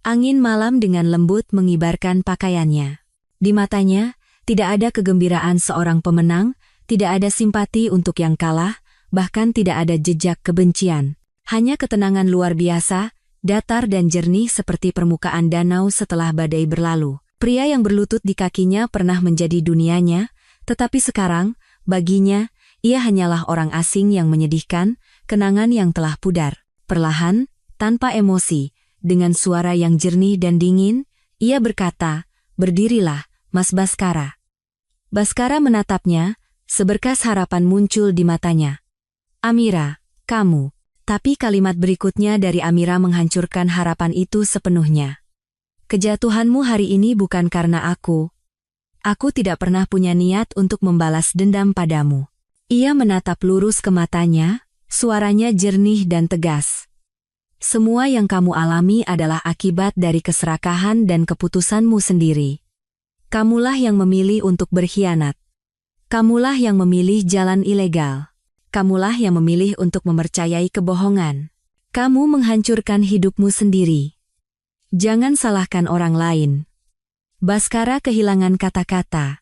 Angin malam dengan lembut mengibarkan pakaiannya. Di matanya, tidak ada kegembiraan seorang pemenang, tidak ada simpati untuk yang kalah, bahkan tidak ada jejak kebencian. Hanya ketenangan luar biasa, datar dan jernih seperti permukaan danau setelah badai berlalu. Pria yang berlutut di kakinya pernah menjadi dunianya, tetapi sekarang, baginya, ia hanyalah orang asing yang menyedihkan, kenangan yang telah pudar. Perlahan, tanpa emosi, dengan suara yang jernih dan dingin, ia berkata, "Berdirilah, Mas Baskara." Baskara menatapnya, seberkas harapan muncul di matanya. "Amira, kamu." Tapi kalimat berikutnya dari Amira menghancurkan harapan itu sepenuhnya. Kejatuhanmu hari ini bukan karena aku. Aku tidak pernah punya niat untuk membalas dendam padamu. Ia menatap lurus ke matanya, suaranya jernih dan tegas. Semua yang kamu alami adalah akibat dari keserakahan dan keputusanmu sendiri. Kamulah yang memilih untuk berkhianat. Kamulah yang memilih jalan ilegal. Kamulah yang memilih untuk mempercayai kebohongan. Kamu menghancurkan hidupmu sendiri. Jangan salahkan orang lain. Baskara kehilangan kata-kata.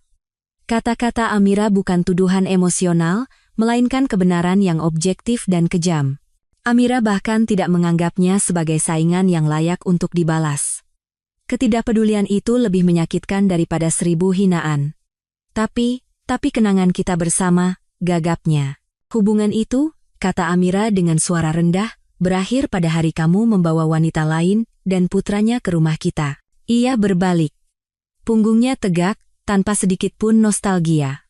Kata-kata Amira bukan tuduhan emosional, melainkan kebenaran yang objektif dan kejam. Amira bahkan tidak menganggapnya sebagai saingan yang layak untuk dibalas. Ketidakpedulian itu lebih menyakitkan daripada 1000 hinaan. Tapi kenangan kita bersama, gagapnya. Hubungan itu, kata Amira dengan suara rendah, berakhir pada hari kamu membawa wanita lain dan putranya ke rumah kita. Ia berbalik. Punggungnya tegak, tanpa sedikit pun nostalgia.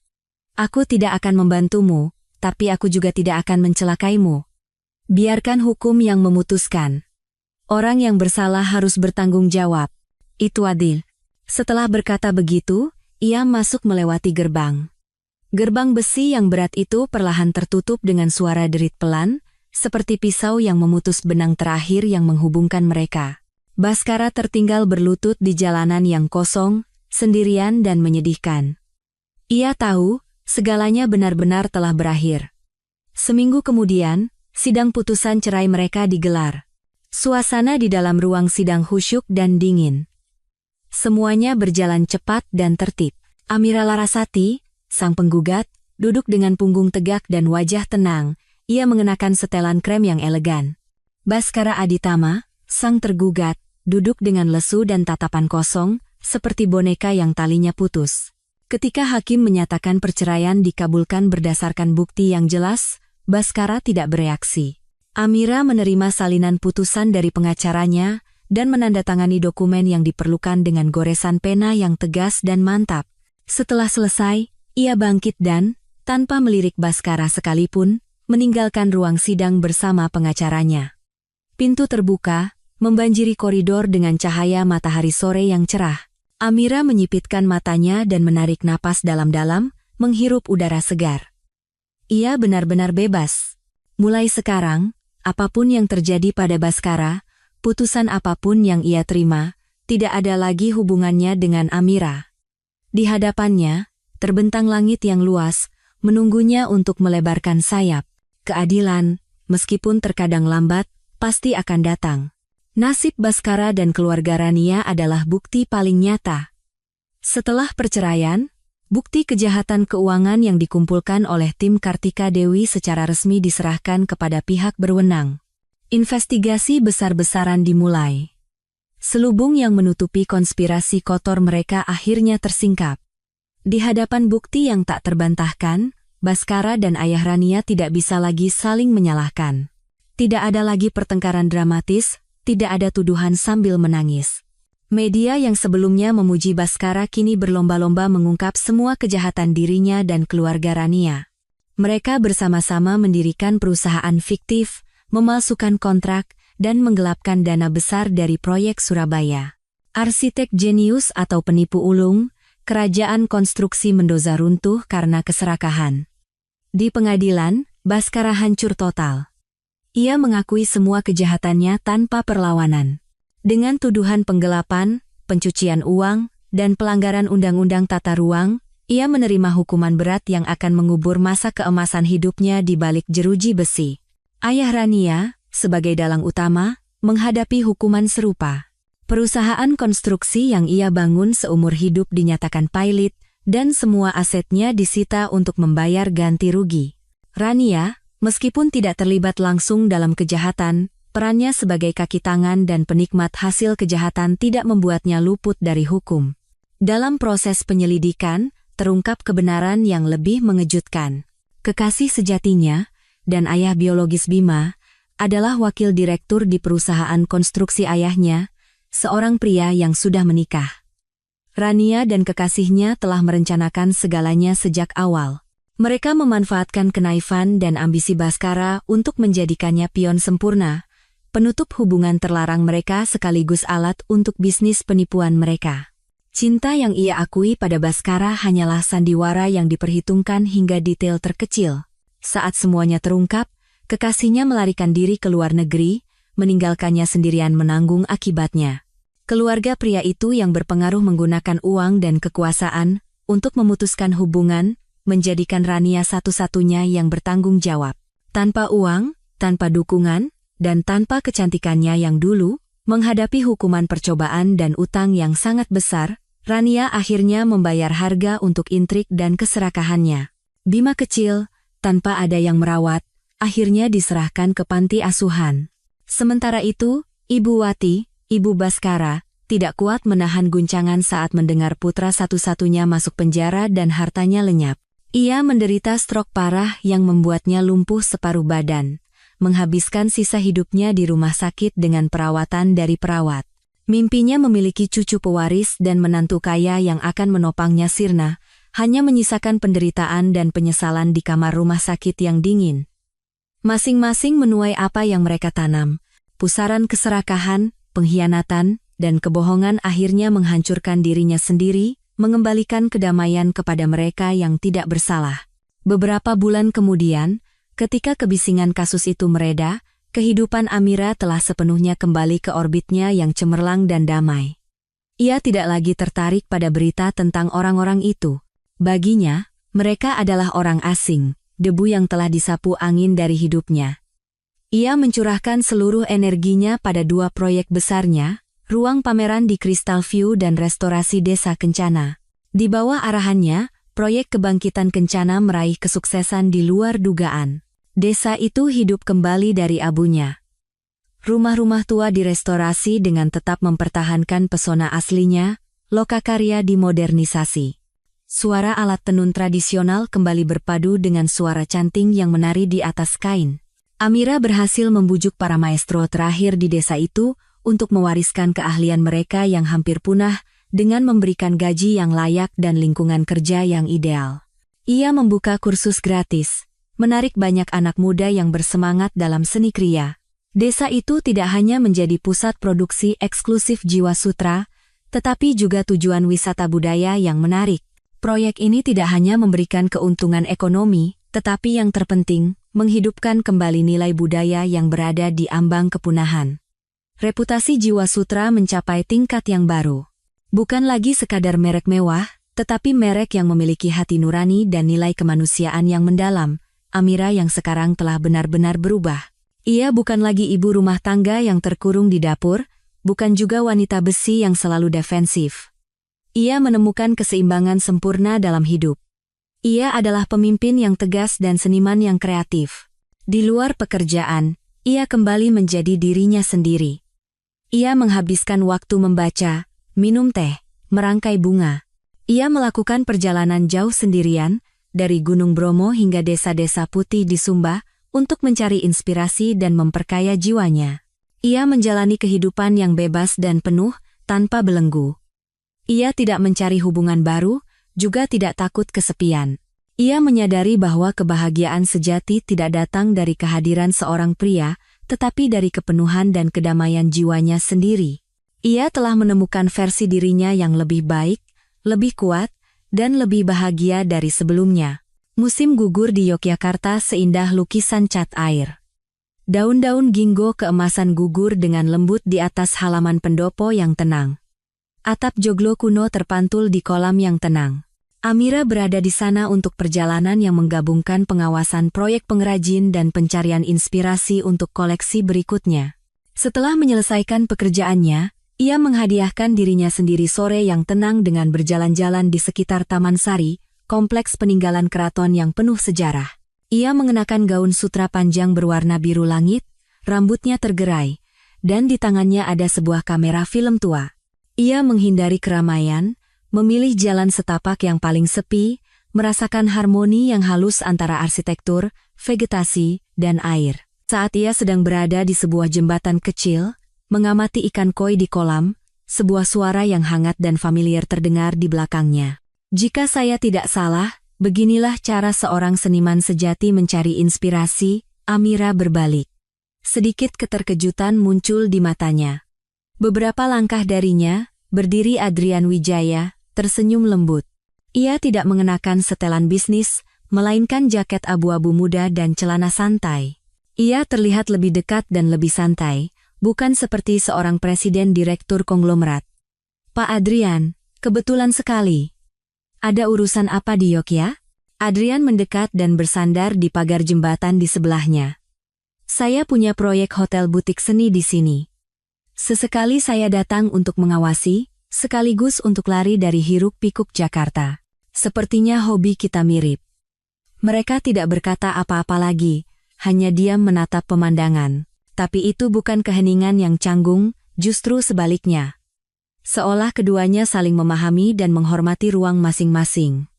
Aku tidak akan membantumu, tapi aku juga tidak akan mencelakaimu. Biarkan hukum yang memutuskan. Orang yang bersalah harus bertanggung jawab. Itu adil. Setelah berkata begitu, ia masuk melewati gerbang. Gerbang besi yang berat itu perlahan tertutup dengan suara derit pelan, seperti pisau yang memutus benang terakhir yang menghubungkan mereka. Baskara tertinggal berlutut di jalanan yang kosong, sendirian dan menyedihkan. Ia tahu, segalanya benar-benar telah berakhir. Seminggu kemudian, sidang putusan cerai mereka digelar. Suasana di dalam ruang sidang khusyuk dan dingin. Semuanya berjalan cepat dan tertib. Amira Larasati, sang penggugat, duduk dengan punggung tegak dan wajah tenang. Ia mengenakan setelan krem yang elegan. Baskara Aditama, sang tergugat, duduk dengan lesu dan tatapan kosong, seperti boneka yang talinya putus. Ketika hakim menyatakan perceraian dikabulkan berdasarkan bukti yang jelas, Baskara tidak bereaksi. Amira menerima salinan putusan dari pengacaranya dan menandatangani dokumen yang diperlukan dengan goresan pena yang tegas dan mantap. Setelah selesai, ia bangkit dan, tanpa melirik Baskara sekalipun, meninggalkan ruang sidang bersama pengacaranya. Pintu terbuka, membanjiri koridor dengan cahaya matahari sore yang cerah. Amira menyipitkan matanya dan menarik napas dalam-dalam, menghirup udara segar. Ia benar-benar bebas. Mulai sekarang, apapun yang terjadi pada Baskara, putusan apapun yang ia terima, tidak ada lagi hubungannya dengan Amira. Di hadapannya, terbentang langit yang luas, menunggunya untuk melebarkan sayap. Keadilan, meskipun terkadang lambat, pasti akan datang. Nasib Baskara dan keluarga Rania adalah bukti paling nyata. Setelah perceraian, bukti kejahatan keuangan yang dikumpulkan oleh tim Kartika Dewi secara resmi diserahkan kepada pihak berwenang. Investigasi besar-besaran dimulai. Selubung yang menutupi konspirasi kotor mereka akhirnya tersingkap. Di hadapan bukti yang tak terbantahkan, Baskara dan ayah Rania tidak bisa lagi saling menyalahkan. Tidak ada lagi pertengkaran dramatis, tidak ada tuduhan sambil menangis. Media yang sebelumnya memuji Baskara kini berlomba-lomba mengungkap semua kejahatan dirinya dan keluarga Rania. Mereka bersama-sama mendirikan perusahaan fiktif, memalsukan kontrak, dan menggelapkan dana besar dari proyek Surabaya. Arsitek jenius atau penipu ulung, kerajaan konstruksi Mendoza runtuh karena keserakahan. Di pengadilan, Baskara hancur total. Ia mengakui semua kejahatannya tanpa perlawanan. Dengan tuduhan penggelapan, pencucian uang, dan pelanggaran undang-undang tata ruang, ia menerima hukuman berat yang akan mengubur masa keemasan hidupnya di balik jeruji besi. Ayah Rania, sebagai dalang utama, menghadapi hukuman serupa. Perusahaan konstruksi yang ia bangun seumur hidup dinyatakan pailit, dan semua asetnya disita untuk membayar ganti rugi. Rania, meskipun tidak terlibat langsung dalam kejahatan, perannya sebagai kaki tangan dan penikmat hasil kejahatan tidak membuatnya luput dari hukum. Dalam proses penyelidikan, terungkap kebenaran yang lebih mengejutkan. Kekasih sejatinya, dan ayah biologis Bima, adalah wakil direktur di perusahaan konstruksi ayahnya, seorang pria yang sudah menikah. Rania dan kekasihnya telah merencanakan segalanya sejak awal. Mereka memanfaatkan kenaifan dan ambisi Bhaskara untuk menjadikannya pion sempurna, penutup hubungan terlarang mereka sekaligus alat untuk bisnis penipuan mereka. Cinta yang ia akui pada Bhaskara hanyalah sandiwara yang diperhitungkan hingga detail terkecil. Saat semuanya terungkap, kekasihnya melarikan diri ke luar negeri, meninggalkannya sendirian menanggung akibatnya. Keluarga pria itu yang berpengaruh menggunakan uang dan kekuasaan untuk memutuskan hubungan, menjadikan Rania satu-satunya yang bertanggung jawab. Tanpa uang, tanpa dukungan, dan tanpa kecantikannya yang dulu, menghadapi hukuman percobaan dan utang yang sangat besar, Rania akhirnya membayar harga untuk intrik dan keserakahannya. Bima kecil, tanpa ada yang merawat, akhirnya diserahkan ke panti asuhan. Sementara itu, Ibu Wati, Ibu Bhaskara, tidak kuat menahan guncangan saat mendengar putra satu-satunya masuk penjara dan hartanya lenyap. Ia menderita stroke parah yang membuatnya lumpuh separuh badan, menghabiskan sisa hidupnya di rumah sakit dengan perawatan dari perawat. Mimpinya memiliki cucu pewaris dan menantu kaya yang akan menopangnya sirna, hanya menyisakan penderitaan dan penyesalan di kamar rumah sakit yang dingin. Masing-masing menuai apa yang mereka tanam. Pusaran keserakahan, pengkhianatan, dan kebohongan akhirnya menghancurkan dirinya sendiri, mengembalikan kedamaian kepada mereka yang tidak bersalah. Beberapa bulan kemudian, ketika kebisingan kasus itu mereda, kehidupan Amira telah sepenuhnya kembali ke orbitnya yang cemerlang dan damai. Ia tidak lagi tertarik pada berita tentang orang-orang itu. Baginya, mereka adalah orang asing, debu yang telah disapu angin dari hidupnya. Ia mencurahkan seluruh energinya pada dua proyek besarnya, ruang pameran di Crystal View dan restorasi desa Kencana. Di bawah arahannya, proyek kebangkitan Kencana meraih kesuksesan di luar dugaan. Desa itu hidup kembali dari abunya. Rumah-rumah tua direstorasi dengan tetap mempertahankan pesona aslinya, lokakarya dimodernisasi. Suara alat tenun tradisional kembali berpadu dengan suara canting yang menari di atas kain. Amira berhasil membujuk para maestro terakhir di desa itu untuk mewariskan keahlian mereka yang hampir punah dengan memberikan gaji yang layak dan lingkungan kerja yang ideal. Ia membuka kursus gratis, menarik banyak anak muda yang bersemangat dalam seni kriya. Desa itu tidak hanya menjadi pusat produksi eksklusif Jiwa Sutra, tetapi juga tujuan wisata budaya yang menarik. Proyek ini tidak hanya memberikan keuntungan ekonomi, tetapi yang terpenting, menghidupkan kembali nilai budaya yang berada di ambang kepunahan. Reputasi Jiwa Sutra mencapai tingkat yang baru. Bukan lagi sekadar merek mewah, tetapi merek yang memiliki hati nurani dan nilai kemanusiaan yang mendalam. Amira yang sekarang telah benar-benar berubah. Ia bukan lagi ibu rumah tangga yang terkurung di dapur, bukan juga wanita besi yang selalu defensif. Ia menemukan keseimbangan sempurna dalam hidup. Ia adalah pemimpin yang tegas dan seniman yang kreatif. Di luar pekerjaan, ia kembali menjadi dirinya sendiri. Ia menghabiskan waktu membaca, minum teh, merangkai bunga. Ia melakukan perjalanan jauh sendirian, dari Gunung Bromo hingga desa-desa putih di Sumba, untuk mencari inspirasi dan memperkaya jiwanya. Ia menjalani kehidupan yang bebas dan penuh, tanpa belenggu. Ia tidak mencari hubungan baru, juga tidak takut kesepian. Ia menyadari bahwa kebahagiaan sejati tidak datang dari kehadiran seorang pria, tetapi dari kepenuhan dan kedamaian jiwanya sendiri. Ia telah menemukan versi dirinya yang lebih baik, lebih kuat, dan lebih bahagia dari sebelumnya. Musim gugur di Yogyakarta seindah lukisan cat air. Daun-daun ginkgo keemasan gugur dengan lembut di atas halaman pendopo yang tenang. Atap joglo kuno terpantul di kolam yang tenang. Amira berada di sana untuk perjalanan yang menggabungkan pengawasan proyek pengrajin dan pencarian inspirasi untuk koleksi berikutnya. Setelah menyelesaikan pekerjaannya, ia menghadiahkan dirinya sendiri sore yang tenang dengan berjalan-jalan di sekitar Taman Sari, kompleks peninggalan keraton yang penuh sejarah. Ia mengenakan gaun sutra panjang berwarna biru langit, rambutnya tergerai, dan di tangannya ada sebuah kamera film tua. Ia menghindari keramaian, memilih jalan setapak yang paling sepi, merasakan harmoni yang halus antara arsitektur, vegetasi, dan air. Saat ia sedang berada di sebuah jembatan kecil, mengamati ikan koi di kolam, sebuah suara yang hangat dan familiar terdengar di belakangnya. Jika saya tidak salah, Beginilah cara seorang seniman sejati mencari inspirasi, Amira berbalik. Sedikit keterkejutan muncul di matanya. Beberapa langkah darinya, berdiri Adrian Wijaya, tersenyum lembut. Ia tidak mengenakan setelan bisnis, melainkan jaket abu-abu muda dan celana santai. Ia terlihat lebih dekat dan lebih santai, bukan seperti seorang presiden direktur konglomerat. Pak Adrian, kebetulan sekali. Ada urusan apa di Yogyakarta? Adrian mendekat dan bersandar di pagar jembatan di sebelahnya. Saya punya proyek hotel butik seni di sini. Sesekali saya datang untuk mengawasi, sekaligus untuk lari dari hiruk-pikuk Jakarta. Sepertinya hobi kita mirip. Mereka tidak berkata apa-apa lagi, hanya diam menatap pemandangan. Tapi itu bukan keheningan yang canggung, justru sebaliknya. Seolah keduanya saling memahami dan menghormati ruang masing-masing.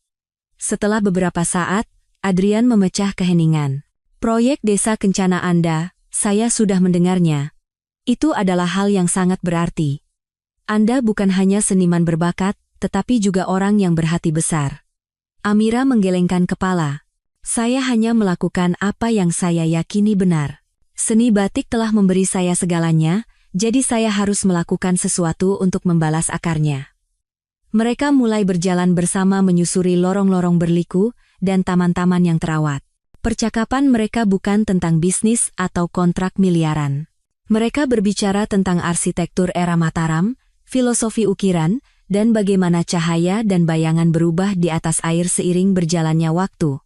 Setelah beberapa saat, Adrian memecah keheningan. Proyek desa kencana Anda, saya sudah mendengarnya. Itu adalah hal yang sangat berarti. Anda bukan hanya seniman berbakat, tetapi juga orang yang berhati besar. Amira menggelengkan kepala. Saya hanya melakukan apa yang saya yakini benar. Seni batik telah memberi saya segalanya, jadi saya harus melakukan sesuatu untuk membalas akarnya. Mereka mulai berjalan bersama menyusuri lorong-lorong berliku dan taman-taman yang terawat. Percakapan mereka bukan tentang bisnis atau kontrak miliaran. Mereka berbicara tentang arsitektur era Mataram, filosofi ukiran, dan bagaimana cahaya dan bayangan berubah di atas air seiring berjalannya waktu.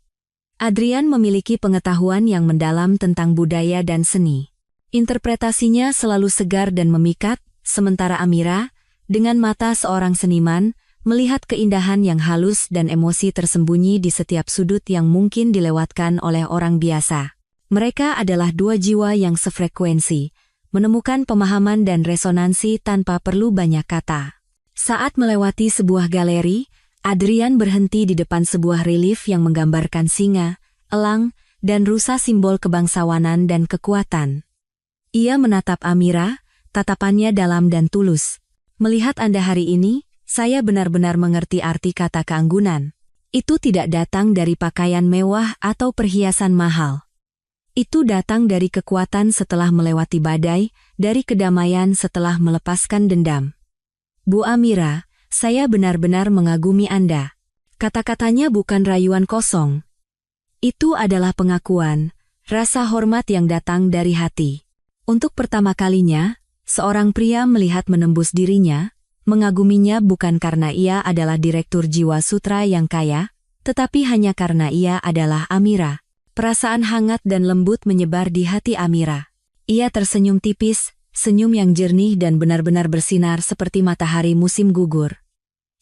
Adrian memiliki pengetahuan yang mendalam tentang budaya dan seni. Interpretasinya selalu segar dan memikat, sementara Amira, dengan mata seorang seniman, melihat keindahan yang halus dan emosi tersembunyi di setiap sudut yang mungkin dilewatkan oleh orang biasa. Mereka adalah dua jiwa yang sefrekuensi, menemukan pemahaman dan resonansi tanpa perlu banyak kata. Saat melewati sebuah galeri, Adrian berhenti di depan sebuah relief yang menggambarkan singa, elang, dan rusa, simbol kebangsawanan dan kekuatan. Ia menatap Amira, tatapannya dalam dan tulus. Melihat Anda hari ini, saya benar-benar mengerti arti kata keanggunan. Itu tidak datang dari pakaian mewah atau perhiasan mahal. Itu datang dari kekuatan setelah melewati badai, dari kedamaian setelah melepaskan dendam. Bu Amira, saya benar-benar mengagumi Anda. Kata-katanya bukan rayuan kosong. Itu adalah pengakuan, rasa hormat yang datang dari hati. Untuk pertama kalinya, seorang pria melihat menembus dirinya, mengaguminya bukan karena ia adalah direktur jiwa sutra yang kaya, tetapi hanya karena ia adalah Amira. Perasaan hangat dan lembut menyebar di hati Amira. Ia tersenyum tipis, senyum yang jernih dan benar-benar bersinar seperti matahari musim gugur.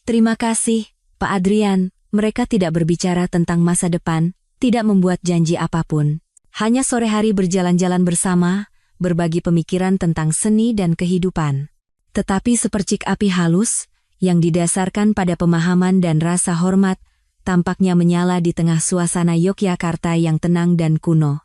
Terima kasih, Pak Adrian. Mereka tidak berbicara tentang masa depan, tidak membuat janji apapun. Hanya sore hari berjalan-jalan bersama, berbagi pemikiran tentang seni dan kehidupan. Tetapi sepercik api halus, yang didasarkan pada pemahaman dan rasa hormat, tampaknya menyala di tengah suasana Yogyakarta yang tenang dan kuno.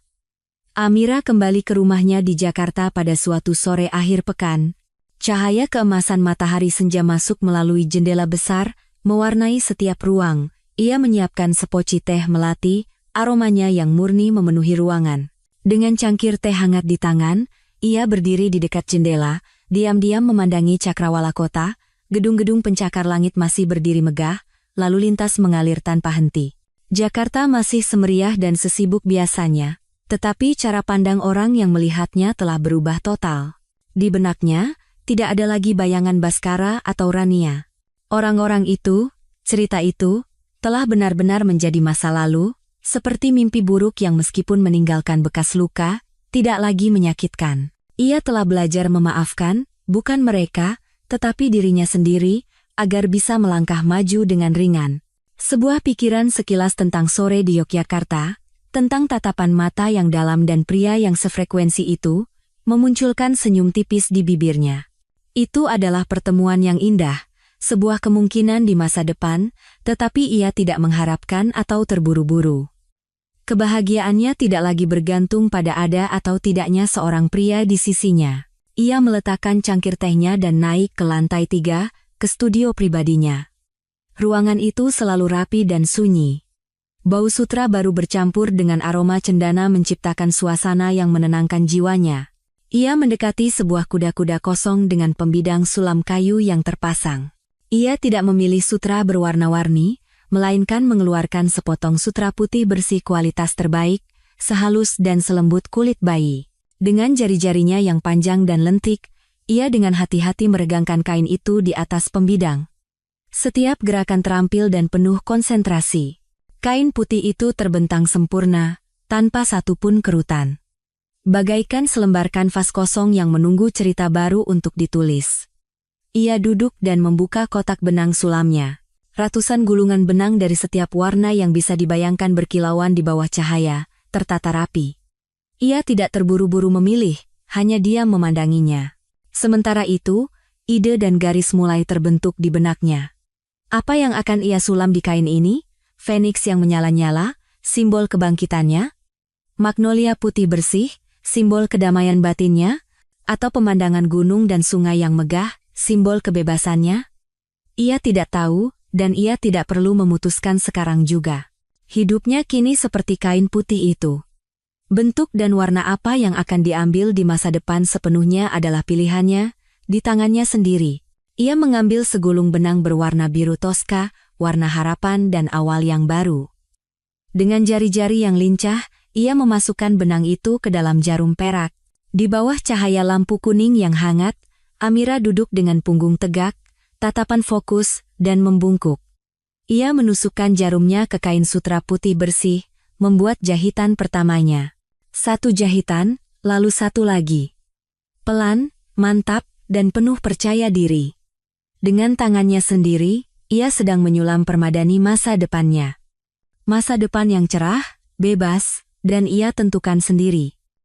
Amira kembali ke rumahnya di Jakarta pada suatu sore akhir pekan. Cahaya keemasan matahari senja masuk melalui jendela besar, mewarnai setiap ruang. Ia menyiapkan sepoci teh melati, aromanya yang murni memenuhi ruangan. Dengan cangkir teh hangat di tangan, ia berdiri di dekat jendela, diam-diam memandangi cakrawala kota, gedung-gedung pencakar langit masih berdiri megah, lalu lintas mengalir tanpa henti. Jakarta masih semeriah dan sesibuk biasanya, tetapi cara pandang orang yang melihatnya telah berubah total. Di benaknya, tidak ada lagi bayangan Baskara atau Rania. Orang-orang itu, cerita itu, telah benar-benar menjadi masa lalu, seperti mimpi buruk yang meskipun meninggalkan bekas luka, tidak lagi menyakitkan. Ia telah belajar memaafkan, bukan mereka, tetapi dirinya sendiri, agar bisa melangkah maju dengan ringan. Sebuah pikiran sekilas tentang sore di Yogyakarta, tentang tatapan mata yang dalam dan pria yang sefrekuensi itu, memunculkan senyum tipis di bibirnya. Itu adalah pertemuan yang indah, sebuah kemungkinan di masa depan, tetapi ia tidak mengharapkan atau terburu-buru. Kebahagiaannya tidak lagi bergantung pada ada atau tidaknya seorang pria di sisinya. Ia meletakkan cangkir tehnya dan naik ke lantai 3, ke studio pribadinya. Ruangan itu selalu rapi dan sunyi. Bau sutra baru bercampur dengan aroma cendana menciptakan suasana yang menenangkan jiwanya. Ia mendekati sebuah kuda-kuda kosong dengan pembidang sulam kayu yang terpasang. Ia tidak memilih sutra berwarna-warni, melainkan mengeluarkan sepotong sutra putih bersih kualitas terbaik, sehalus dan selembut kulit bayi. Dengan jari-jarinya yang panjang dan lentik, ia dengan hati-hati meregangkan kain itu di atas pembidang. Setiap gerakan terampil dan penuh konsentrasi. Kain putih itu terbentang sempurna, tanpa satupun kerutan. Bagaikan selembar kanvas kosong yang menunggu cerita baru untuk ditulis. Ia duduk dan membuka kotak benang sulamnya. Ratusan gulungan benang dari setiap warna yang bisa dibayangkan berkilauan di bawah cahaya, tertata rapi. Ia tidak terburu-buru memilih, hanya diam memandanginya. Sementara itu, ide dan garis mulai terbentuk di benaknya. Apa yang akan ia sulam di kain ini? Feniks yang menyala-nyala, simbol kebangkitannya? Magnolia putih bersih, simbol kedamaian batinnya? Atau pemandangan gunung dan sungai yang megah, simbol kebebasannya? Ia tidak tahu, dan ia tidak perlu memutuskan sekarang juga. Hidupnya kini seperti kain putih itu. Bentuk dan warna apa yang akan diambil di masa depan sepenuhnya adalah pilihannya, di tangannya sendiri. Ia mengambil segulung benang berwarna biru toska, warna harapan dan awal yang baru. Dengan jari-jari yang lincah, ia memasukkan benang itu ke dalam jarum perak. Di bawah cahaya lampu kuning yang hangat, Amira duduk dengan punggung tegak, tatapan fokus, dan membungkuk. Ia menusukkan jarumnya ke kain sutra putih bersih, membuat jahitan pertamanya. Satu jahitan, lalu satu lagi. Pelan, mantap, dan penuh percaya diri. Dengan tangannya sendiri, ia sedang menyulam permadani masa depannya. Masa depan yang cerah, bebas, dan ia tentukan sendiri.